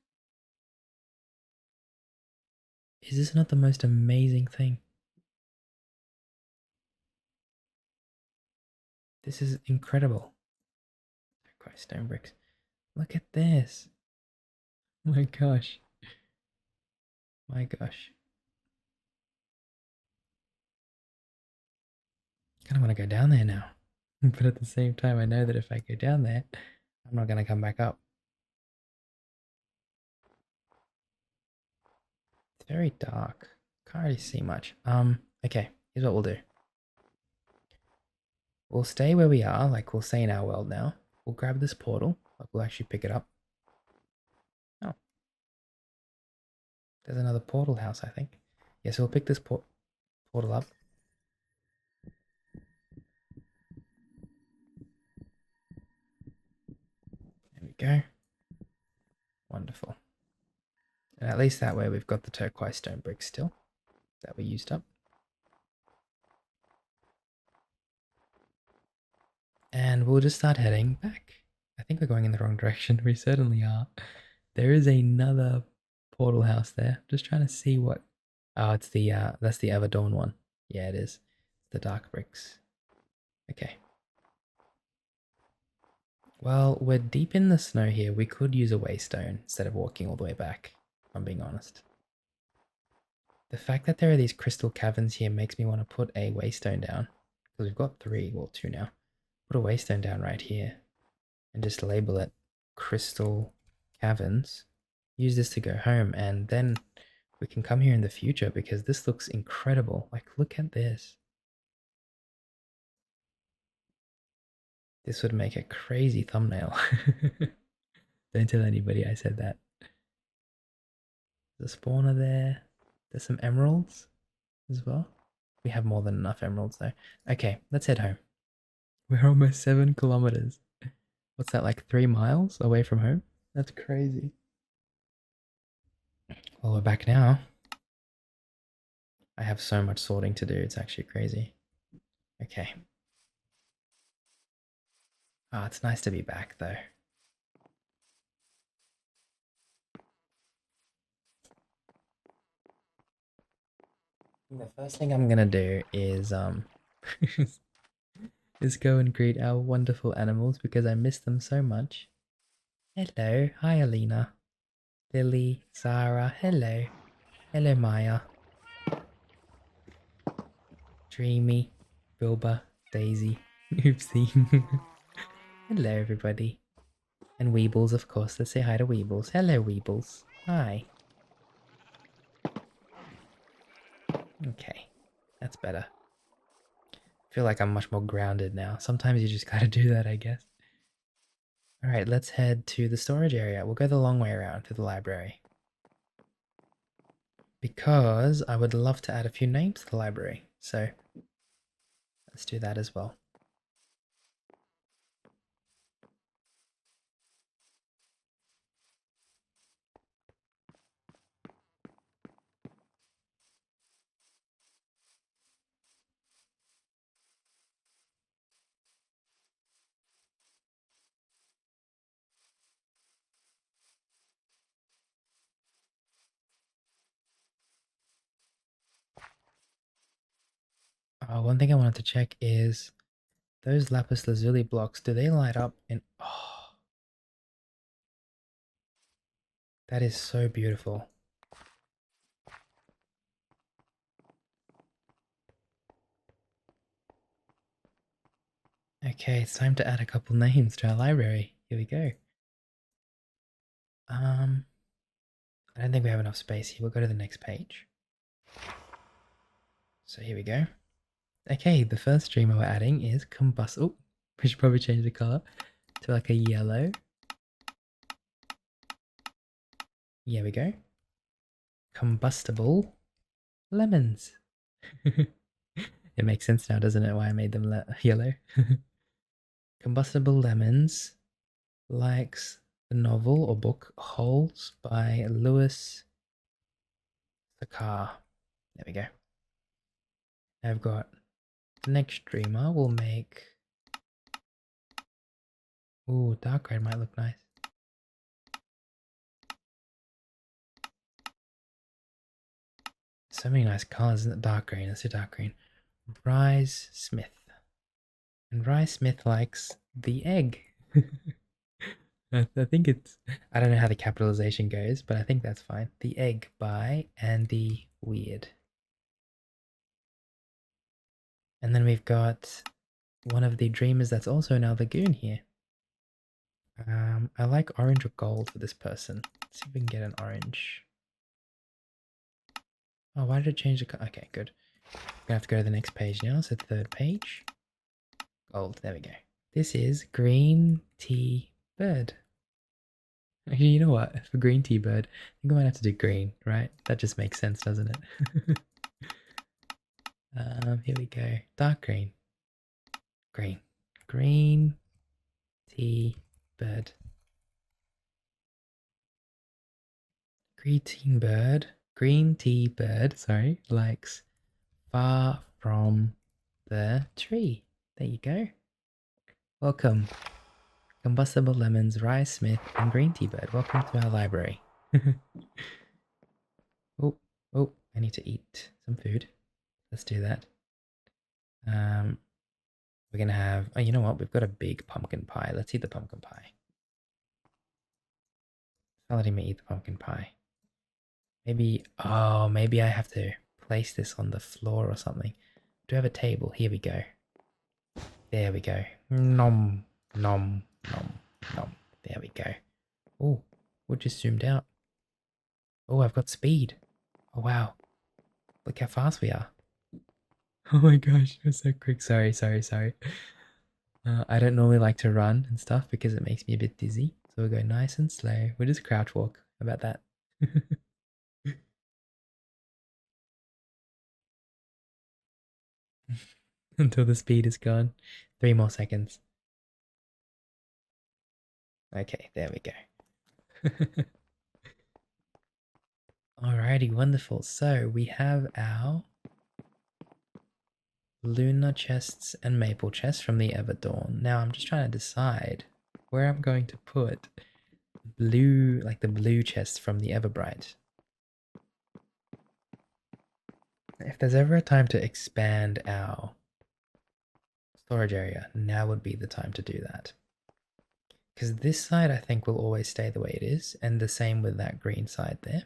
Is this not the most amazing thing? This is incredible. Quite stone bricks. Look at this. Oh my gosh. My gosh. Kind of want to go down there now. But at the same time, I know that if I go down there, I'm not going to come back up. It's very dark. Can't really see much. Okay, here's what we'll do. We'll stay where we are, like we'll stay in our world now. We'll grab this portal, like we'll actually pick it up. Oh. There's another portal house, I think. Yeah, so we'll pick this portal up. There we go. Wonderful. And at least that way we've got the turquoise stone bricks still that we used up. And we'll just start heading back. I think we're going in the wrong direction. We certainly are. There is another portal house there. Just trying to see what... Oh, it's the, that's the Everdawn one. Yeah, it is. The dark bricks. Okay. Well, we're deep in the snow here. We could use a waystone instead of walking all the way back, if I'm being honest. The fact that there are these crystal caverns here makes me want to put a waystone down. Because we've got 3, well 2 now. Put a waystone down right here. And just label it Crystal Caverns. Use this to go home, and then we can come here in the future because this looks incredible. Like, look at this. This would make a crazy thumbnail. Don't tell anybody I said that. There's a spawner there. There's some emeralds as well. We have more than enough emeralds though. Okay, let's head home. We're almost 7 kilometers. What's that, like 3 miles away from home? That's crazy. Well, we're back now. I have so much sorting to do, it's actually crazy. Okay. Oh, it's nice to be back though. The first thing I'm gonna do is is go and greet our wonderful animals because I miss them so much. Hello, hi Alina. Lily, Zara, hello. Hello Maya. Dreamy, Bilba, Daisy, Oopsie. Hello everybody. And Weebles, of course. Let's say hi to Weebles. Hello Weebles. Hi. Okay, that's better. I feel like I'm much more grounded now. Sometimes you just gotta do that, I guess. Alright, let's head to the storage area. We'll go the long way around to the library. because I would love to add a few names to the library. So let's do that as well. One thing I wanted to check is those lapis lazuli blocks, do they light up in... Oh, that is so beautiful. Okay, it's time to add a couple names to our library. Here we go. I don't think we have enough space here. We'll go to the next page. So here we go. Okay, the first streamer we're adding is Oh, we should probably change the color to like a yellow. Here we go. Combustible lemons. It makes sense now, doesn't it, why I made them yellow? Combustible Lemons likes the novel or book Holes by Louis Sakar. There we go. I've got the next streamer. We'll make... Ooh, dark red might look nice. So many nice colors, isn't it? Dark green. Let's do dark green. Rise Smith. And Rise Smith likes the egg. I think it's... I don't know how the capitalization goes, but I think that's fine. The Egg by Andy Weird. And then we've got one of the dreamers that's also an Lagoon here. I like orange or gold for this person. Let's see if we can get an orange. Oh, why did it change the color? Okay, good. We're gonna have to go to the next page now. So third page. Gold, there we go. This is Green Tea Bird. Actually, you know what? For Green Tea Bird, I think I might have to do green, right? That just makes sense, doesn't it? Here we go. Dark green. Green. Green Tea Bird. Green tea bird, sorry, likes Far From the Tree. There you go. Welcome. Combustible Lemons, Rise Smith, and Green Tea Bird. Welcome to our library. Oh, I need to eat some food. Let's do that. We're gonna have, oh, you know what? We've got a big pumpkin pie. Let's eat the pumpkin pie. Not letting me eat the pumpkin pie. Maybe I have to place this on the floor or something. Do I have a table? Here we go. There we go. Nom, nom, nom, nom. There we go. Oh, we just zoomed out. Oh, I've got speed. Oh, wow. Look how fast we are. Oh my gosh, we're so quick. Sorry. I don't normally like to run and stuff because it makes me a bit dizzy. So we'll go nice and slow. We'll just crouch walk. How about that? Until the speed is gone. 3 more seconds. Okay, there we go. Alrighty, wonderful. So we have our lunar chests and maple chests from the Everdawn. Now I'm just trying to decide where I'm going to put blue, like the blue chests from the Everbright. If there's ever a time to expand our storage area, now would be the time to do that. Because this side I think will always stay the way it is, and the same with that green side there.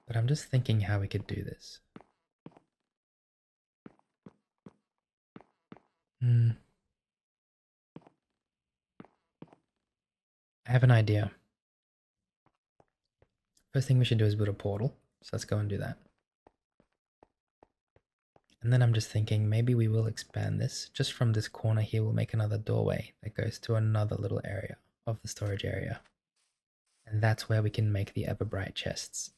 But I'm just thinking how we could do this. I have an idea. First thing we should do is build a portal, so let's go and do that. And then I'm just thinking maybe we will expand this. Just from this corner here, we'll make another doorway that goes to another little area of the storage area. And that's where we can make the Everbright chests.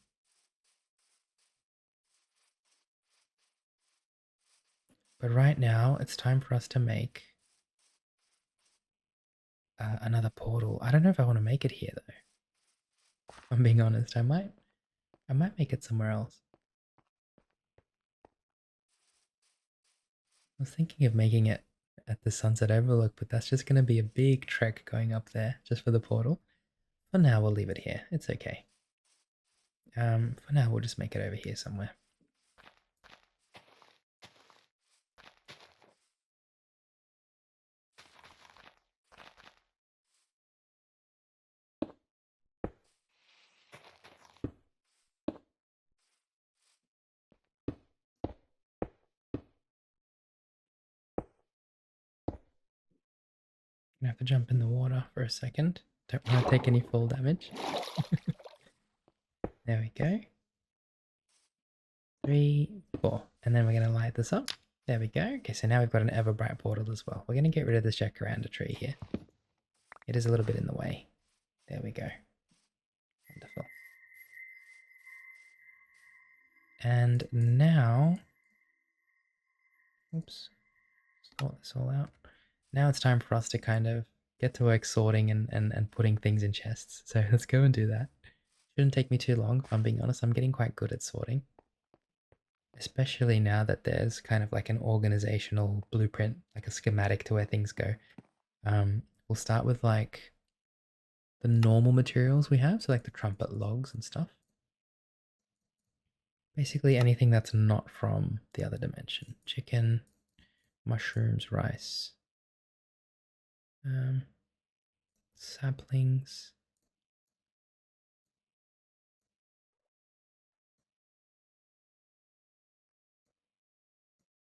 But right now, it's time for us to make another portal. I don't know if I want to make it here though. If I'm being honest, I might make it somewhere else. I was thinking of making it at the sunset overlook, but that's just going to be a big trek going up there just for the portal. For now, we'll leave it here. It's okay. For now, we'll just make it over here somewhere. Gonna have to jump in the water for a second. Don't want to take any fall damage. There we go. 3, 4. And then we're going to light this up. There we go. Okay, so now we've got an Everbright portal as well. We're going to get rid of this jacaranda tree here. It is a little bit in the way. There we go. Wonderful. And now... Oops. Sort this all out. Now it's time for us to kind of get to work sorting and putting things in chests. So let's go and do that. Shouldn't take me too long, if I'm being honest. I'm getting quite good at sorting. Especially now that there's kind of like an organizational blueprint, like a schematic to where things go. We'll start with like the normal materials we have, so like the trumpet logs and stuff. Basically anything that's not from the other dimension. Chicken, mushrooms, rice, saplings.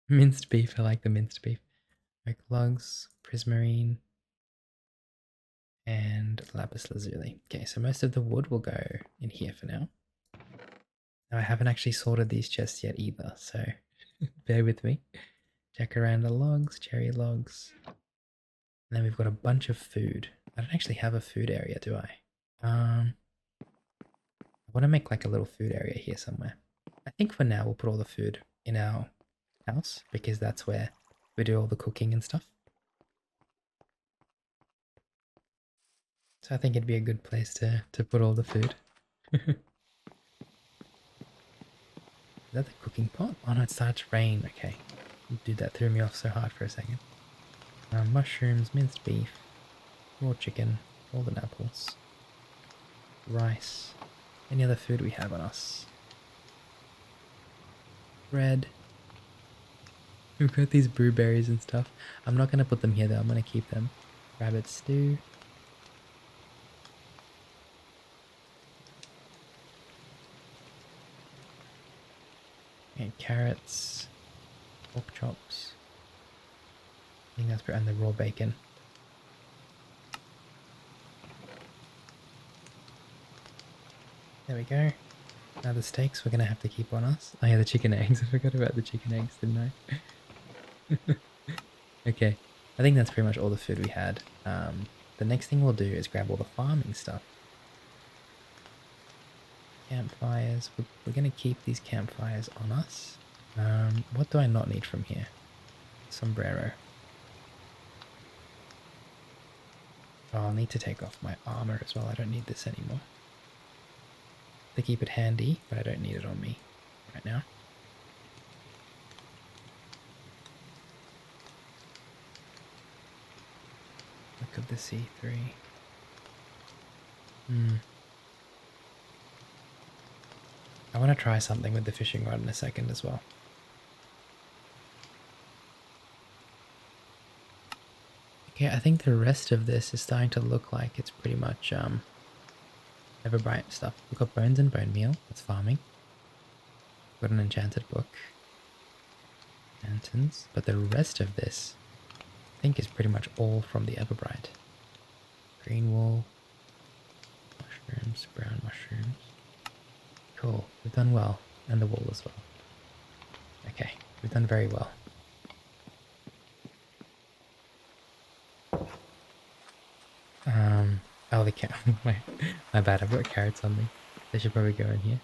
Minced beef, I like the minced beef. Oak logs, prismarine, and lapis lazuli. Okay, so most of the wood will go in here for now. Now I haven't actually sorted these chests yet either, so bear with me. Jacaranda logs, cherry logs. And then we've got a bunch of food. I don't actually have a food area, do I? I want to make like a little food area here somewhere. I think for now we'll put all the food in our house because that's where we do all the cooking and stuff. So I think it'd be a good place to put all the food. Is that the cooking pot? Oh no, it started to rain. Okay. Dude, that threw me off so hard for a second. Mushrooms, minced beef, raw chicken, golden apples, rice, any other food we have on us. Bread. We've got these blueberries and stuff. I'm not going to put them here though, I'm going to keep them. Rabbit stew. And carrots, pork chops. I think that's and the raw bacon. There we go. Now the steaks we're going to have to keep on us. Oh yeah, the chicken eggs. I forgot about the chicken eggs, didn't I? Okay, I think that's pretty much all the food we had. The next thing we'll do is grab all the farming stuff. Campfires. We're going to keep these campfires on us. What do I not need from here? Sombrero. Oh, I'll need to take off my armor as well. I don't need this anymore. They keep it handy, but I don't need it on me right now. Look at the C3. I want to try something with the fishing rod in a second as well. Okay, I think the rest of this is starting to look like it's pretty much Everbright stuff. We've got bones and bone meal. That's farming. We've got an enchanted book. Lanterns. But the rest of this, I think, is pretty much all from the Everbright. Green wool. Mushrooms. Brown mushrooms. Cool. We've done well. And the wool as well. Okay. We've done very well. Oh, the cat. My bad. I've got carrots on me. They should probably go in here.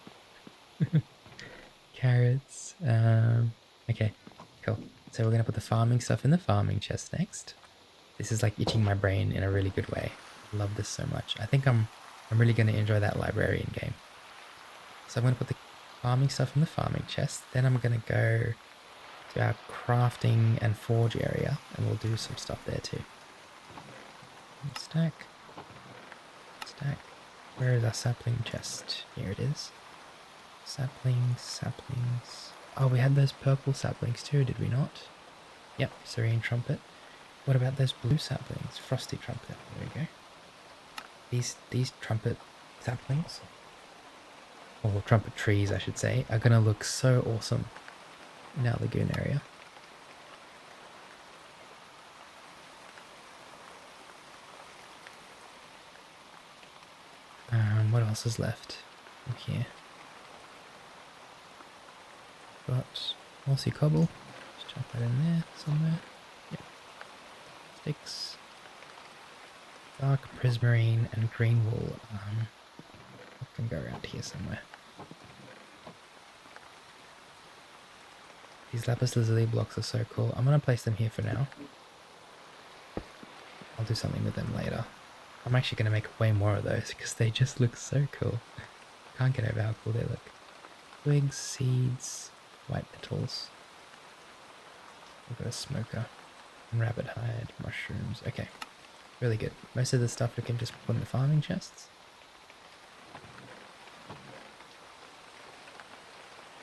Carrots. Okay. Cool. So we're going to put the farming stuff in the farming chest next. This is like itching my brain in a really good way. I love this so much. I think I'm really going to enjoy that librarian game. So I'm going to put the farming stuff in the farming chest. Then I'm going to go to our crafting and forge area, and we'll do some stuff there too. Stack. Stack. Where is our sapling chest? Here it is. Saplings, saplings. Oh, we had those purple saplings too, did we not? Yep, serene trumpet. What about those blue saplings? Frosty trumpet. There we go. These trumpet saplings, or trumpet trees I should say, are gonna look so awesome in our lagoon area. What else is left from here? Got mossy cobble. Just chuck that in there somewhere. Yep. Sticks. Dark prismarine and green wool. I can go around here somewhere. These lapis lazuli blocks are so cool. I'm gonna place them here for now. I'll do something with them later. I'm actually gonna make way more of those because they just look so cool. Can't get over how cool they look. Twigs, seeds, white petals. We've got a smoker. And rabbit hide, mushrooms. Okay. Really good. Most of the stuff we can just put in the farming chests.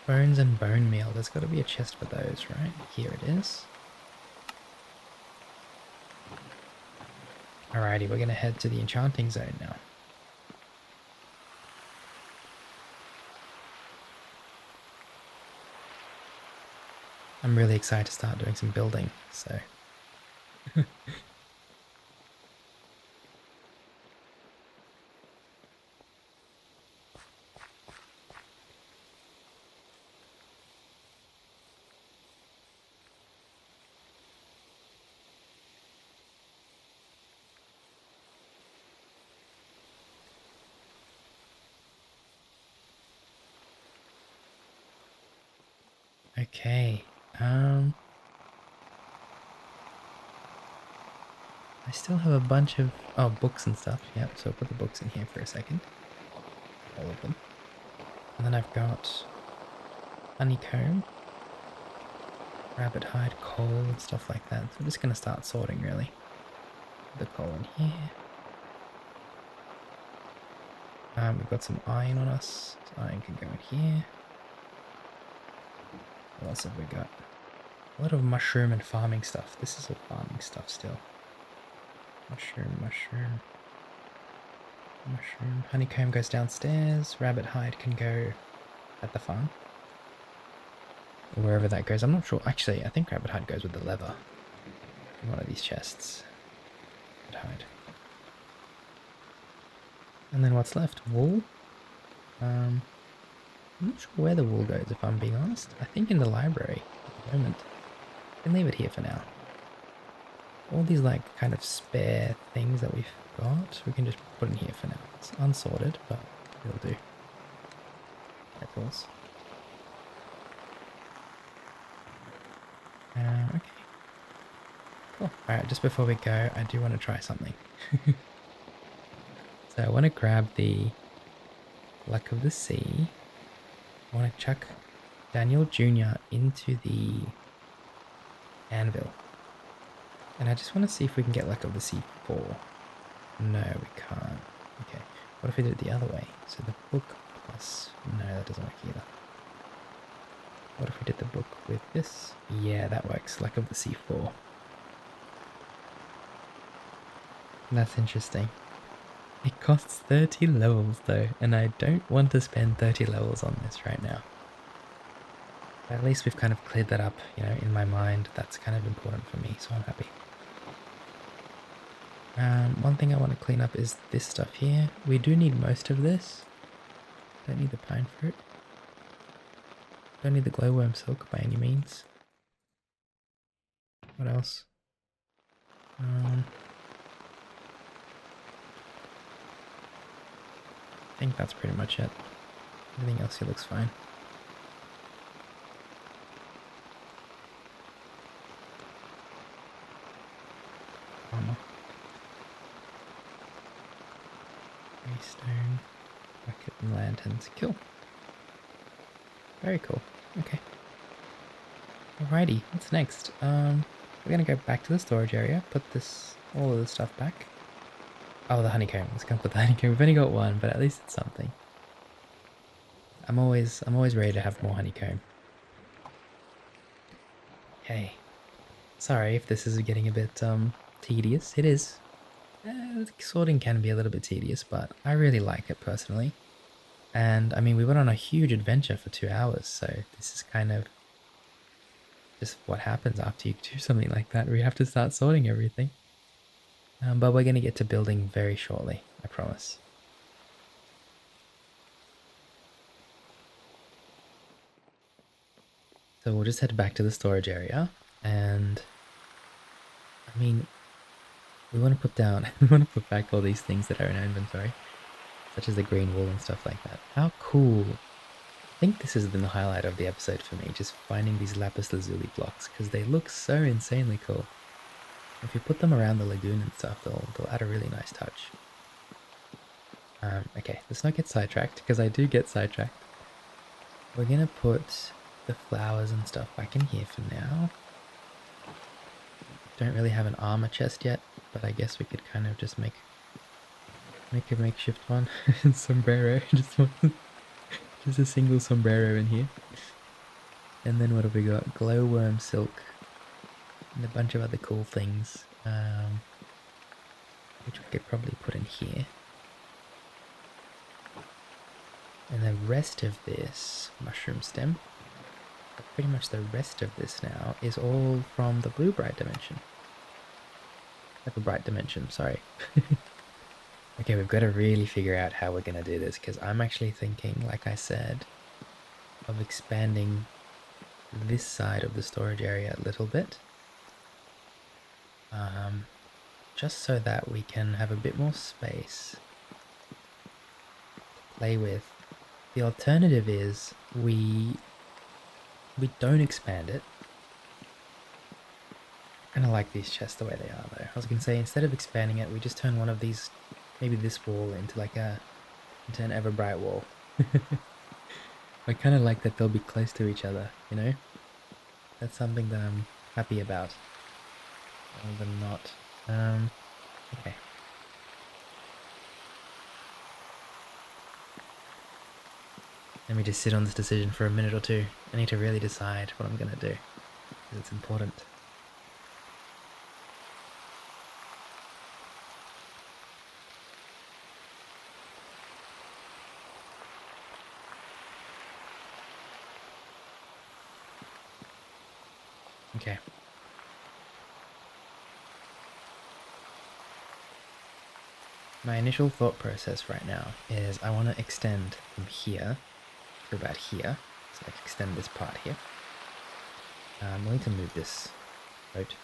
Bones and bone meal. There's got to be a chest for those, right? Here it is. Alrighty, we're going to head to the enchanting zone now. I'm really excited to start doing some building, so... Okay, I still have a bunch of, books and stuff. Yep, so I'll put the books in here for a second. All of them. And then I've got honeycomb, rabbit hide, coal, and stuff like that. So I'm just going to start sorting, really. Put the coal in here. We've got some iron on us. So iron can go in here. What else have we got? A lot of mushroom and farming stuff. This is all farming stuff still. Mushroom, mushroom. Mushroom. Honeycomb goes downstairs. Rabbit hide can go at the farm. Or wherever that goes. I'm not sure. Actually, I think rabbit hide goes with the leather. In one of these chests. Rabbit hide. And then what's left? Wool. I'm not sure where the wool goes, if I'm being honest. I think in the library at the moment. I can leave it here for now. All these like kind of spare things that we've got, we can just put in here for now. It's unsorted, but it'll do. Apples. Okay. Cool. Alright, just before we go, I do want to try something. So I want to grab the Luck of the Sea. I want to chuck Daniel Jr. into the anvil. And I just want to see if we can get Luck of the Sea 4. No, we can't. Okay. What if we did it the other way? So the book plus... No, that doesn't work either. What if we did the book with this? Yeah, that works. Luck of the Sea 4. That's interesting. It costs 30 levels though, and I don't want to spend 30 levels on this right now. But at least we've kind of cleared that up, you know, in my mind. That's kind of important for me, so I'm happy. One thing I want to clean up is this stuff here. We do need most of this. Don't need the pine fruit. Don't need the glowworm silk by any means. What else? I think that's pretty much it. Everything else here looks fine. stone, bucket and lanterns. Cool. Very cool. Okay. Alrighty, what's next? We're gonna go back to the storage area, put all of this stuff back. Oh, the honeycomb. Let's go put the honeycomb. We've only got one, but at least it's something. I'm always ready to have more honeycomb. Okay. Sorry if this is getting a bit tedious. It is. Sorting can be a little bit tedious, but I really like it personally. And I mean, we went on a huge adventure for 2 hours, so this is kind of just what happens after you do something like that. We have to start sorting everything. But we're going to get to building very shortly, I promise. So we'll just head back to the storage area, and I mean, we want to put back all these things that are in our inventory, such as the green wool and stuff like that. How cool! I think this has been the highlight of the episode for me, just finding these lapis lazuli blocks, because they look so insanely cool. If you put them around the lagoon and stuff, they'll add a really nice touch. Okay, let's not get sidetracked, because I do get sidetracked. We're gonna put the flowers and stuff back in here for now. Don't really have an armor chest yet, but I guess we could kind of just make a makeshift one. Sombrero, just a single sombrero in here. And then what have we got? Glowworm silk and a bunch of other cool things, which we could probably put in here. And the rest of this, mushroom stem, but pretty much the rest of this now is all from the Everbright dimension. Everbright dimension, sorry. Okay, we've got to really figure out how we're going to do this, because I'm actually thinking, like I said, of expanding this side of the storage area a little bit. Just so that we can have a bit more space to play with. The alternative is we don't expand it. I kind of like these chests the way they are though. I was going to say, instead of expanding it, we just turn one of these, maybe this wall, into an Everbright wall. I kind of like that they'll be close to each other, you know? That's something that I'm happy about. Rather than not. Okay. Let me just sit on this decision for a minute or two. I need to really decide what I'm going to do, because it's important. Okay. My initial thought process right now is I want to extend from here to about here. So I can extend this part here. I'm going to move this out.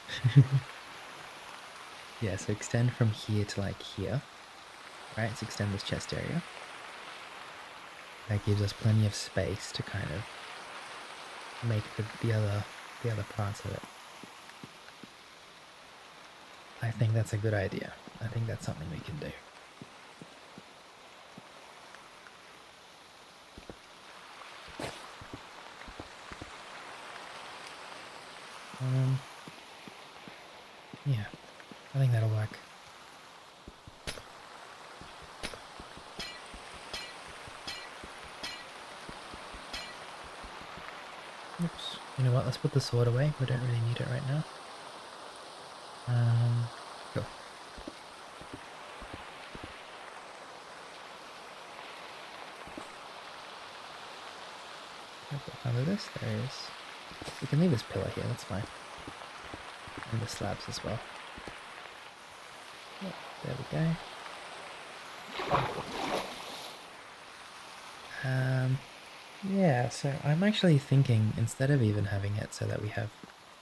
Yeah, so extend from here to like here. Right, let's extend this chest area. That gives us plenty of space to kind of make the other parts of it. I think that's a good idea. I think that's something we can do. Yeah, I think that'll work. Oops. You know what? Let's put the sword away. We don't really need it right now. Cool. Under this, there is. We can leave this pillar here. That's fine. And the slabs as well. Yep, there we go. Yeah, so I'm actually thinking, instead of even having it so that we have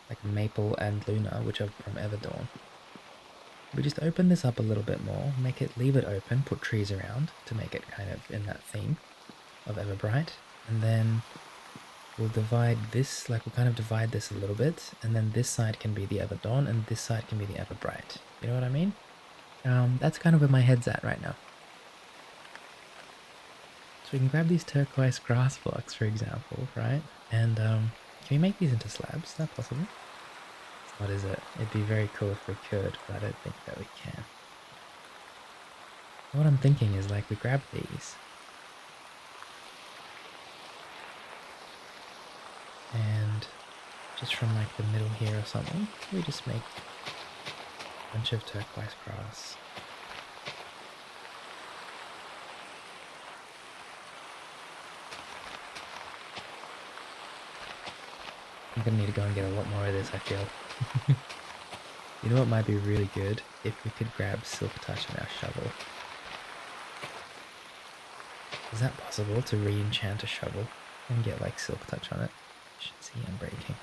like Maple and Luna, which are from Everdawn, we just open this up a little bit more, leave it open, put trees around to make it kind of in that theme of Everbright, and then we'll divide this, we'll kind of divide this a little bit, and then this side can be the Everdawn, and this side can be the Everbright. You know what I mean? That's kind of where my head's at right now. we can grab these turquoise grass blocks, for example, right? And can we make these into slabs? Is that possible? What is it? It'd be very cool if we could, but I don't think that we can. What I'm thinking is like we grab these and just from like the middle here or something, we just make a bunch of turquoise grass. I'm gonna need to go and get a lot more of this, I feel. You know what might be really good? If we could grab Silk Touch in our shovel. Is that possible to re-enchant a shovel and get like Silk Touch on it? Efficiency and breaking.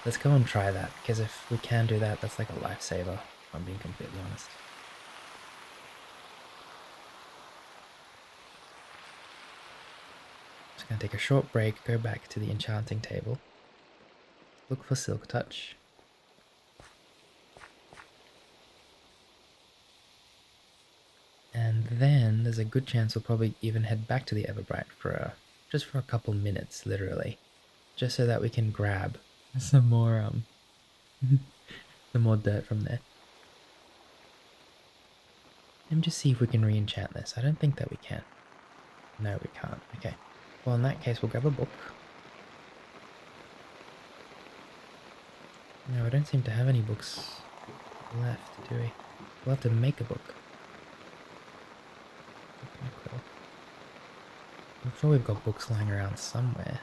Let's go and try that, because if we can do that, that's like a lifesaver, if I'm being completely honest. Just gonna take a short break, go back to the enchanting table, look for Silk Touch. And then there's a good chance we'll probably even head back to the Everbright for just for a couple minutes, literally, just so that we can grab some more some more dirt from there. And just see if we can re-enchant this. I don't think that we can. No, we can't. Okay. Well, in that case, we'll grab a book. No, we don't seem to have any books left, do we? We'll have to make a book. I'm sure we've got books lying around somewhere.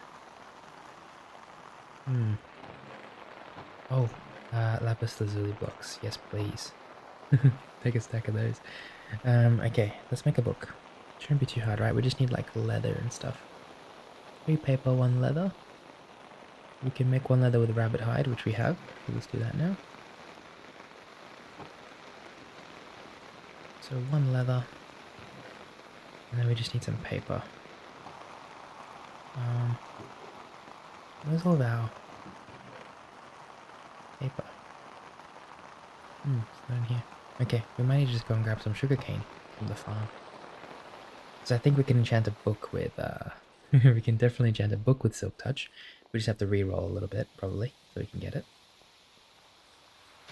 Oh, lapis lazuli blocks. Yes, please. Take a stack of those. Okay, let's make a book. Shouldn't be too hard, right? We just need like leather and stuff. 3 paper, 1 leather. We can make 1 leather with rabbit hide, which we have. So let's do that now. So 1 leather. And then we just need some paper. Where's all of our paper? It's not in here. Okay, we might need to just go and grab some sugarcane from the farm. So I think we can enchant a book with, we can definitely enchant a book with Silk Touch. We just have to re-roll a little bit, probably, so we can get it.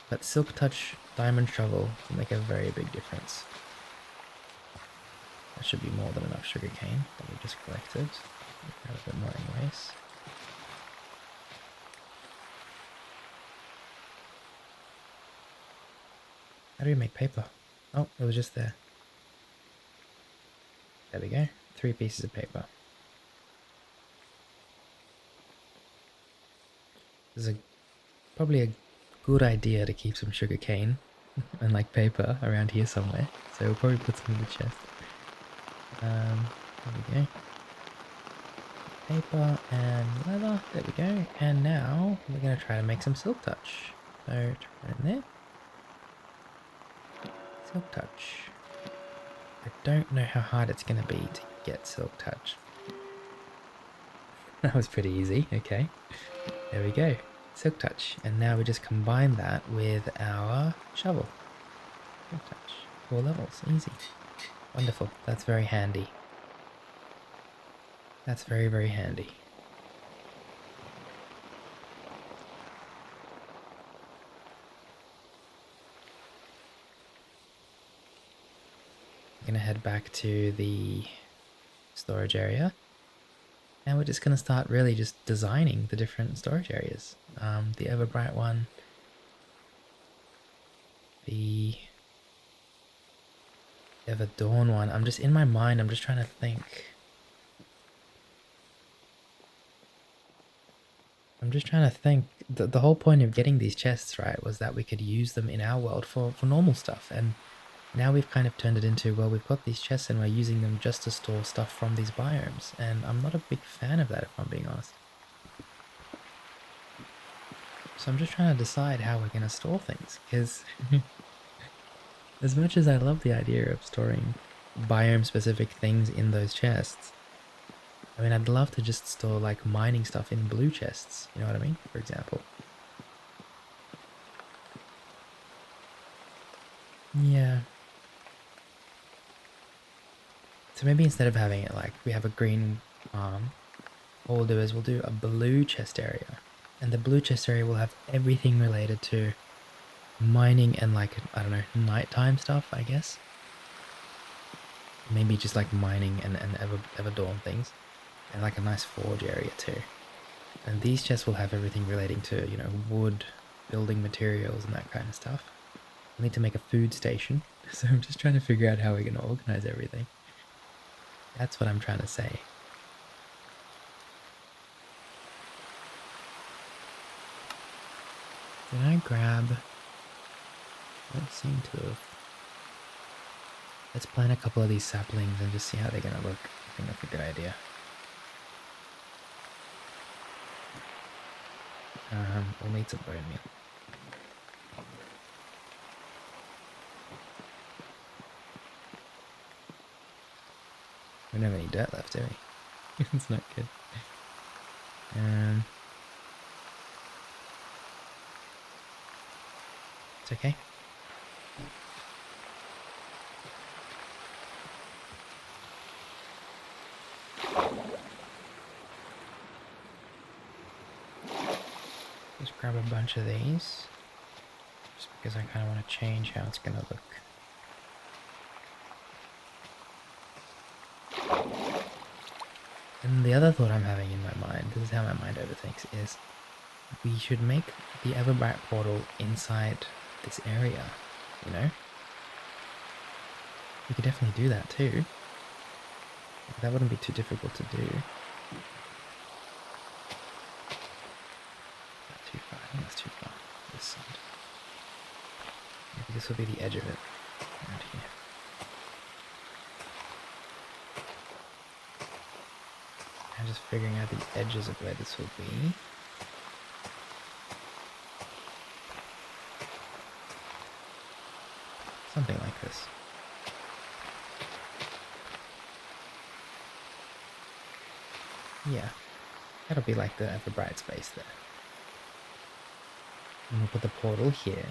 But Silk Touch Diamond Shovel will make a very big difference. That should be more than enough sugarcane that we just collected. We'll grab a bit more anyways. How do we make paper? Oh, it was just there. There we go. 3 pieces of paper. This is probably a good idea to keep some sugarcane and like paper around here somewhere. So we'll probably put some in the chest. There we go. Paper and leather. There we go. And now we're going to try to make some Silk Touch. So try it in there. Silk Touch. I don't know how hard it's going to be to get Silk Touch. That was pretty easy. Okay. There we go. Silk Touch. And now we just combine that with our shovel. Silk Touch. 4 levels. Easy. Wonderful. That's very handy. That's very, very handy. I'm going to head back to the storage area. And we're just going to start really just designing the different storage areas. The Everbright one. The Everdawn one. I'm just in my mind, I'm just trying to think. The whole point of getting these chests, right, was that we could use them in our world for normal stuff. And now we've kind of turned it into, well, we've got these chests and we're using them just to store stuff from these biomes. And I'm not a big fan of that, if I'm being honest. So I'm just trying to decide how we're going to store things. Because as much as I love the idea of storing biome-specific things in those chests, I mean, I'd love to just store, like, mining stuff in blue chests, you know what I mean? For example. Yeah. So maybe instead of having it like we have a green arm, all we'll do is we'll do a blue chest area. And the blue chest area will have everything related to mining and like, I don't know, nighttime stuff, I guess. Maybe just like mining and ever dawn things. And like a nice forge area too. And these chests will have everything relating to, you know, wood, building materials and that kind of stuff. We'll need to make a food station. So I'm just trying to figure out how we're going to organize everything. That's what I'm trying to say. Did I grab... Don't seem to have... Let's plant a couple of these saplings and just see how they're going to look. I think that's a good idea. We'll need some bone meal. We don't have any dirt left, do we? It's not good. It's okay. Just grab a bunch of these. Just because I kind of want to change how it's going to look. And the other thought I'm having in my mind, this is how my mind overthinks, is we should make the Everbright portal inside this area, you know? We could definitely do that too. That wouldn't be too difficult to do. Not too far, I think that's too far. This side. Maybe this will be the edge of it. Around here. I'm just figuring out the edges of where this will be. Something like this. Yeah, that'll be like the Everbright space there. And we'll put the portal here.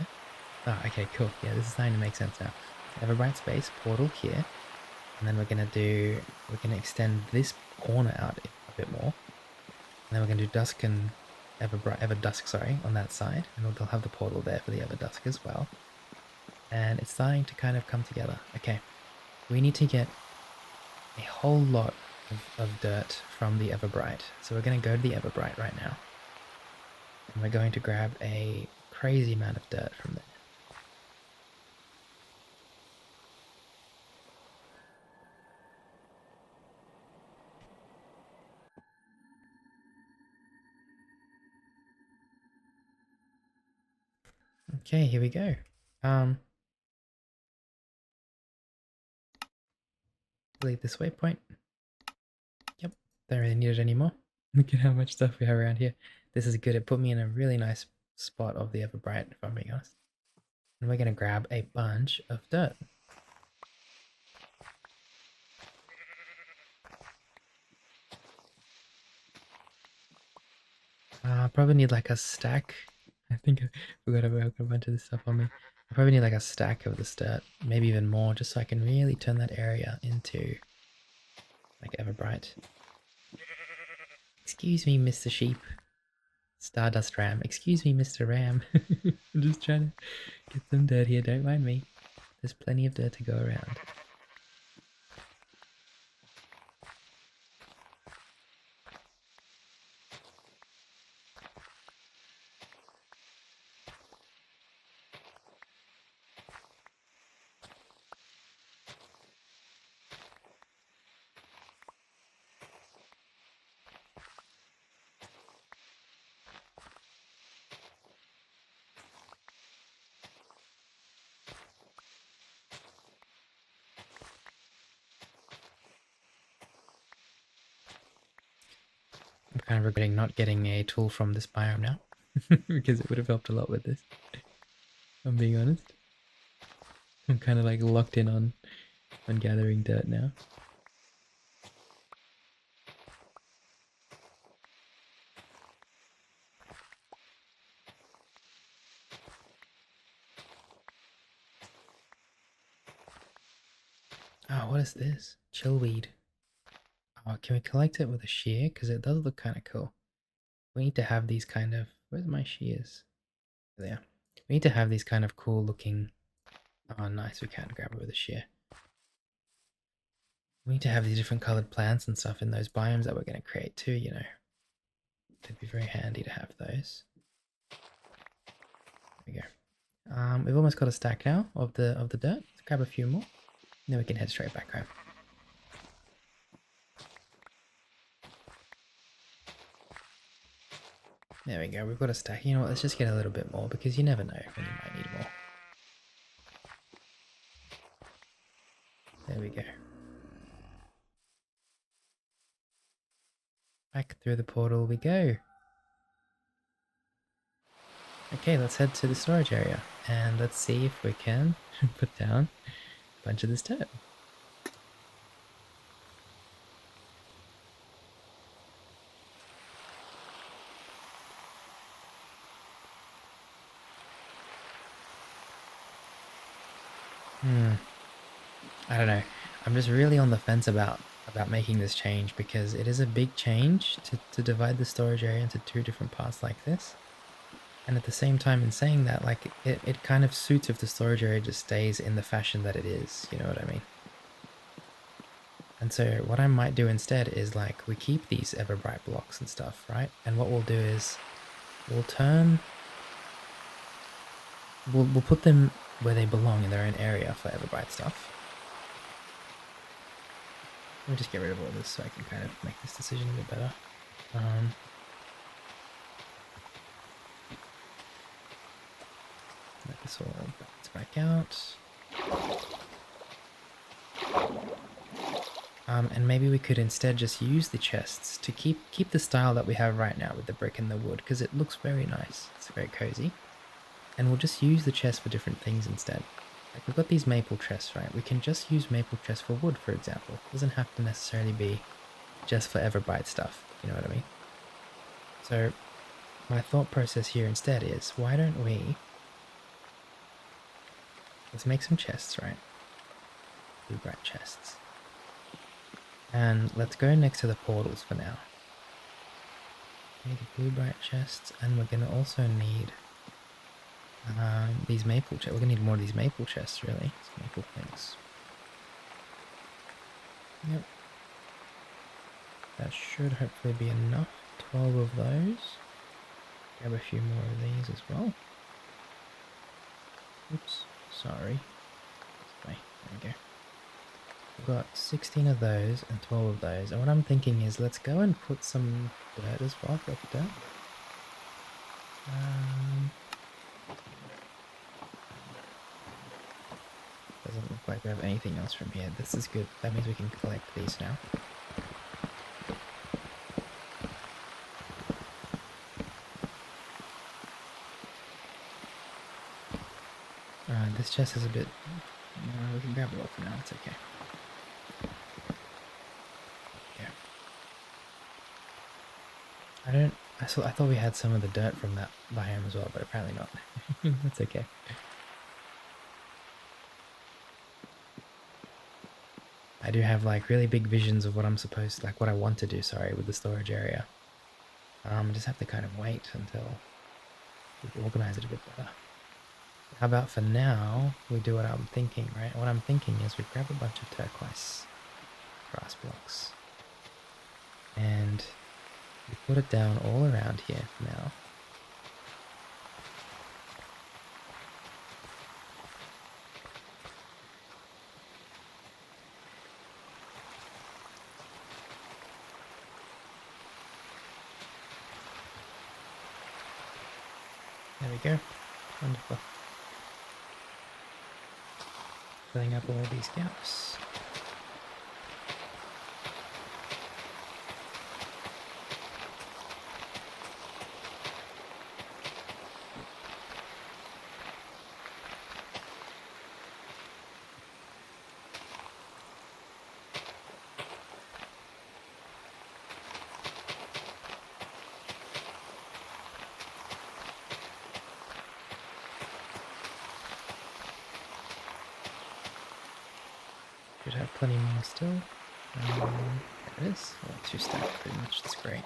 Ah, okay, cool. Yeah, this is starting to make sense now. Everbright space, portal here. And then we're gonna extend this corner out a bit more. And then we're gonna do dusk and Everdusk, sorry, on that side. And they'll have the portal there for the Everdusk as well. And it's starting to kind of come together. Okay, we need to get a whole lot of dirt from the Everbright. So we're going to go to the Everbright right now. And we're going to grab a crazy amount of dirt from there. Okay, here we go. Leave this waypoint. Yep, don't really need it anymore. Look at how much stuff we have around here. This is good. It put me in a really nice spot of the Everbright, if I'm being honest. And we're going to grab a bunch of dirt. Probably need like a stack. I think I forgot about a bunch of this stuff on me. I probably need like a stack of this dirt, maybe even more, just so I can really turn that area into like Everbright. Excuse me, Mr. Sheep. Stardust Ram. Excuse me, Mr. Ram. I'm just trying to get some dirt here, don't mind me. There's plenty of dirt to go around. I'm kind of regretting not getting a tool from this biome now, because it would have helped a lot with this. If I'm being honest. I'm kind of like locked in on gathering dirt now. Oh, what is this? Chillweed. Oh, can we collect it with a shear? Because it does look kind of cool. We need to have these kind of... Where's my shears? There. We need to have these kind of cool looking... Oh, nice. We can grab it with a shear. We need to have these different colored plants and stuff in those biomes that we're going to create too, you know. It'd be very handy to have those. There we go. We've almost got a stack now of the dirt. Let's grab a few more. Then we can head straight back home. There we go. We've got a stack. You know what? Let's just get a little bit more because you never know when you might need more. There we go. Back through the portal we go. Okay, let's head to the storage area and let's see if we can put down a bunch of this dirt. I don't know. I'm just really on the fence about making this change because it is a big change to divide the storage area into two different parts like this. And at the same time, in saying that, like, it kind of suits if the storage area just stays in the fashion that it is, you know what I mean? And so what I might do instead is, like, we keep these Everbright blocks and stuff, right? And what we'll do is we'll put them where they belong in their own area for Everbright stuff. Let me just get rid of all this so I can kind of make this decision a bit better. Let this all balance back out. And maybe we could instead just use the chests to keep the style that we have right now with the brick and the wood, because it looks very nice. It's very cozy. And we'll just use the chests for different things instead. Like we've got these maple chests, right? We can just use maple chests for wood, for example. It doesn't have to necessarily be just for Everbright stuff, you know what I mean? So my thought process here instead is, why don't we... Let's make some chests, right? Blue bright chests. And let's go next to the portals for now. Okay, the blue bright chests, and we're going to also need these maple chests. We're going to need more of these maple chests, really. These maple things. Yep. That should hopefully be enough. 12 of those. Grab a few more of these as well. Oops, sorry. There we go. We've got 16 of those and 12 of those. And what I'm thinking is let's go and put some dirt as well. Got the dirt. Doesn't look like we have anything else from here. This is good. That means we can collect these now. This chest is a bit... we can grab it all for now. It's okay. Yeah. I thought we had some of the dirt from that biome as well, but apparently not. That's okay. I do have like really big visions of what I'm supposed to, like what I want to do, sorry, with the storage area. Just have to kind of wait until we organize it a bit better. How about for now, we do what I'm thinking, right? What I'm thinking is we grab a bunch of turquoise grass blocks. And we put it down all around here now. There we go. Wonderful. Filling up all these gaps. Should have plenty more still. There it is. Oh, 2 stacked pretty much. That's great.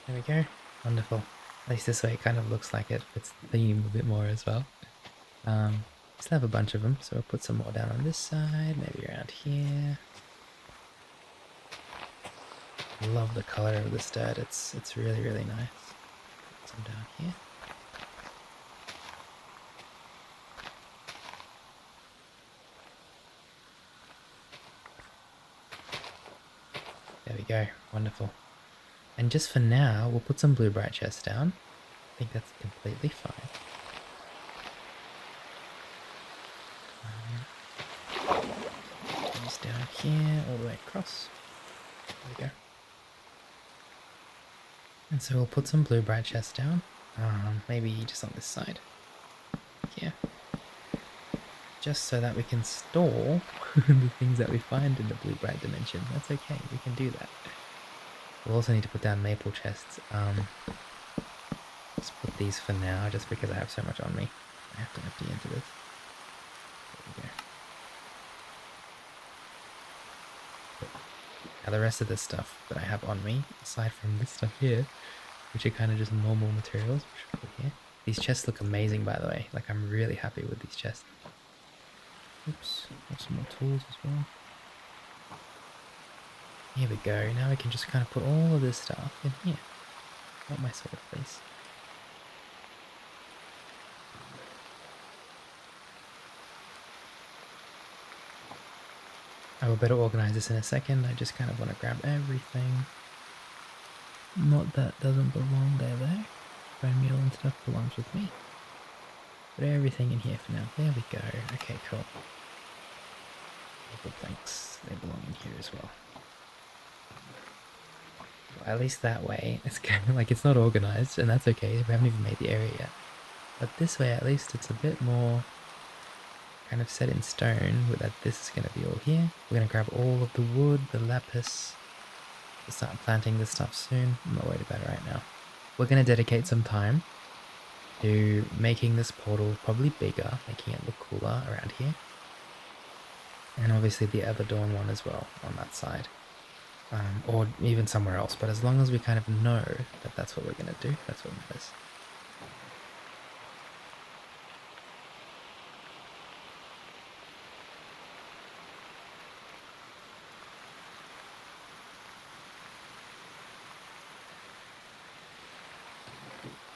There we go. Wonderful. At least this way it kind of looks like it fits the theme a bit more as well. Still have a bunch of them, so we'll put some more down on this side, maybe around here. Love the color of this dirt. It's really, really nice. Put some down here. There we go. Wonderful. And just for now, we'll put some blue bright chests down. I think that's completely fine. These down here, all the way across. There we go. And so we'll put some blue bright chests down. Maybe just on this side. Here. Just so that we can store the things that we find in the blue bright dimension. That's okay, we can do that. We'll also need to put down maple chests. Just put these for now, just because I have so much on me. I have to empty into this. There we go. Now the rest of the stuff that I have on me, aside from this stuff here, which are kind of just normal materials, which I'll put here. These chests look amazing, by the way. Like, I'm really happy with these chests. Oops, got some more tools as well. Here we go. Now we can just kind of put all of this stuff in here. Not my sword, please. I will better organize this in a second. I just kind of want to grab everything. Not that doesn't belong there though. Bone meal and stuff belongs with me. Put everything in here for now. There we go. Okay, cool. Maple planks, they belong in here as well. Well, at least that way, it's kind of like it's not organized, and that's okay. We haven't even made the area yet. But this way, at least, it's a bit more kind of set in stone with that this is going to be all here. We're going to grab all of the wood, the lapis. We'll start planting this stuff soon. I'm not worried about it right now. We're going to dedicate some time to making this portal probably bigger, making it look cooler around here. And obviously the other dawn one as well on that side. Or even somewhere else, but as long as we kind of know that that's what we're going to do, that's what matters.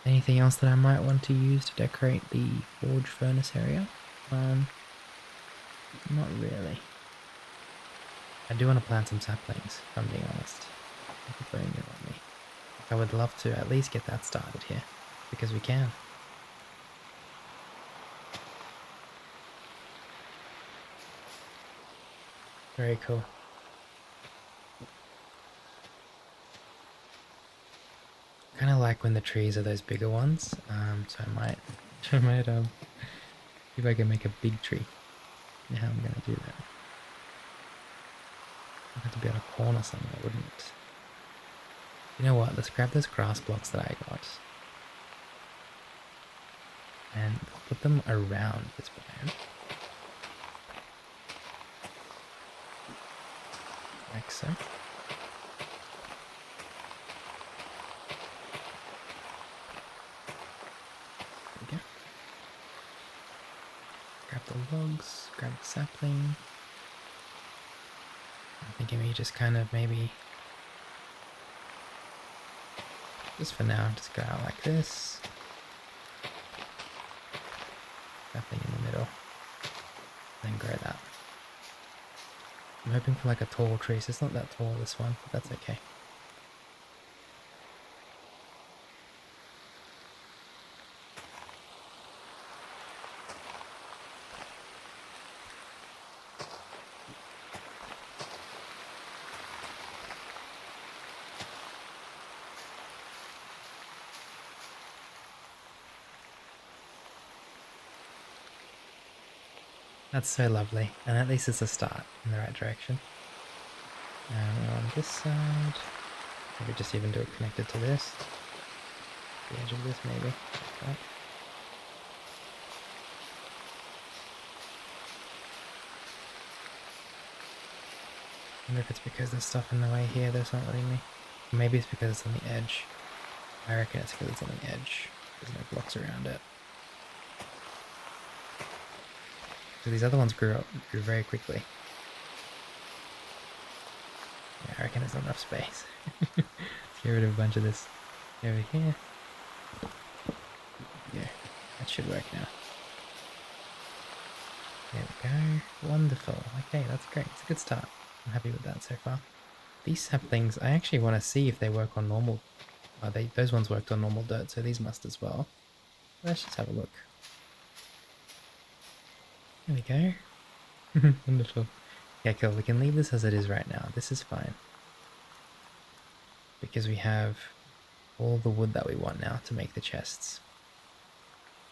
Anything else that I might want to use to decorate the forge furnace area? Not really. I do want to plant some saplings, if I'm being honest. With the bone meal on me. I would love to at least get that started here, because we can. Very cool. Kind of like when the trees are those bigger ones, so I might see if I can make a big tree. Yeah, how I'm gonna do that. I'd have to be on a corner somewhere, wouldn't it? You know what? Let's grab those grass blocks that I got and put them around this biome. Like so. Grab the logs, grab the sapling. I'm thinking we just kind of maybe, just for now, just go out like this. Sapling in the middle. Then grow that. I'm hoping for like a tall tree, so it's not that tall this one, but that's okay. That's so lovely, and at least it's a start in the right direction. On this side, maybe just even do it connected to this. The edge of this, maybe. Like that. I wonder if it's because there's stuff in the way here that's not letting me. Maybe it's because it's on the edge. I reckon it's because it's on the edge. There's no blocks around it. So these other ones grew very quickly. Yeah, I reckon there's not enough space. Let's get rid of a bunch of this over here. Yeah, that should work now. There we go. Wonderful. Okay, that's great. It's a good start. I'm happy with that so far. These saplings, I actually want to see if they work on normal. Those ones worked on normal dirt, so these must as well. Let's just have a look. There we go. Wonderful. Okay, cool. We can leave this as it is right now. This is fine. Because we have all the wood that we want now to make the chests.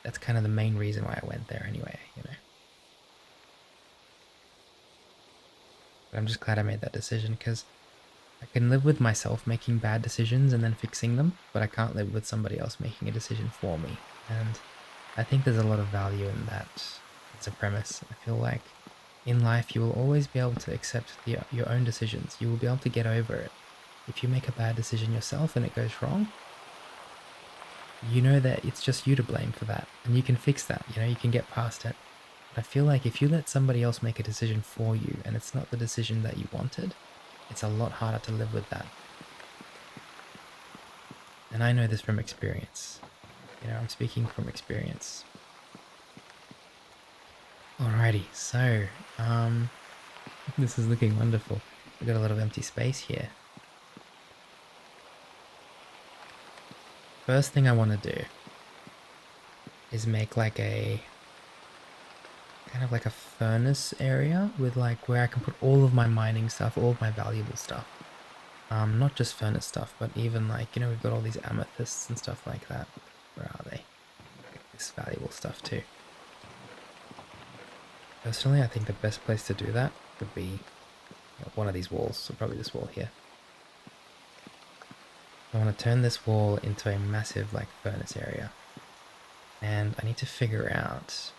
That's kind of the main reason why I went there anyway, you know. But I'm just glad I made that decision because I can live with myself making bad decisions and then fixing them, but I can't live with somebody else making a decision for me. And I think there's a lot of value in that as a premise. I feel like in life you will always be able to accept your own decisions. You will be able to get over it. If you make a bad decision yourself and it goes wrong, you know that it's just you to blame for that. And you can fix that, you know, you can get past it. But I feel like if you let somebody else make a decision for you and it's not the decision that you wanted, it's a lot harder to live with that. And I know this from experience. You know, I'm speaking from experience. Alrighty, so, this is looking wonderful. We've got a lot of empty space here. First thing I want to do is make like a kind of like a furnace area with like where I can put all of my mining stuff, all of my valuable stuff. Not just furnace stuff, but even like, you know, we've got all these amethysts and stuff like that. Where are they? This valuable stuff too. Personally, I think the best place to do that would be one of these walls, so probably this wall here. I want to turn this wall into a massive like furnace area. And I need to figure out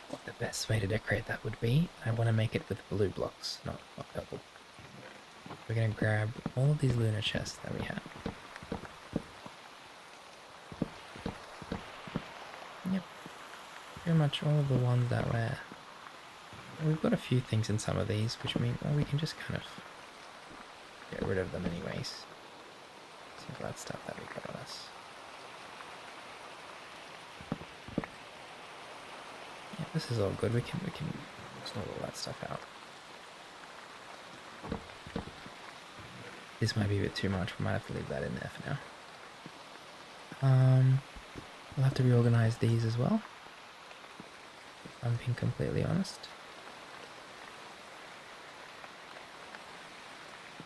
what the best way to decorate that would be. I want to make it with blue blocks, not purple. We're going to grab all of these lunar chests that we have. Yep, pretty much all of the ones that we're... We've got a few things in some of these, which means well, we can just kind of get rid of them anyways. Some of that stuff that we got on us. Yeah, this is all good. We can sort all that stuff out. This might be a bit too much. We might have to leave that in there for now. We'll have to reorganize these as well. If I'm being completely honest.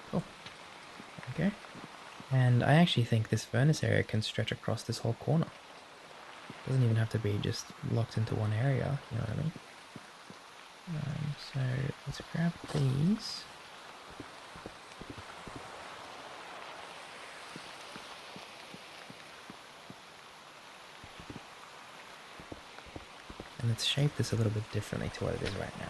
Cool. Okay. And I actually think this furnace area can stretch across this whole corner. It doesn't even have to be just locked into one area, you know what I mean? So let's grab these. And let's shape this a little bit differently to what it is right now.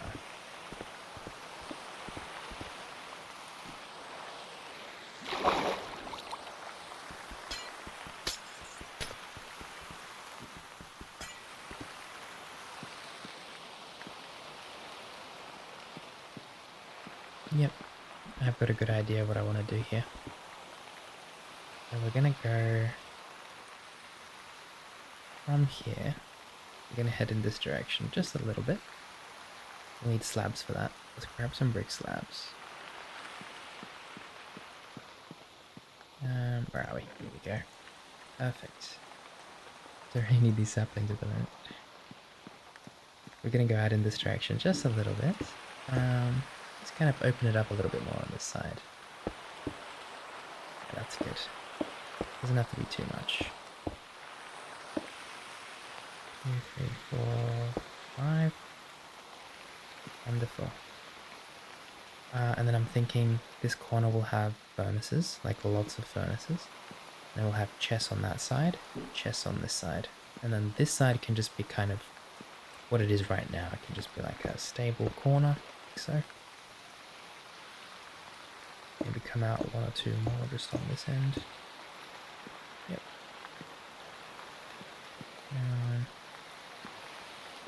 Yep, I've got a good idea of what I want to do here. So we're going to go from here. We're going to head in this direction just a little bit. We'll need slabs for that. Let's grab some brick slabs. Where are we? Here we go. Perfect. Don't really need these saplings at the moment. We're going to go out in this direction just a little bit. Let's kind of open it up a little bit more on this side. Yeah, that's good. Doesn't have to be too much. 2, 3, 4, 5. Wonderful. And then I'm thinking this corner will have furnaces, like lots of furnaces. Then we'll have chests on that side, chests on this side. And then this side can just be kind of what it is right now. It can just be like a stable corner, like so. Maybe come out one or two more just on this end. Yep.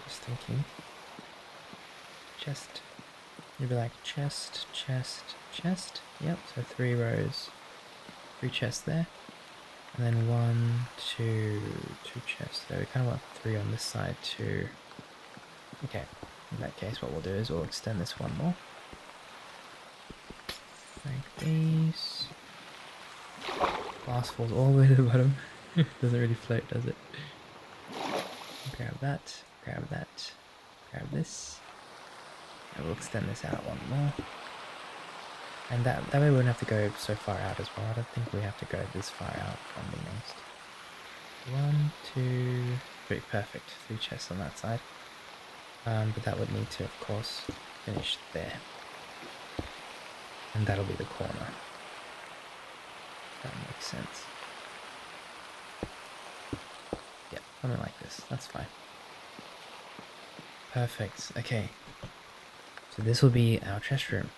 Just thinking. Chest. Maybe like chest, chest, chest. Yep, so 3 rows. 3 chests there. And then 1, 2, 2 chests there. We kind of want 3 on this side too. Okay, in that case what we'll do is we'll extend this one more. Like these. Glass falls all the way to the bottom. Doesn't really float, does it? Grab that, grab that, grab this. And we'll extend this out one more. And that way we won't have to go so far out as well. I don't think we have to go this far out, if I'm being honest. 1, 2, 3, perfect. 3 chests on that side. But that would need to, of course, finish there. And that'll be the corner. That makes sense. Yeah, something like this. That's fine. Perfect. Okay. So this will be our chest room.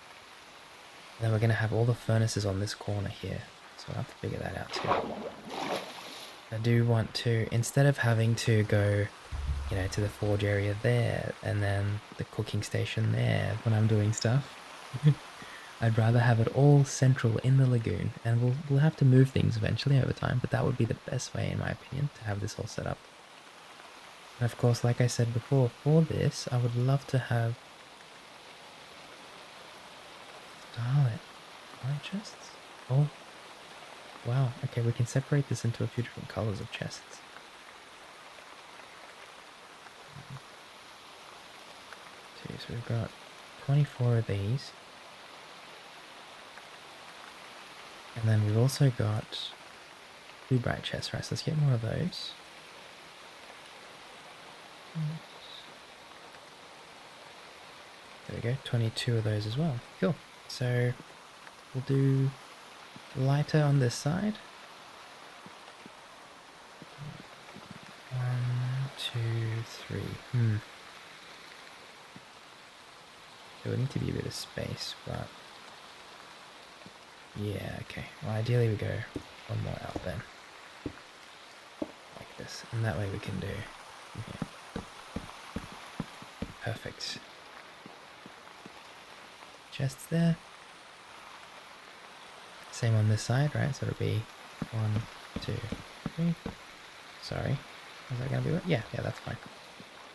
Then we're going to have all the furnaces on this corner here. So I'll have to figure that out too. I do want to, instead of having to go, you know, to the forge area there and then the cooking station there when I'm doing stuff, I'd rather have it all central in the lagoon. And we'll have to move things eventually over time, but that would be the best way, in my opinion, to have this all set up. And of course, like I said before, for this, I would love to have Scarlet. White chests? Oh. Wow. Okay, we can separate this into a few different colors of chests. Okay, so we've got 24 of these. And then we've also got blue bright chests, right? So let's get more of those. There we go, 22 of those as well. Cool. So we'll do lighter on this side. 1, 2, 3. There would need to be a bit of space, but yeah, okay. Well, ideally we go one more out then. Like this. And that way we can do here. Perfect. Chests there. Same on this side, right? So it'll be 1, 2, 3. Sorry. Is that going to be right? Yeah, that's fine.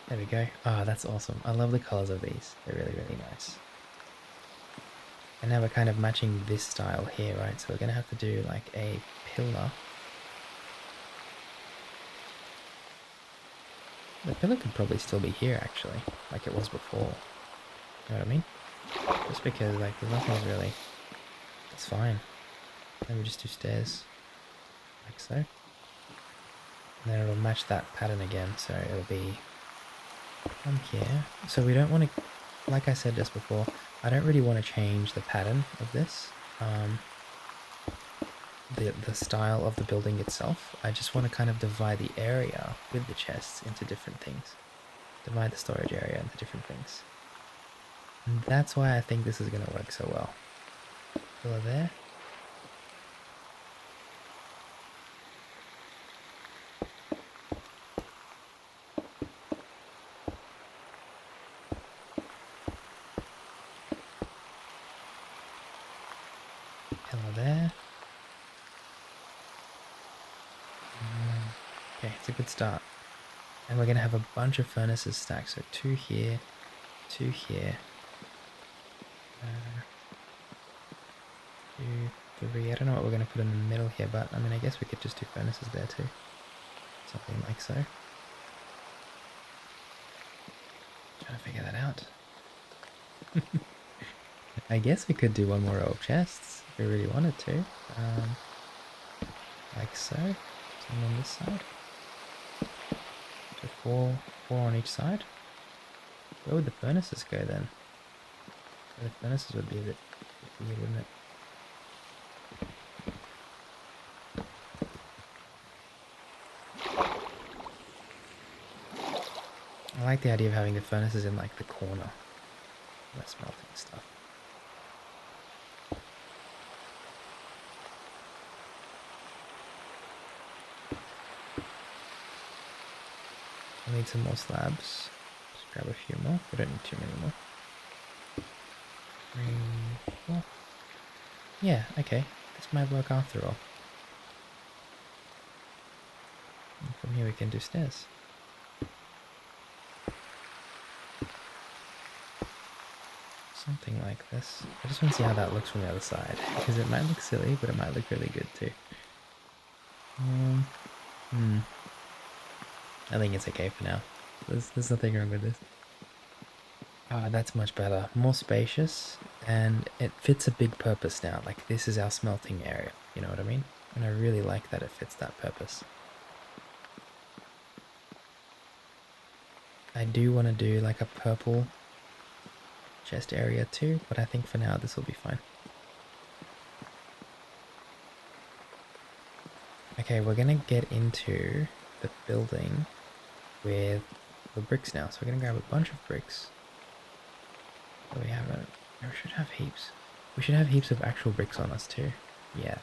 There we go. Ah, that's awesome. I love the colors of these. They're really, really nice. And now we're kind of matching this style here, right? So we're going to have to do like a pillar. The pillar could probably still be here, actually, like it was before. You know what I mean? Just because, like, there's nothing really... It's fine. Then we just do stairs. Like so. And then it'll match that pattern again, so it'll be... From here. So we don't want to... Like I said just before, I don't really want to change the pattern of this. The style of the building itself. I just want to kind of divide the area with the chests into different things. Divide the storage area into different things. And that's why I think this is going to work so well. Pillar there. Pillar there. Okay, it's a good start. And we're going to have a bunch of furnaces stacked. So 2 here, 2 here. 2, 3. I don't know what we're going to put in the middle here, but I mean, I guess we could just do furnaces there too. Something like so. Trying to figure that out. I guess we could do one more row of chests if we really wanted to. Like so. Same on this side. So 4 on each side. Where would the furnaces go then? The furnaces would be a bit weird, wouldn't it? I like the idea of having the furnaces in like the corner. That smelting stuff. I need some more slabs. Just grab a few more. We don't need too many more. 3, 4. Yeah, okay. This might work after all. And from here we can do stairs. Something like this. I just want to see how that looks from the other side. Because it might look silly, but it might look really good too. I think it's okay for now. There's nothing wrong with this. Ah, that's much better. More spacious, and it fits a big purpose now. Like, this is our smelting area, you know what I mean? And I really like that it fits that purpose. I do want to do like a purple chest area too, but I think for now this will be fine. Okay, we're gonna get into the building with the bricks now. So we're gonna grab a bunch of bricks. So we have a... We should have heaps. We should have heaps of actual bricks on us too. Yeah.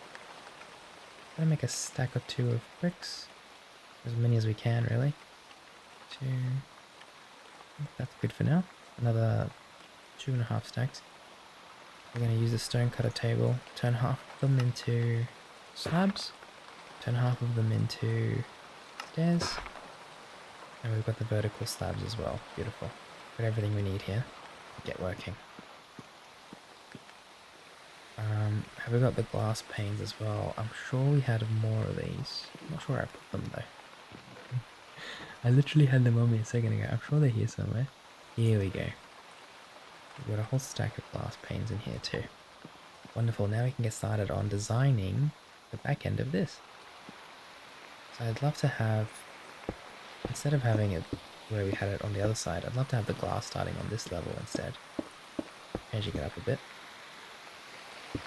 Gonna make a stack or 2 of bricks. As many as we can, really. 2. I think that's good for now. Another 2.5 stacks. We're gonna use the stone cutter table. Turn half of them into slabs. Turn half of them into stairs. And we've got the vertical slabs as well. Beautiful. Got everything we need here to get working. Have we got the glass panes as well? I'm sure we had more of these. I'm not sure where I put them though. I literally had them on me a second ago. I'm sure they're here somewhere. Here we go. We've got a whole stack of glass panes in here too. Wonderful. Now we can get started on designing the back end of this. So I'd love to have, instead of having it where we had it on the other side, I'd love to have the glass starting on this level instead. Changing it up a bit. There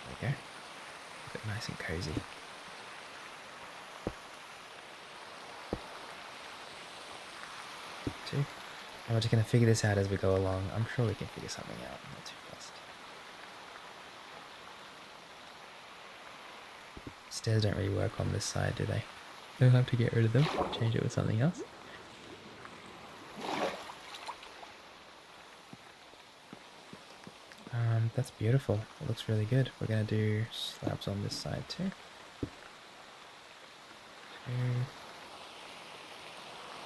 we go. A bit nice and cozy. Two. And we're just going to figure this out as we go along. I'm sure we can figure something out. Not too fast. Stairs don't really work on this side, do they? We'll have to get rid of them. Change it with something else. That's beautiful. It looks really good. We're going to do slabs on this side too. 2.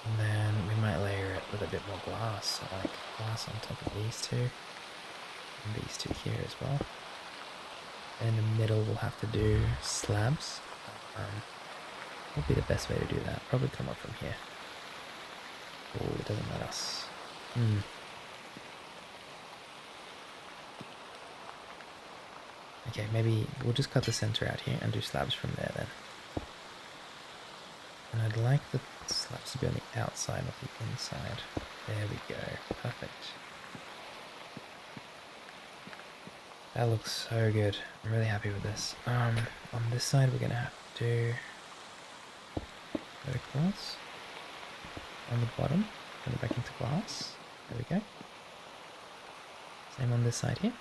And then we might layer it with a bit more glass. So like glass on top of these 2. And these 2 here as well. And in the middle we'll have to do slabs. What would be the best way to do that? Probably come up from here. Oh, it doesn't let us. Okay, maybe we'll just cut the center out here and do slabs from there then. And I'd like the slabs to be on the outside, not the inside. There we go. Perfect. That looks so good. I'm really happy with this. On this side we're gonna have to do verticals on the bottom, turn it back into glass. There we go. Same on this side here.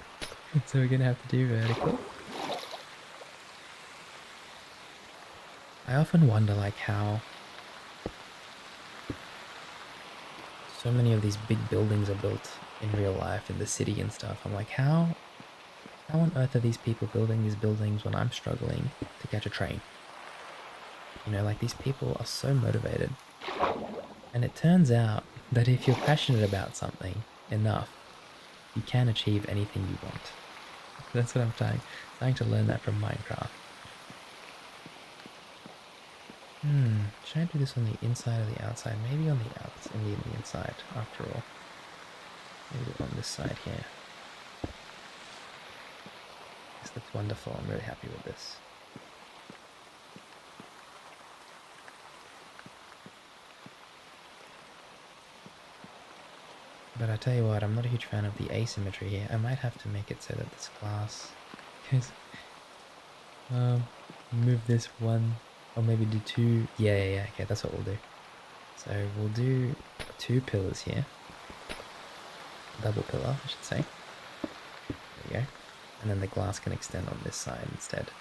So we're gonna have to do vertical. I often wonder like how so many of these big buildings are built in real life in the city and stuff. I'm like, how on earth are these people building these buildings when I'm struggling to catch a train? You know, like these people are so motivated. And it turns out that if you're passionate about something enough, you can achieve anything you want. That's what I'm trying to learn that from Minecraft. Should I do this on the inside or the outside? Maybe on the inside, after all. Maybe on this side here. This looks wonderful. I'm really happy with this. But I tell you what, I'm not a huge fan of the asymmetry here. I might have to make it so that this glass goes... move this one, or maybe do two. Yeah, okay, that's what we'll do. So we'll do 2 pillars here. Double pillar, I should say. There we go. And then the glass can extend on this side instead.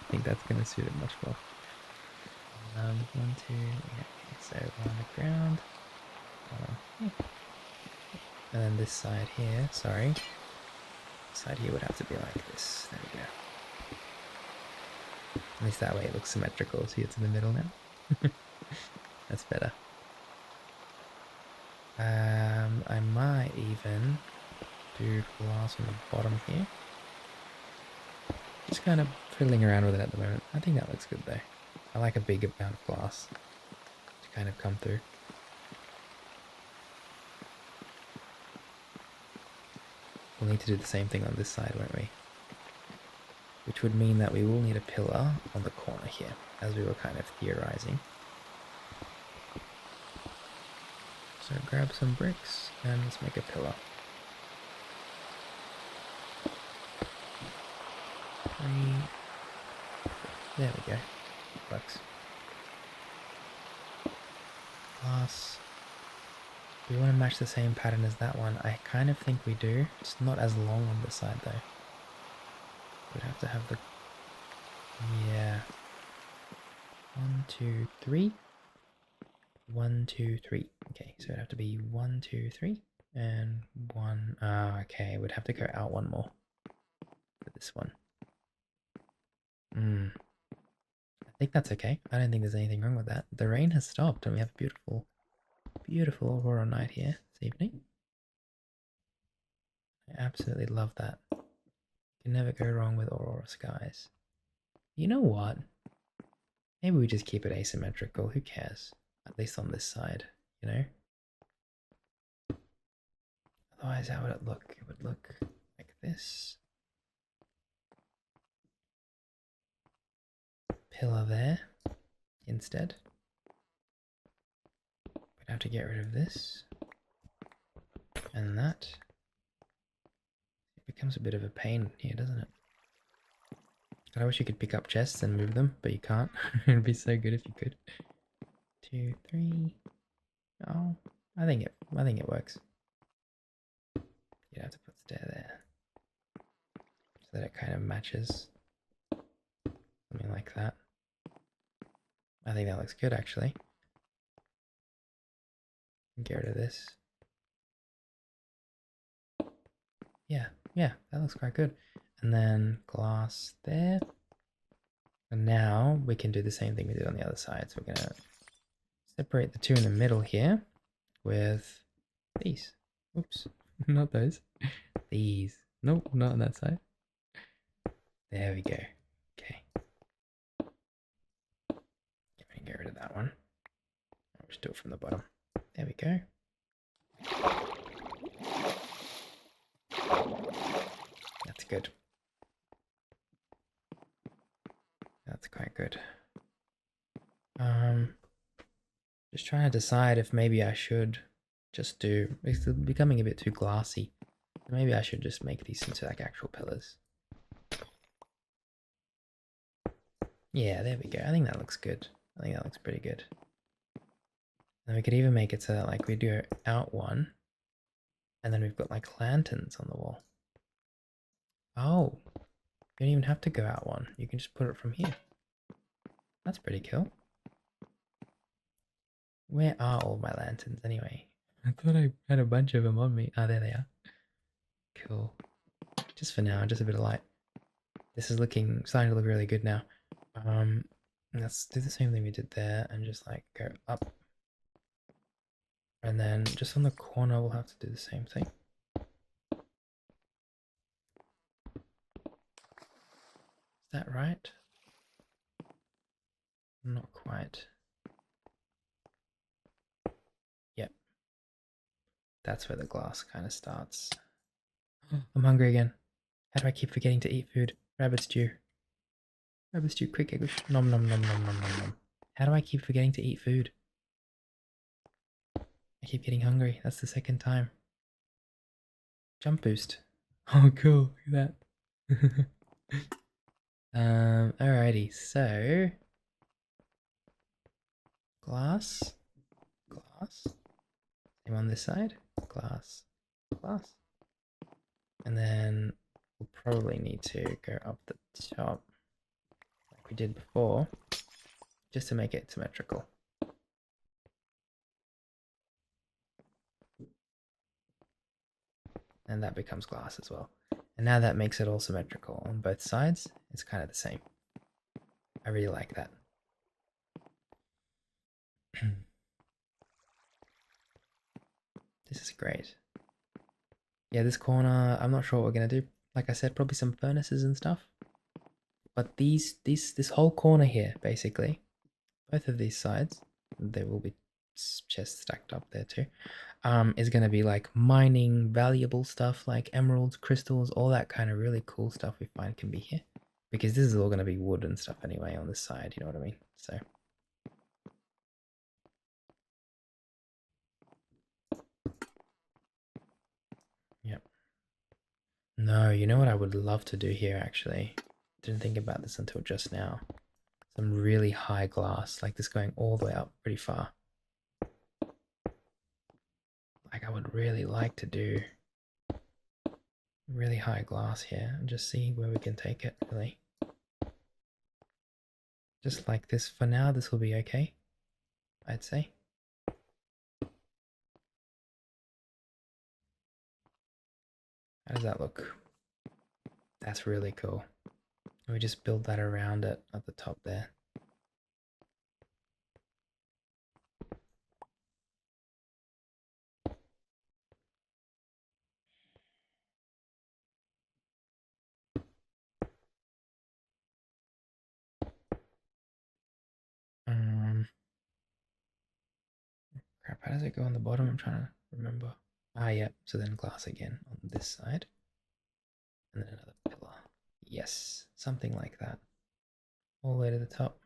I think that's going to suit it much more. 1, 2, yeah, okay, so on the ground. And then this side here, sorry. This side here would have to be like this. There we go. At least that way it looks symmetrical. See, it's in the middle now. That's better. I might even do glass on the bottom here. Just kind of fiddling around with it at the moment. I think that looks good though. I like a big amount of glass to kind of come through. We'll need to do the same thing on this side, won't we? Which would mean that we will need a pillar on the corner here, as we were kind of theorizing. So grab some bricks and let's make a pillar. 3. There we go. Works. Glass. We want to match the same pattern as that one. I kind of think we do. It's not as long on this side though. We'd have to have the... Yeah. 1, 2, 3. 1, 2, 3. Okay, so it'd have to be 1, 2, 3. And 1... okay, we'd have to go out one more for this one. I think that's okay. I don't think there's anything wrong with that. The rain has stopped and we have a beautiful, beautiful aurora night here this evening. I absolutely love that. You can never go wrong with aurora skies. You know what? Maybe we just keep it asymmetrical. Who cares? At least on this side, you know? Otherwise, how would it look? It would look like this. Pillar there instead. We'd have to get rid of this and that. It becomes a bit of a pain here, doesn't it? I wish you could pick up chests and move them, but you can't. It'd be so good if you could. 2, 3. Oh, I think it works. You'd have to put stair there so that it kind of matches. Something like that. I think that looks good actually. Get rid of this. Yeah, that looks quite good. And then glass there. And now we can do the same thing we did on the other side. So we're going to separate the two in the middle here with these. Oops, not those. These. Nope, not on that side. There we go. Okay. Get rid of that one. I'll just do it from the bottom. There we go. That's good. That's quite good. Just trying to decide if maybe I should just do... It's becoming a bit too glassy. Maybe I should just make these into like actual pillars. Yeah, there we go. I think that looks good. I think that looks pretty good. And we could even make it so that like we do out one. And then we've got like lanterns on the wall. Oh, you don't even have to go out one. You can just put it from here. That's pretty cool. Where are all my lanterns anyway? I thought I had a bunch of them on me. Ah, there they are. Cool. Just for now, just a bit of light. This is starting to look really good now. Let's do the same thing we did there and just like go up. And then just on the corner, we'll have to do the same thing. Is that right? Not quite. Yep. That's where the glass kind of starts. I'm hungry again. How do I keep forgetting to eat food? Rabbit stew. Rabbit stew, quick Egush. Nom nom nom nom nom nom nom. How do I keep forgetting to eat food? I keep getting hungry. That's the second time. Jump boost. Oh, cool. Look at that. Alrighty. So, glass, glass. Same on this side. Glass, glass. And then we'll probably need to go up the top like we did before, just to make it symmetrical. And that becomes glass as well. And now that makes it all symmetrical on both sides. It's kind of the same. I really like that. This is great. Yeah, this corner, I'm not sure what we're gonna do. Like I said, probably some furnaces and stuff. But this whole corner here, basically, both of these sides, there will be chests stacked up there too, is gonna be like mining valuable stuff like emeralds, crystals, all that kind of really cool stuff we find can be here. Because this is all gonna be wood and stuff anyway on this side, you know what I mean? So yep. No, you know what I would love to do here actually? Didn't think about this until just now. Some really high glass, like this going all the way up pretty far. Like I would really like to do really high glass here and just see where we can take it, really. Just like this for now, this will be okay, I'd say. How does that look? That's really cool. We just build that around it at the top there. Crap, how does it go on the bottom? I'm trying to remember. Ah, yeah, so then glass again on this side. And then another pillar. Yes, something like that. All the way to the top.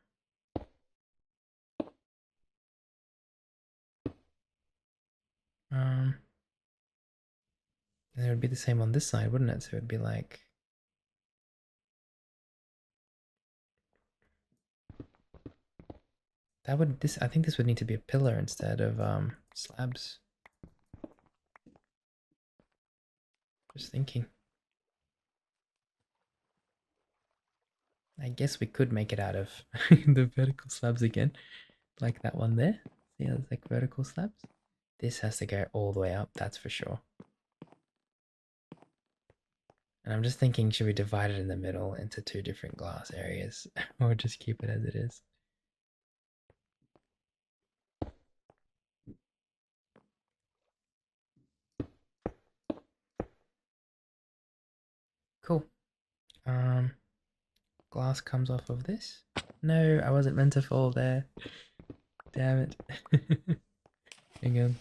And it would be the same on this side, wouldn't it? So it would be like that would this I think this would need to be a pillar instead of slabs. Just thinking. I guess we could make it out of the vertical slabs again. Like that one there. See how there's like vertical slabs? This has to go all the way up, that's for sure. And I'm just thinking, should we divide it in the middle into two different glass areas or just keep it as it is? Cool. Glass comes off of this. No, I wasn't meant to fall there. Damn it. Hang on.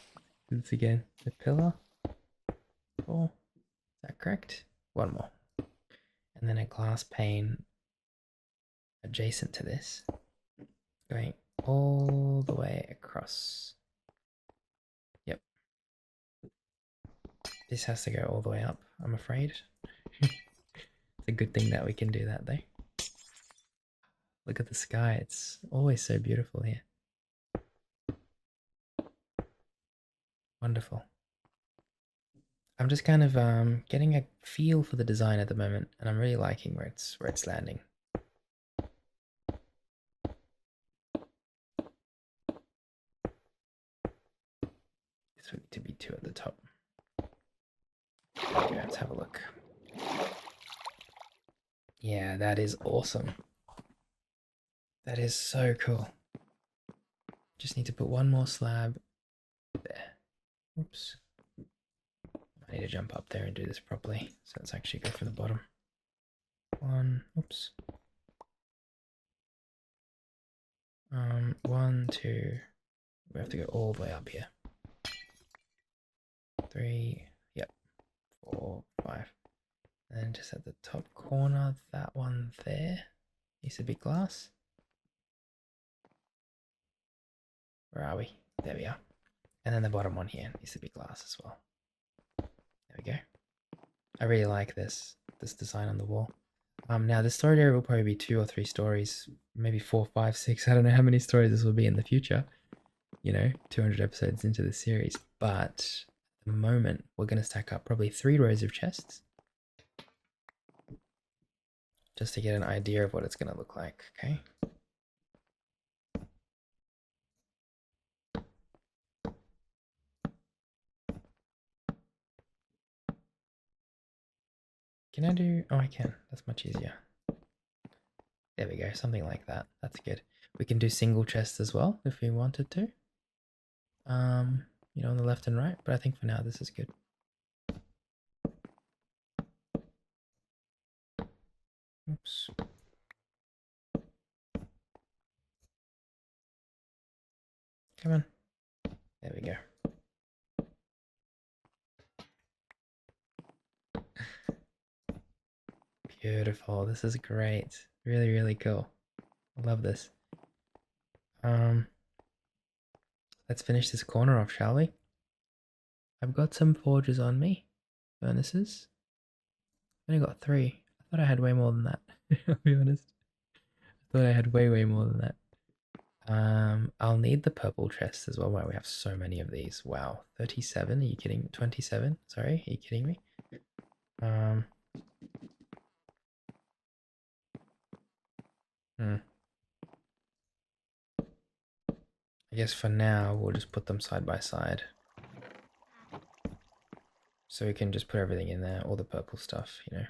Do this again. The pillar. 4. Is that correct? One more. And then a glass pane adjacent to this. Going all the way across. Yep. This has to go all the way up, I'm afraid. It's a good thing that we can do that though. Look at the sky, it's always so beautiful here. Wonderful. I'm just kind of getting a feel for the design at the moment, and I'm really liking where it's landing. This would need to be 2 at the top. Okay, let's have a look. Yeah, that is awesome. That is so cool. Just need to put one more slab there. Oops. I need to jump up there and do this properly. So let's actually go for the bottom. 1, oops. 1, 2. We have to go all the way up here. 3, yep. 4, 5. And then just at the top corner, that one there needs to be glass. Where are we? There we are. And then the bottom one here needs to be glass as well. There we go. I really like this design on the wall. Now this storage area will probably be 2 or 3 stories, maybe 4, 5, 6. I don't know how many stories this will be in the future. You know, 200 episodes into the series. But at the moment, we're going to stack up probably 3 rows of chests, just to get an idea of what it's going to look like. Okay. Can I do? Oh, I can. That's much easier. There we go. Something like that. That's good. We can do single chests as well if we wanted to. You know, on the left and right. But I think for now this is good. Oops. Come on. There we go. Beautiful. This is great. Really, really cool. I love this. Let's finish this corner off, shall we? I've got some forges on me. Furnaces. I've only got 3. I thought I had way more than that. I'll be honest. I thought I had way, way more than that. I'll need the purple chest as well. Wow, we have so many of these. Wow. 37? Are you kidding? 27? Sorry, are you kidding me? I guess for now, we'll just put them side by side. So we can just put everything in there, all the purple stuff, you know.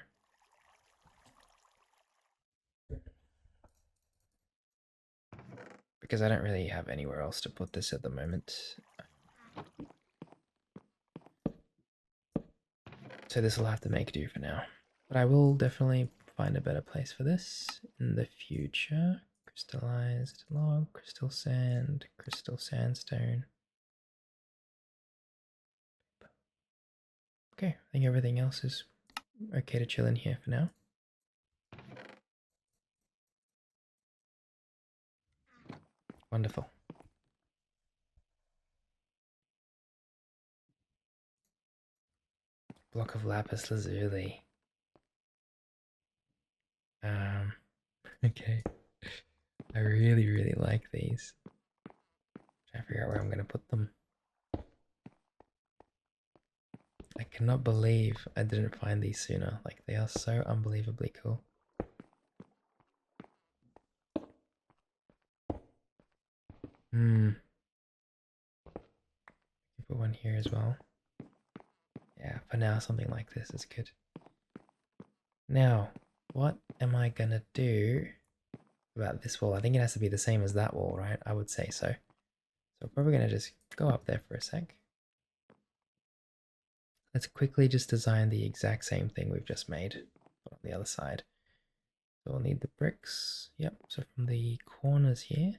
Because I don't really have anywhere else to put this at the moment. So this will have to make do for now. But I will definitely find a better place for this in the future. Crystallized log, crystal sand, crystal sandstone. Okay, I think everything else is okay to chill in here for now. Wonderful. Block of lapis lazuli. Okay. I really, really like these. Trying to figure out where I'm going to put them. I cannot believe I didn't find these sooner. Like, they are so unbelievably cool. Put one here as well. Yeah, for now, something like this is good. Now, what am I gonna do about this wall? I think it has to be the same as that wall, right? I would say so. So we're probably gonna just go up there for a sec. Let's quickly just design the exact same thing we've just made on the other side. So we'll need the bricks. Yep, so from the corners here.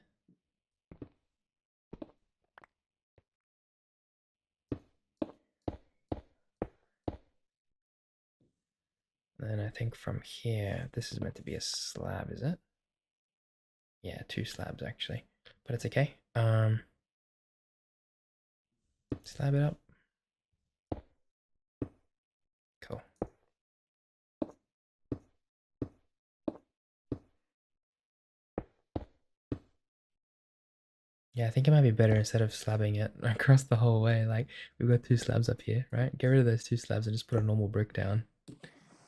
And I think from here, this is meant to be a slab, is it? Yeah, 2 slabs actually, but it's okay. Slab it up. Cool. Yeah, I think it might be better instead of slabbing it across the whole way. Like, we've got 2 slabs up here, right? Get rid of those 2 slabs and just put a normal brick down.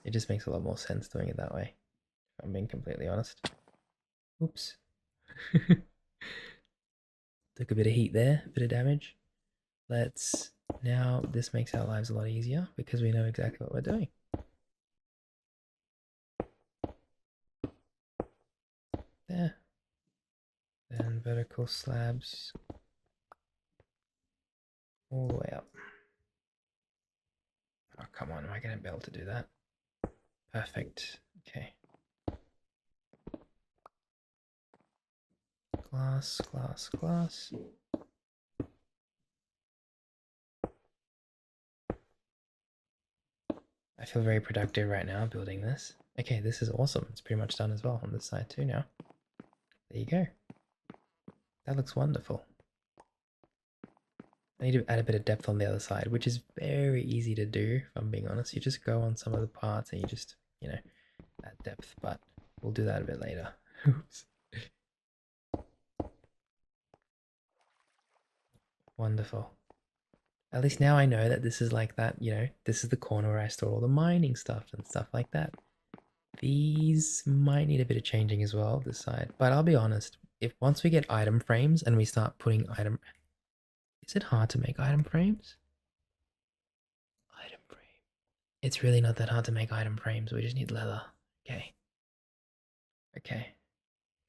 It just makes a lot more sense doing it that way, if I'm being completely honest. Oops. Took a bit of heat there, a bit of damage. Now this makes our lives a lot easier because we know exactly what we're doing. There. Then vertical slabs all the way up. Oh, come on, am I going to be able to do that? Perfect. Okay. Glass, glass, glass. I feel very productive right now building this. Okay, this is awesome. It's pretty much done as well on this side too now. There you go. That looks wonderful. I need to add a bit of depth on the other side, which is very easy to do, if I'm being honest. You just go on some of the parts and you just, add depth, but we'll do that a bit later. Oops. Wonderful. At least now I know that this is like that, this is the corner where I store all the mining stuff and stuff like that. These might need a bit of changing as well, this side. But I'll be honest, if once we get item frames and we start putting item... Is it hard to make item frames? Item frame. It's really not that hard to make item frames. We just need leather. Okay. Okay.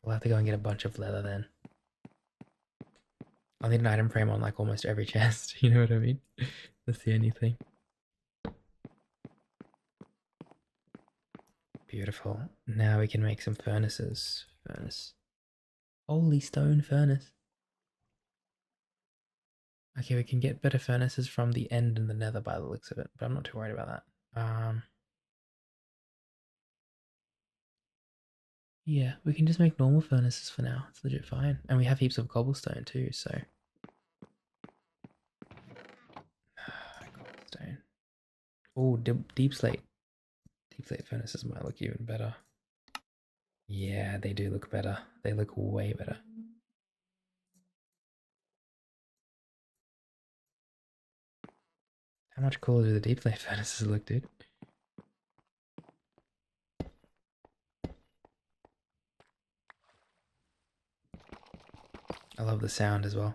We'll have to go and get a bunch of leather then. I'll need an item frame on like almost every chest. You know what I mean? That's the only thing. Beautiful. Now we can make some furnaces. Furnace. Holy stone furnace. Okay, we can get better furnaces from the end and the nether by the looks of it, but I'm not too worried about that. Yeah, we can just make normal furnaces for now. It's legit fine. And we have heaps of cobblestone too, so. Cobblestone. Oh, deep slate. Deep slate furnaces might look even better. Yeah, they do look better. They look way better. How much cooler do the deep slate furnaces look, dude? I love the sound as well.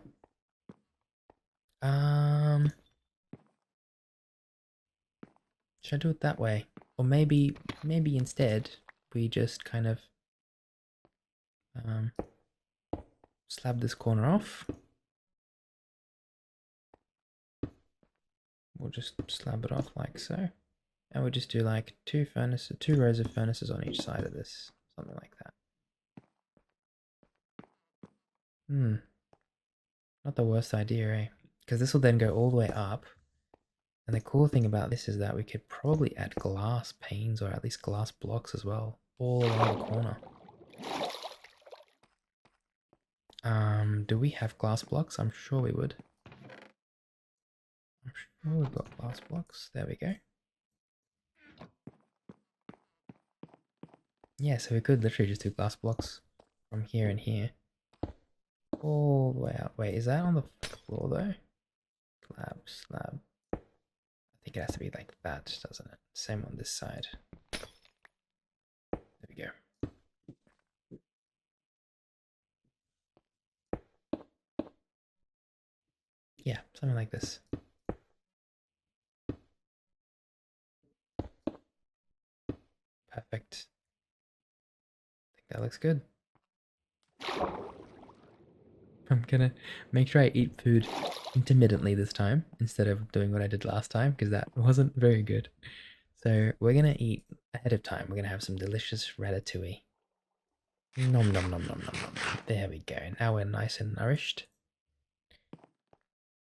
Should I do it that way? Or maybe instead we just kind of slab this corner off. We'll just slab it off like so. And we'll just do like two rows of furnaces on each side of this. Something like that. Not the worst idea, eh? Because this will then go all the way up. And the cool thing about this is that we could probably add glass panes or at least glass blocks as well, all around the corner. Do we have glass blocks? I'm sure we would. I'm sure we've got glass blocks. There we go. Yeah, so we could literally just do glass blocks from here and here. All the way out. Wait, is that on the floor though? Slab. I think it has to be like that, doesn't it? Same on this side. There we go. Yeah, something like this. Perfect. I think that looks good. I'm gonna make sure I eat food intermittently this time instead of doing what I did last time because that wasn't very good. So we're gonna eat ahead of time. We're gonna have some delicious ratatouille. Nom nom nom nom nom nom. There we go. Now we're nice and nourished.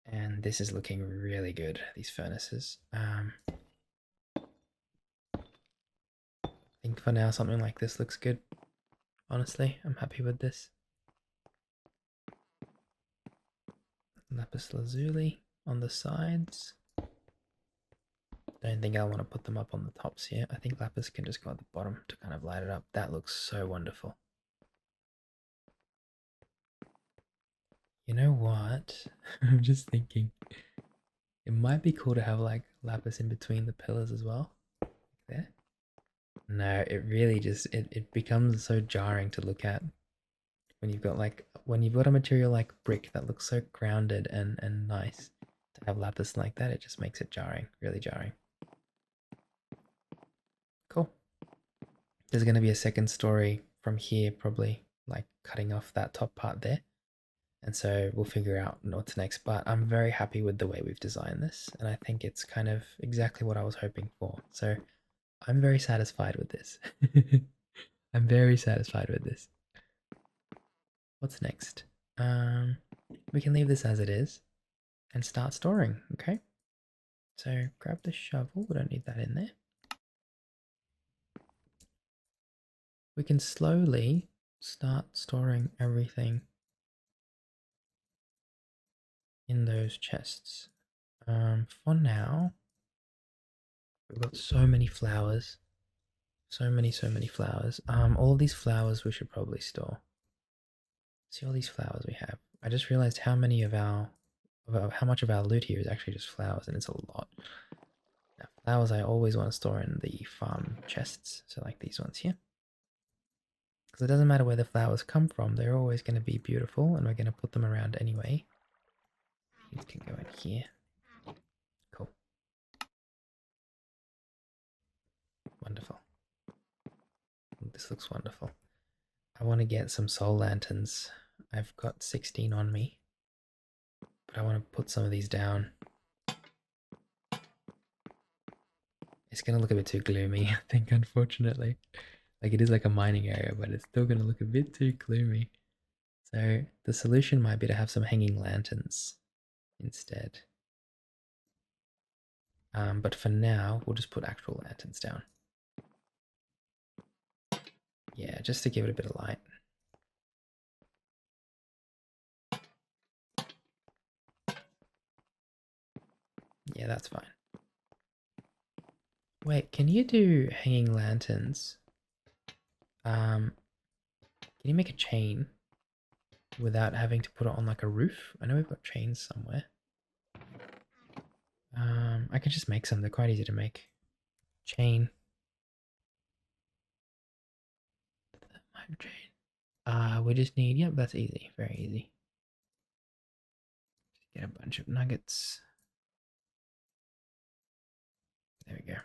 And this is looking really good, these furnaces. I think for now something like this looks good. Honestly, I'm happy with this. Lapis lazuli on the sides. Don't think I want to put them up on the tops here. I think lapis can just go at the bottom to kind of light it up. That looks so wonderful. You know what? I'm just thinking it might be cool to have like lapis in between the pillars as well. There. No, it really just it becomes so jarring to look at when you've got a material like brick that looks so grounded and nice. To have lapis like that, it just makes it jarring, really jarring. Cool. There's going to be a second story from here, probably like cutting off that top part there. And so we'll figure out what's next. But I'm very happy with the way we've designed this. And I think it's kind of exactly what I was hoping for. So I'm very satisfied with this. I'm very satisfied with this. What's next? We can leave this as it is and start storing, okay? So grab the shovel, we don't need that in there. We can slowly start storing everything in those chests. For now, we've got so many flowers. So many flowers. All of these flowers we should probably store. See all these flowers we have. I just realized how many of how much of our loot here is actually just flowers, and it's a lot. Now, flowers I always want to store in the farm chests, so like these ones here. Because it doesn't matter where the flowers come from, they're always going to be beautiful, and we're going to put them around anyway. These can go in here. Cool. Wonderful. This looks wonderful. I want to get some soul lanterns. I've got 16 on me, but I want to put some of these down. It's going to look a bit too gloomy, I think, unfortunately. Like, it is like a mining area, but it's still going to look a bit too gloomy. So the solution might be to have some hanging lanterns instead. But for now, we'll just put actual lanterns down. Yeah, just to give it a bit of light. Yeah, that's fine. Wait, can you do hanging lanterns? Can you make a chain without having to put it on like a roof? I know we've got chains somewhere. I can just make some. They're quite easy to make. Chain. Chain. We just need, yep, that's easy. Very easy. Get a bunch of nuggets. There we go.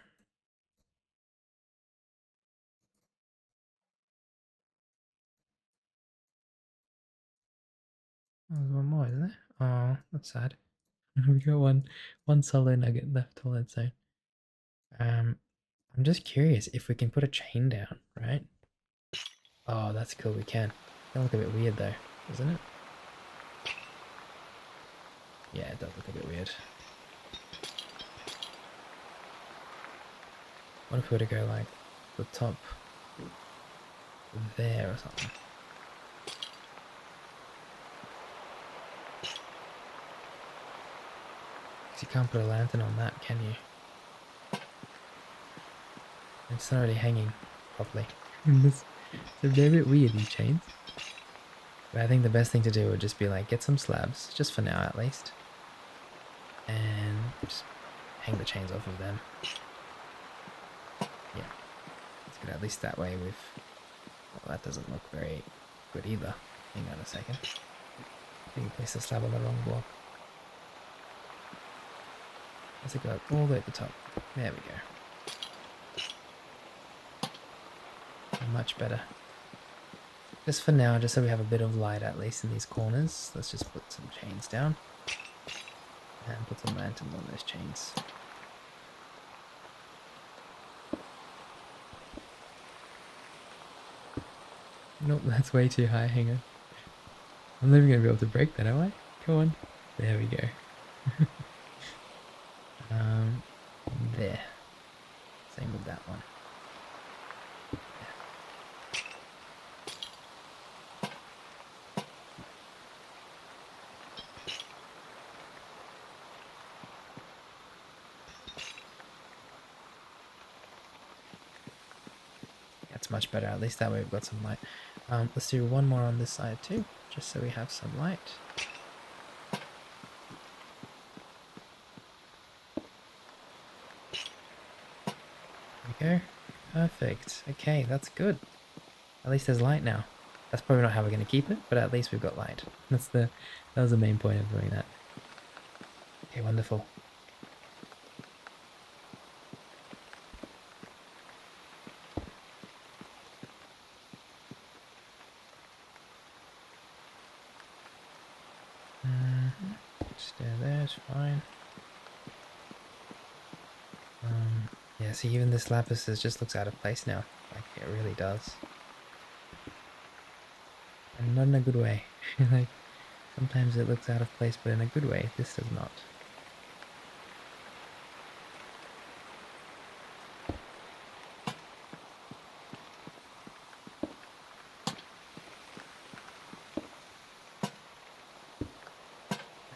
Oh, there's one more, isn't there? Oh, that's sad. We got one solo nugget left all that side. I'm just curious if we can put a chain down, right? Oh, that's cool, we can. It'll look a bit weird though, doesn't it? Yeah, it does look a bit weird. What if we were to go like the top there or something? Because you can't put a lantern on that, can you? It's not really hanging properly. It's a bit weird, these chains. But I think the best thing to do would just be like get some slabs, just for now at least. And just hang the chains off of them. Yeah. Let's get at least that way with... Well, that doesn't look very good either. Hang on a second. I think we placed the slab on the wrong block. Let's go all the way at the top. There we go. Much better. Just for now, just so we have a bit of light at least in these corners, let's just put some chains down. And put some lanterns on those chains. Nope, that's way too high, hang on. I'm never going to be able to break that, am I? Come on. There we go. There. Same with that one. That's much better, at least that way we've got some light. Let's do one more on this side too, just so we have some light. There we go. Perfect. Okay, that's good. At least there's light now. That's probably not how we're going to keep it, but at least we've got light. That was the main point of doing that. Okay, wonderful. Stay there, it's fine. Yeah, see, even this lapis just looks out of place now. Like, it really does. And not in a good way. Like, sometimes it looks out of place, but in a good way. This does not.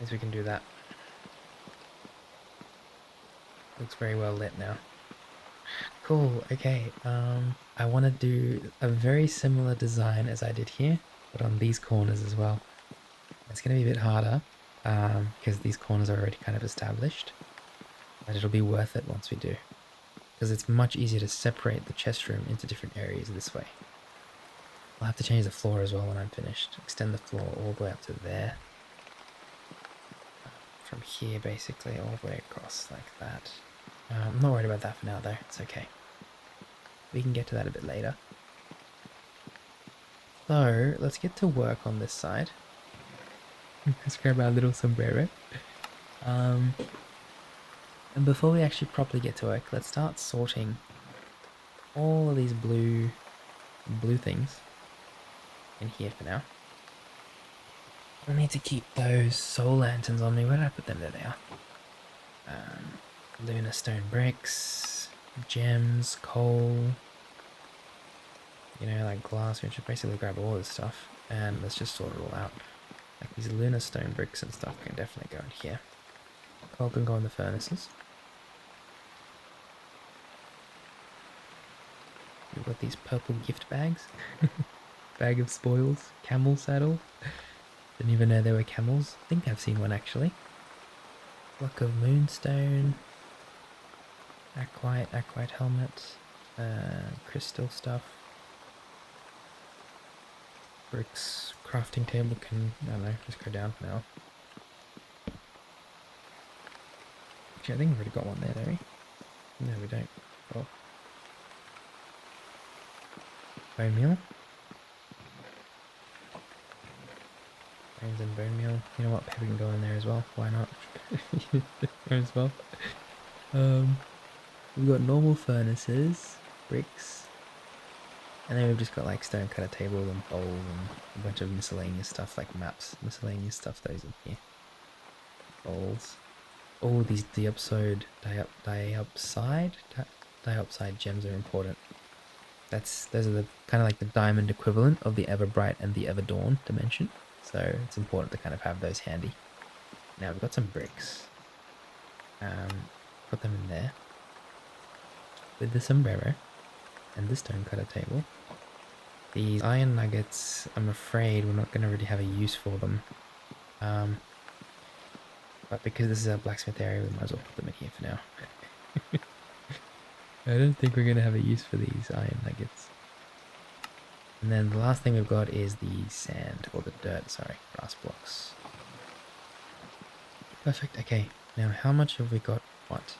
As we can do that. Looks very well lit now. Cool, okay. I want to do a very similar design as I did here, but on these corners as well. It's going to be a bit harder, because these corners are already kind of established, but it'll be worth it once we do. Because it's much easier to separate the chest room into different areas this way. I'll have to change the floor as well when I'm finished. Extend the floor all the way up to there. From here, basically, all the way across like that. I'm not worried about that for now, though. It's okay. We can get to that a bit later. So, let's get to work on this side. Let's grab our little sombrero. And before we actually properly get to work, let's start sorting all of these blue things in here for now. I need to keep those soul lanterns on me. Where did I put them? There they are. Lunar stone bricks, gems, coal, you know, like glass. We should basically grab all this stuff and let's just sort it all out. Like these lunar stone bricks and stuff can definitely go in here. Coal can go in the furnaces. We've got these purple gift bags. Bag of spoils, camel saddle. Didn't even know there were camels. I think I've seen one actually. Block of moonstone. Aquite helmet. Crystal stuff. Bricks, crafting table can, I don't know, just go down for now. Actually, I think we've already got one there, don't we? No, we don't. Oh. Bone meal. Bones and bone meal. You know what? Pepper can go in there as well. Why not? There as well. We've got normal furnaces, bricks, and then we've just got like stone cutter table and bowls and a bunch of miscellaneous stuff like maps. Miscellaneous stuff, those in here. Bowls. Oh, these diopside gems are important. Those are the kind of like the diamond equivalent of the Everbright and the Everdawn dimension. So it's important to kind of have those handy. Now we've got some bricks. Put them in there. With the sombrero and the stone cutter table. These iron nuggets, I'm afraid we're not going to really have a use for them. But because this is a blacksmith area, we might as well put them in here for now. I don't think we're going to have a use for these iron nuggets. And then the last thing we've got is the sand, or the dirt, sorry, grass blocks. Perfect, okay. Now how much have we got? What?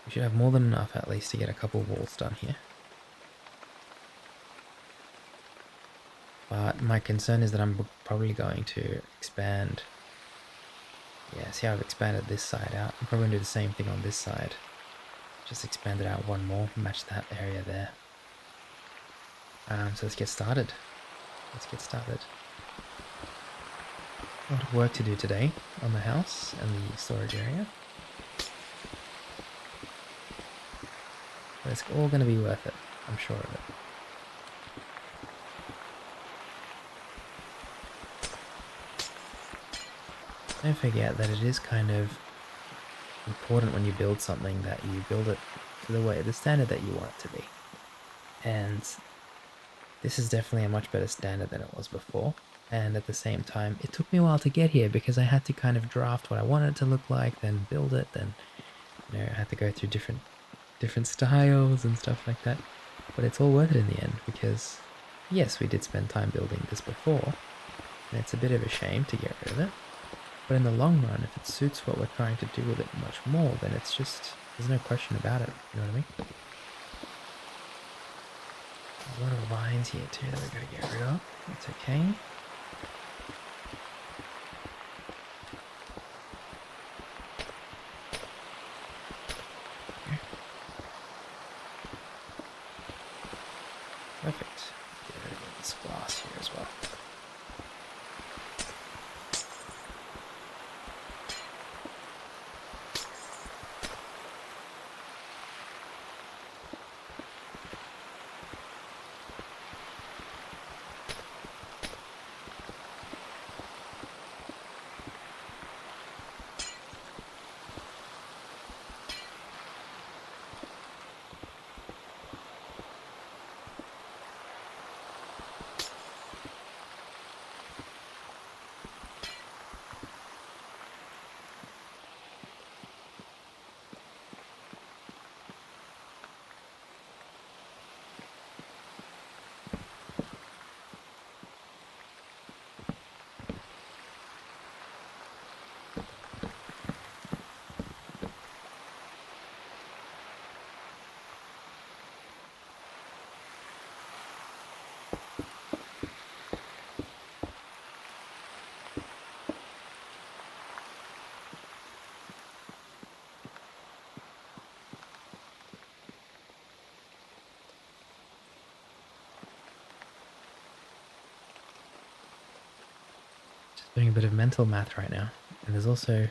We should have more than enough at least to get a couple walls done here. But my concern is that I'm probably going to expand. Yeah, see how I've expanded this side out? I'm probably going to do the same thing on this side. Just expand it out one more, match that area there. So let's get started. Let's get started. A lot of work to do today on the house and the storage area. But it's all going to be worth it, I'm sure of it. Don't forget that it is kind of important when you build something that you build it to the standard that you want it to be. And this is definitely a much better standard than it was before. And at the same time, it took me a while to get here because I had to kind of draft what I wanted it to look like, then build it, then, you know, I had to go through different styles and stuff like that. But it's all worth it in the end because, yes, we did spend time building this before, and it's a bit of a shame to get rid of it. But in the long run, if it suits what we're trying to do with it much more, then it's just, there's no question about it, you know what I mean? A lot of vines here too that we've got to get rid of. That's okay. Perfect. Get rid of this glass here as well. Doing a bit of mental math right now. And there's also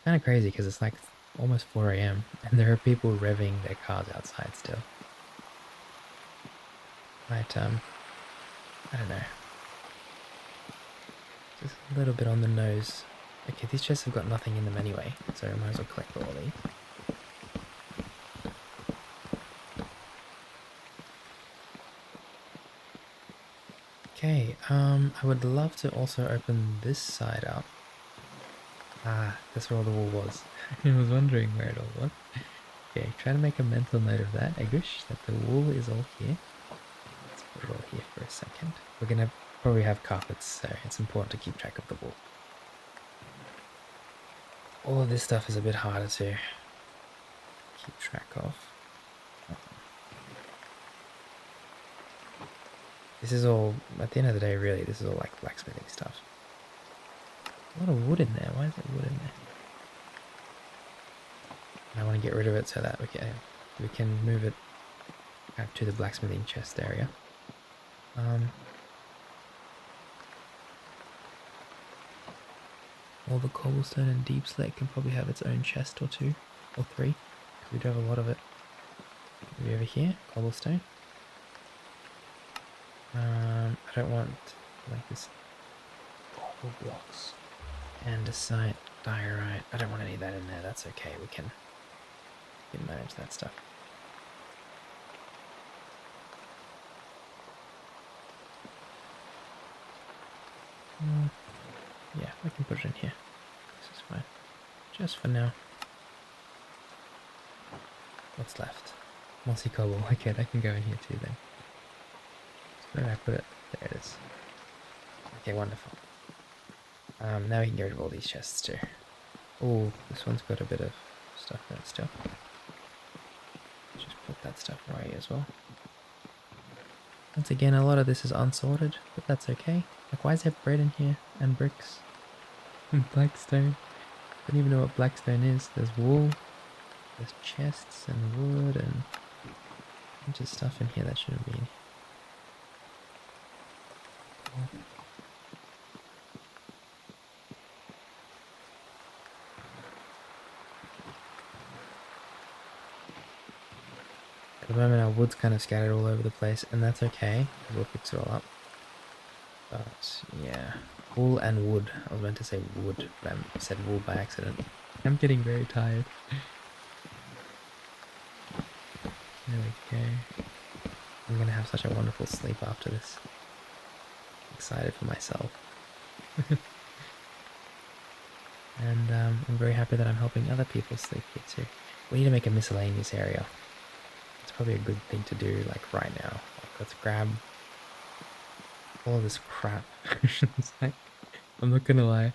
kind of crazy because it's like almost 4 a.m. and there are people revving their cars outside still. Might, I don't know. Just a little bit on the nose. Okay, these chests have got nothing in them anyway, so I might as well collect all these. Okay, I would love to also open this side up. Ah, that's where all the wool was. I was wondering where it all was. Okay, try to make a mental note of that, Egush, that the wool is all here. Let's put it all here for a second. We're gonna probably have carpets, so it's important to keep track of the wool. All of this stuff is a bit harder to keep track of. This is all, at the end of the day, really, this is all like blacksmithing stuff. A lot of wood in there. Why is there wood in there? I want to get rid of it so that we can move it out to the blacksmithing chest area. All the cobblestone and deep slate can probably have its own chest or two or three. We do have a lot of it. Maybe over here, cobblestone. I don't want like this cobble blocks and a site diorite. I don't want any of that in there. That's okay. We can manage that stuff. Yeah, we can put it in here. This is fine. Just for now. What's left? Mossy cobble. Okay, that can go in here too then. Where did I put it? There it is. Okay, wonderful. Now we can get rid of all these chests too. Oh, this one's got a bit of stuff in it still. Just put that stuff away as well. Once again, a lot of this is unsorted, but that's okay. Like, why is there bread in here? And bricks? And blackstone? I don't even know what blackstone is. There's wool. There's chests and wood and a bunch of stuff in here that shouldn't be in here. Cool. At the moment our wood's kind of scattered all over the place, and that's okay, we'll fix it all up. But yeah, wool and wood. I was meant to say wood, but I said wool by accident. I'm getting very tired. There we go. I'm gonna have such a wonderful sleep after this. Excited for myself. And I'm very happy that I'm helping other people sleep here too. We need to make a miscellaneous area. It's probably a good thing to do like right now. Like, let's grab all this crap. It's like, I'm not gonna lie,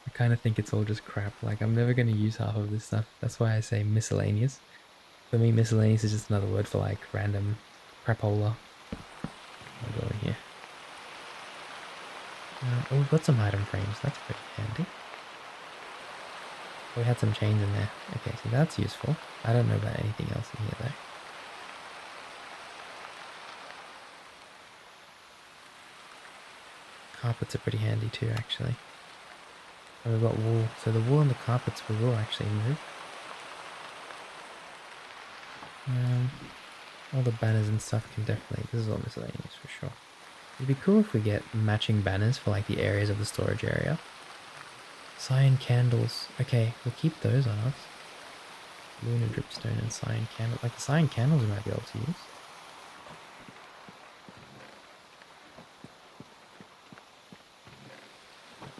I kind of think it's all just crap. Like, I'm never gonna use half of this stuff. That's why I say miscellaneous. For me, miscellaneous is just another word for like random crapola. I'll go in here. Oh, we've got some item frames. That's pretty handy. We had some chains in there. Okay, so that's useful. I don't know about anything else in here though. Carpets are pretty handy too, actually. And we've got wool. So the wool and the carpets we will actually move. All the banners and stuff can definitely... This is all miscellaneous for sure. It'd be cool if we get matching banners for like the areas of the storage area. Cyan candles. Okay, we'll keep those on us. Lunar dripstone and cyan candle. Like the cyan candles we might be able to use.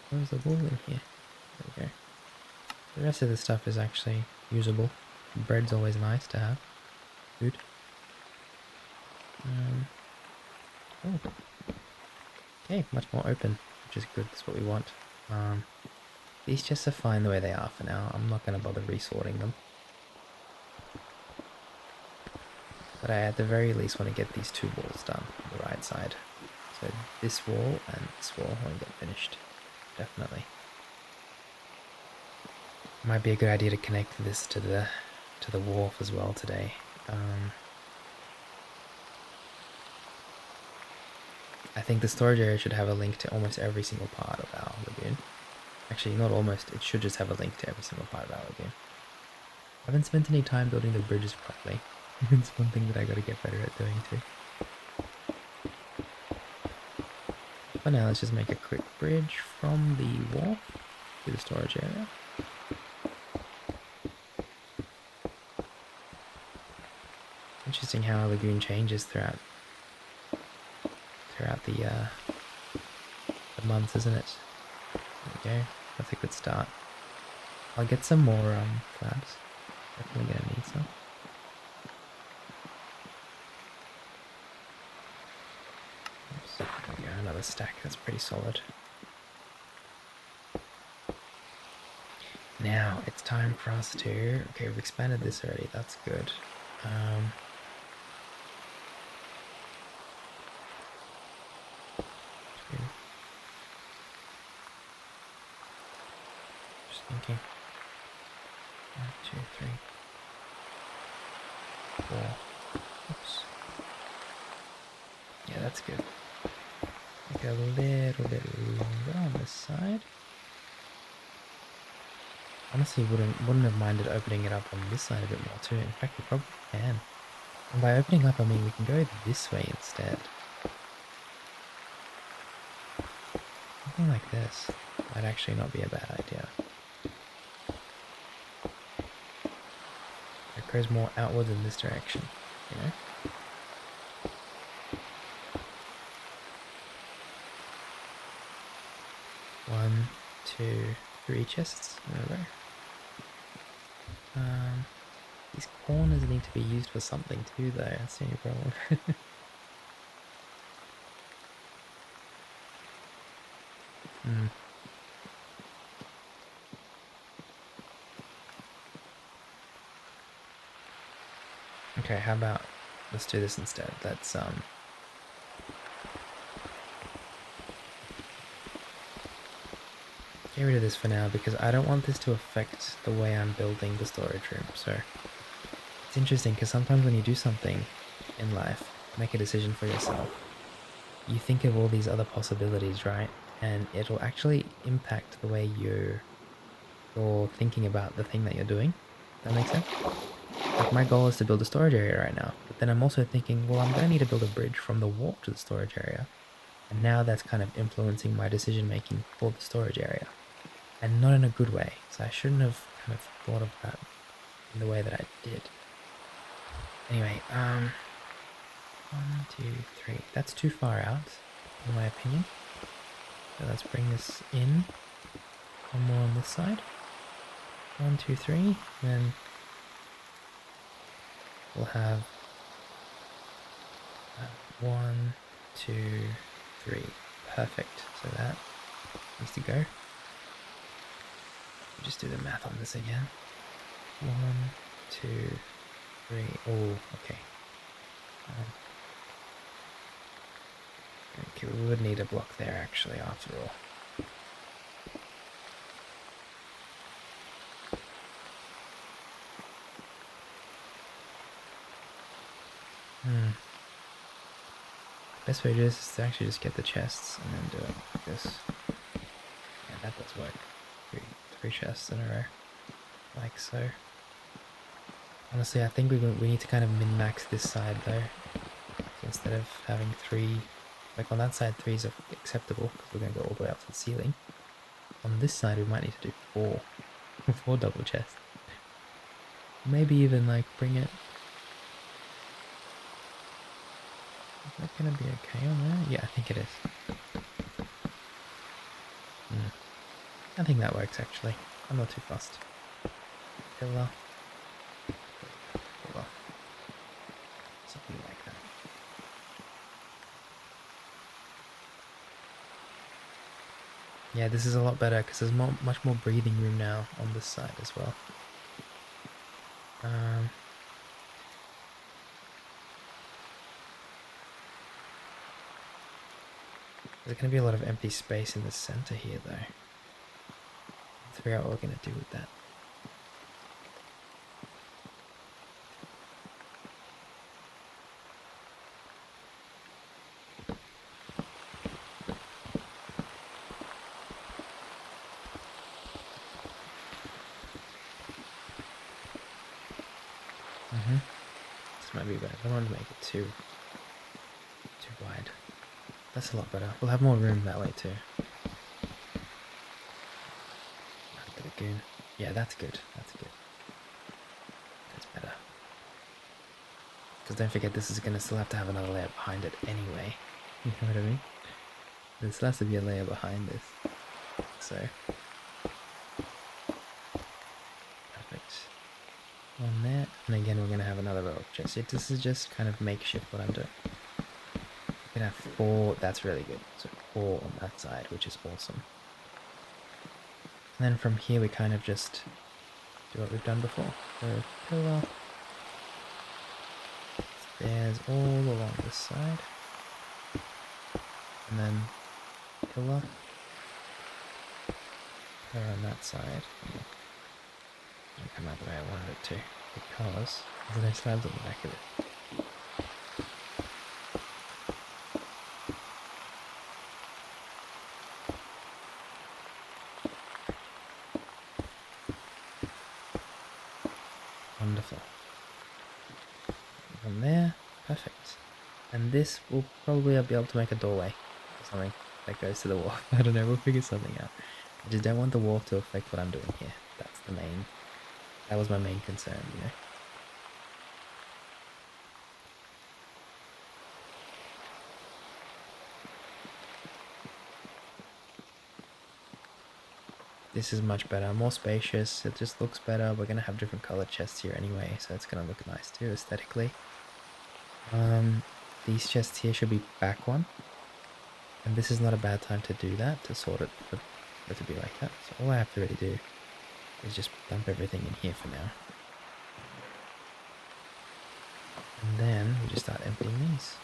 Where's the wool in here? There we go. The rest of the stuff is actually usable. Bread's always nice to have. Food. Oh. Okay, much more open, which is good. That's what we want. These chests are fine the way they are for now. I'm not going to bother resorting them. But I at the very least want to get these two walls done on the right side. So this wall and this wall want to get finished. Definitely. Might be a good idea to connect this to the wharf as well today. I think the storage area should have a link to almost every single part of our lagoon. Actually, not almost, it should just have a link to every single part of our lagoon. I haven't spent any time building the bridges properly. It's one thing that I gotta get better at doing too. For now, let's just make a quick bridge from the wharf to the storage area. Interesting how our lagoon changes throughout the months, isn't it? There we go. That's a good start. I'll get some more slabs. Definitely gonna need some. Oops. There we go, another stack. That's pretty solid. Now it's time for us to. Okay, we've expanded this already. That's good. Just thinking. 1, 2, 3, 4. Oops. Yeah, that's good. Make it a little bit longer on this side. Honestly, wouldn't have minded opening it up on this side a bit more too. In fact, we probably can. And by opening up, I mean we can go this way instead. Something like this might actually not be a bad idea. It goes more outwards in this direction, you know? One, 2, 3 chests in a row. These corners need to be used for something too, though. That's the only problem. Okay, how about let's do this instead. Let's get rid of this for now because I don't want this to affect the way I'm building the storage room. So it's interesting because sometimes when you do something in life, make a decision for yourself, you think of all these other possibilities, right? And it'll actually impact the way you're thinking about the thing that you're doing. Does that make sense? Like my goal is to build a storage area right now, but then I'm also thinking, well, I'm going to need to build a bridge from the wharf to the storage area. And now that's kind of influencing my decision making for the storage area. And not in a good way. So I shouldn't have kind of thought of that in the way that I did. Anyway, 1, 2, 3. That's too far out, in my opinion. So let's bring this in. One more on this side. 1, 2, 3. Then we'll have 1, 2, 3. Perfect. So that needs to go. Just do the math on this again. 1, 2, 3. Oh, okay. Okay, we would need a block there actually, after all. Best way to do this is to actually just get the chests and then do it like this. Yeah, that does work. Three chests in a row, like so. Honestly, I think we need to kind of min-max this side though. So instead of having 3, like on that side 3 is acceptable because we're going to go all the way up to the ceiling. On this side we might need to do 4, 4 double chests. Maybe even like bring it. Is that going to be okay on there? Yeah, I think it is. I think that works actually. I'm not too fussed. Pillar. Something like that. Yeah, this is a lot better because there's much more breathing room now on this side as well. There's going to be a lot of empty space in the center here though. Let's figure out what we're going to do with that. This might be better. I don't want to make it too wide. That's a lot better. We'll have more room that way too. The lagoon. Yeah, that's good. That's good. That's better. Because don't forget, this is going to still have to have another layer behind it anyway. You know what I mean? There still has to be a layer behind this. So. Perfect. On there. And again, we're going to have another row of chests. This is just kind of makeshift what I'm doing. We're going to have 4. That's really good. So 4 on that side, which is awesome. And then from here, we kind of just do what we've done before. So pillar. Stairs all along this side. And then pillar. Pillar on that side. It'll come out the way I wanted it to. Because there's no slabs on the back of it. Wonderful. From there, perfect. And this will probably be able to make a doorway or something that goes to the wall. I don't know, we'll figure something out. I just don't want the wall to affect what I'm doing here. That was my main concern, you know. This is much better, more spacious, it just looks better. We're going to have different colored chests here anyway, so it's going to look nice too, aesthetically. These chests here should be back one. And this is not a bad time to do that, to sort it for it to be like that. So all I have to really do is just dump everything in here for now. And then we just start emptying these.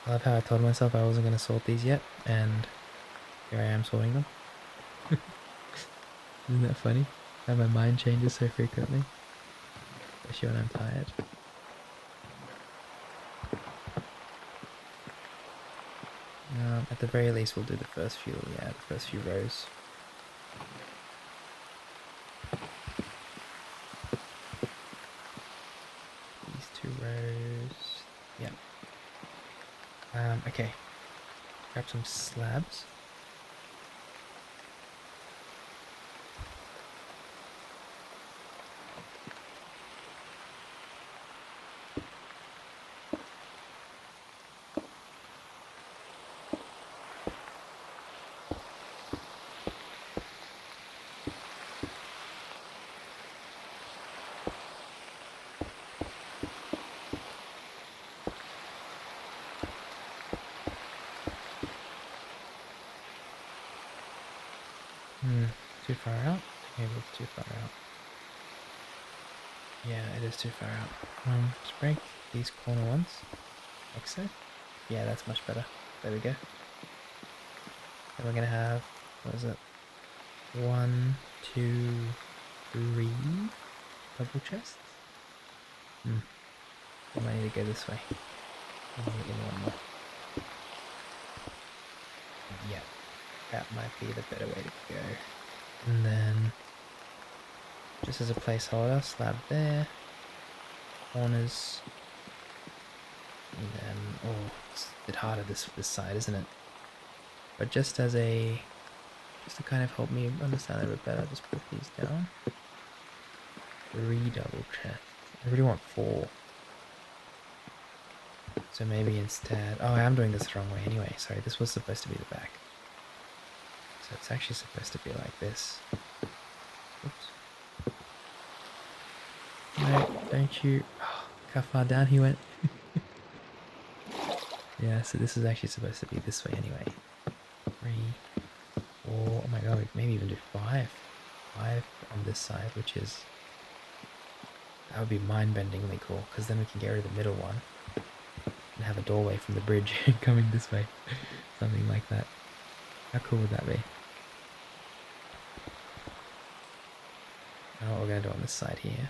I love how I told myself I wasn't going to sort these yet, and here I am sorting them. Isn't that funny? How my mind changes so frequently, especially when I'm tired. At the very least, we'll do the first few rows. These 2 rows. Yeah. Okay. Grab some slabs. Too far out? Maybe it's too far out. Yeah, it is too far out. Just break these corner ones, like so. Yeah, that's much better. There we go. Then we're gonna have, what is it? 1, 2, 3 double chests. I might need to go this way. Give me one more. Yeah, that might be the better way to go. And then, just as a placeholder, slab there, corners, and then, oh, it's a bit harder this side, isn't it? But just to kind of help me understand it a bit better, just put these down. 3 double chests. I really want 4. So maybe instead, oh, I am doing this the wrong way anyway. Sorry, this was supposed to be the back. So it's actually supposed to be like this. Oops. No, don't you. Oh, look how far down he went. Yeah, so this is actually supposed to be this way anyway. 3, 4, oh my god, maybe even do 5. 5 on this side, which is, that would be mind-bendingly cool, because then we can get rid of the middle one and have a doorway from the bridge coming this way. Something like that. How cool would that be? Now what we're going to do on this side here.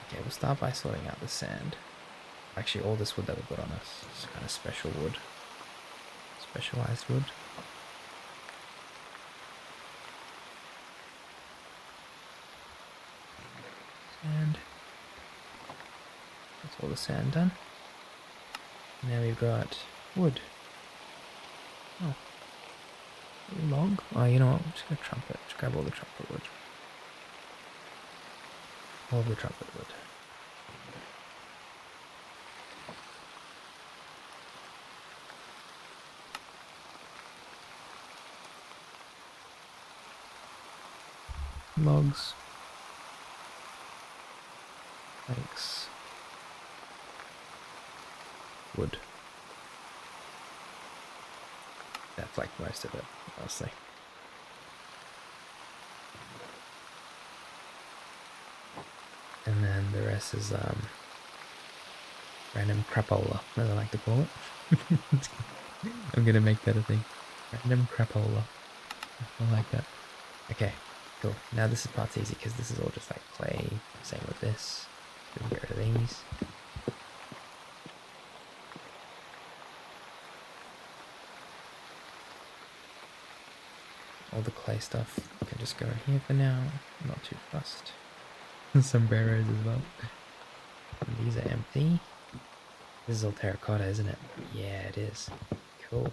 Okay, we'll start by sorting out the sand. Actually, all this wood that we've got on us is kind of special wood. Specialized wood. Sand. That's all the sand done. Now we've got wood. Oh. Log? Oh, you know what? I'm just gonna trumpet. Just grab all the trumpet wood. All of the trumpet wood. Logs. Planks. Wood. That's like most of it, honestly. And then the rest is random crapola, as I like to call it. I'm gonna make that a thing. Random crapola. I like that. Okay, cool. Now this is part's easy because this is all just like clay. Same with this. We can get rid of these. All the clay stuff can just go in here for now. I'm not too fussed. Sombreros as well. And these are empty. This is all terracotta, isn't it? Yeah, it is. Cool.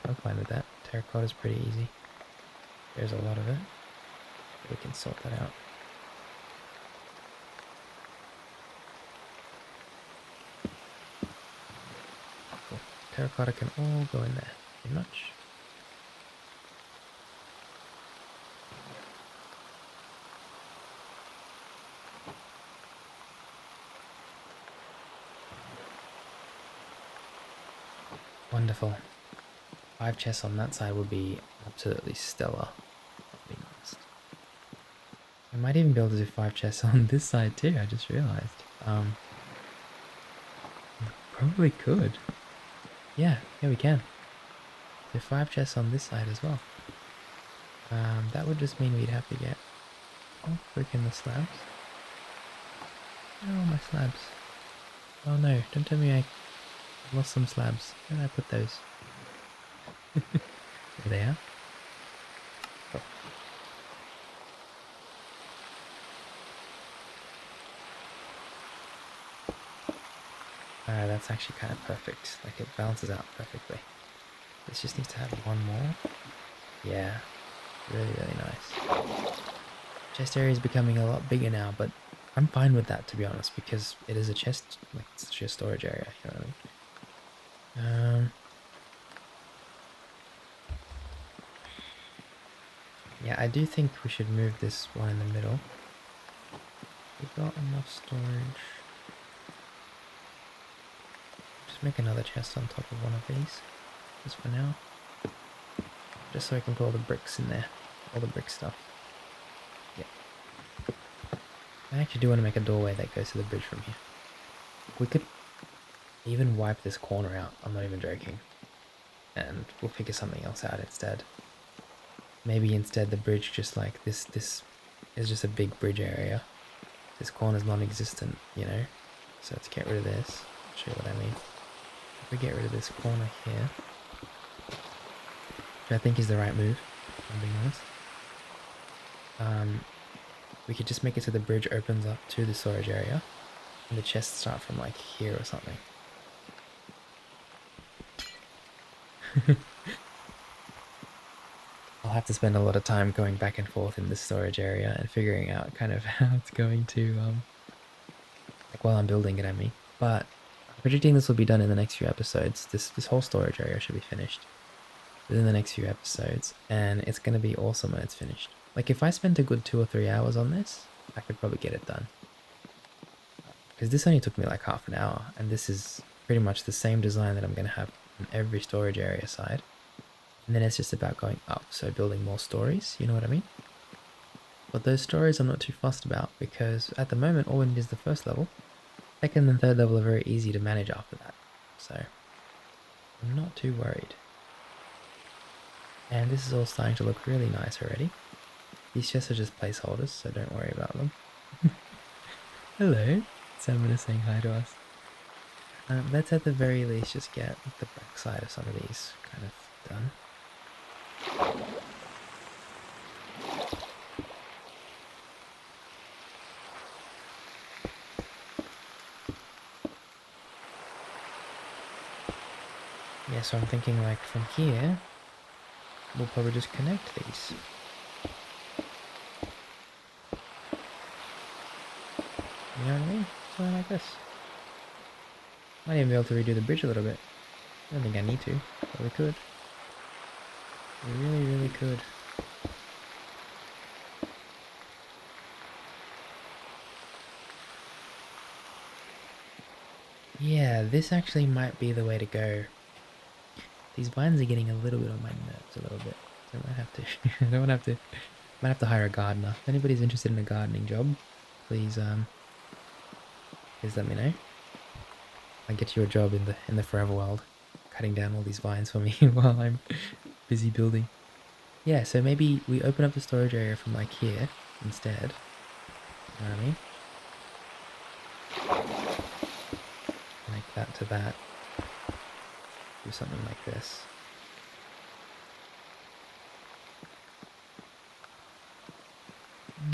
I'm fine with that. Terracotta's pretty easy. There's a lot of it. We can sort that out. Cool. Terracotta can all go in there, pretty much. Wonderful. 5 chests on that side would be absolutely stellar. To be honest. I might even be able to do 5 chests on this side too, I just realized. Probably could. Yeah, we can. So 5 chests on this side as well. That would just mean we'd have to get freaking the slabs. Where are all my slabs? Oh no, don't tell me I lost some slabs. Where did I put those? There they are. Oh. That's actually kind of perfect. Like it balances out perfectly. This just needs to have one more. Yeah, really, really nice. Chest area is becoming a lot bigger now, but I'm fine with that to be honest because it is a chest, like it's just a storage area. You know what I mean? Yeah, I do think we should move this one in the middle. We've got enough storage. Just make another chest on top of one of these, just for now. Just so I can put all the bricks in there, all the brick stuff. Yeah. I actually do want to make a doorway that goes to the bridge from here. We could even wipe this corner out, I'm not even joking. And we'll figure something else out instead. Maybe instead the bridge just like this is just a big bridge area. This corner's non-existent, you know? So let's get rid of this. I'll show you what I mean. If we get rid of this corner here, which I think is the right move, if I'm being honest. We could just make it so the bridge opens up to the storage area and the chests start from like here or something. I'll have to spend a lot of time going back and forth in this storage area and figuring out kind of how it's going to, like while I'm building it, I mean. But I'm predicting this will be done in the next few episodes. This whole storage area should be finished within the next few episodes, and it's going to be awesome when it's finished. Like if I spent a good 2 or 3 hours on this, I could probably get it done. Because this only took me like half an hour, and this is pretty much the same design that I'm going to have on every storage area side. And then it's just about going up, so building more stories, you know what I mean? But those stories I'm not too fussed about, because at the moment all we need is the first level. Second and third level are very easy to manage after that, so I'm not too worried. And this is all starting to look really nice already. These chests are just placeholders, so don't worry about them. Hello. Someone is saying hi to us. Let's at the very least just get the backside of some of these kind of done. Yeah, so I'm thinking like from here, we'll probably just connect these. You know what I mean? Something like this. Might even be able to redo the bridge a little bit. I don't think I need to, but we could. We really, really could. Yeah, this actually might be the way to go. These vines are getting a little bit on my nerves a little bit. So I might have to I don't have to might have to hire a gardener. If anybody's interested in a gardening job, please let me know. I'll get you a job in the forever world, cutting down all these vines for me while I'm busy building. Yeah, so maybe we open up the storage area from like here instead. You know what I mean? Connect that to that. Do something like this.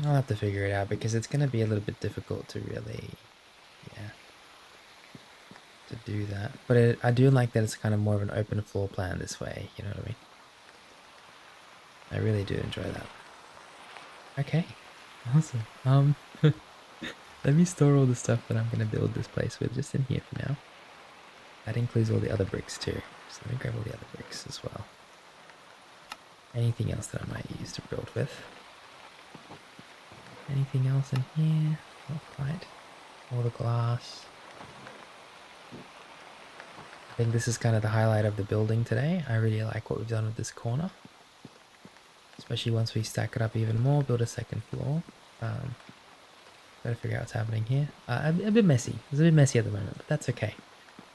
I'll have to figure it out because it's going to be a little bit difficult to really, yeah, to do that. But I do like that it's kind of more of an open floor plan this way, you know what I mean? I really do enjoy that. Okay, awesome. Let me store all the stuff that I'm going to build this place with just in here for now. That includes all the other bricks too. So let me grab all the other bricks as well. Anything else that I might use to build with. Anything else in here? Not quite. All the glass. I think this is kind of the highlight of the building today. I really like what we've done with this corner. Especially once we stack it up even more, build a second floor. Gotta figure out what's happening here. A bit messy. It's a bit messy at the moment, but that's okay.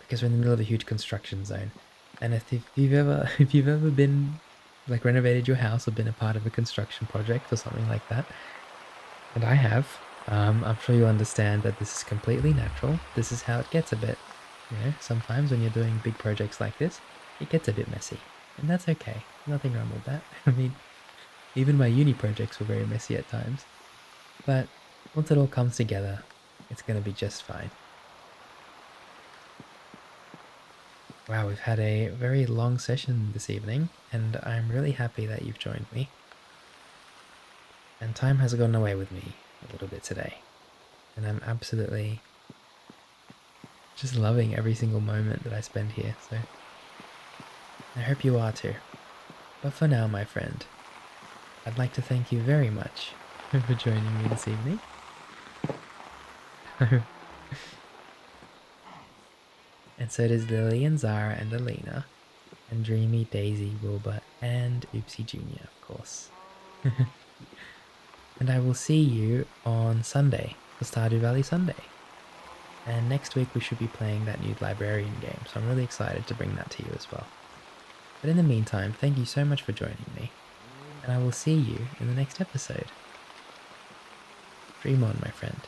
Because we're in the middle of a huge construction zone. And if you've ever been like renovated your house or been a part of a construction project or something like that, and I have, I'm sure you'll understand that this is completely natural. This is how it gets a bit, you know, sometimes when you're doing big projects like this, it gets a bit messy. And that's okay. Nothing wrong with that. I mean, even my uni projects were very messy at times. But once it all comes together, it's going to be just fine. Wow, we've had a very long session this evening, and I'm really happy that you've joined me. And time has gone away with me a little bit today. And I'm absolutely just loving every single moment that I spend here, so I hope you are too. But for now, my friend, I'd like to thank you very much for joining me this evening. And so does Lily and Zara and Alina, and Dreamy, Daisy, Wilbur, and Oopsie Jr., of course. And I will see you on Sunday for Stardew Valley Sunday. And next week we should be playing that new librarian game, so I'm really excited to bring that to you as well. But in the meantime, thank you so much for joining me, and I will see you in the next episode. Dream on, my friend.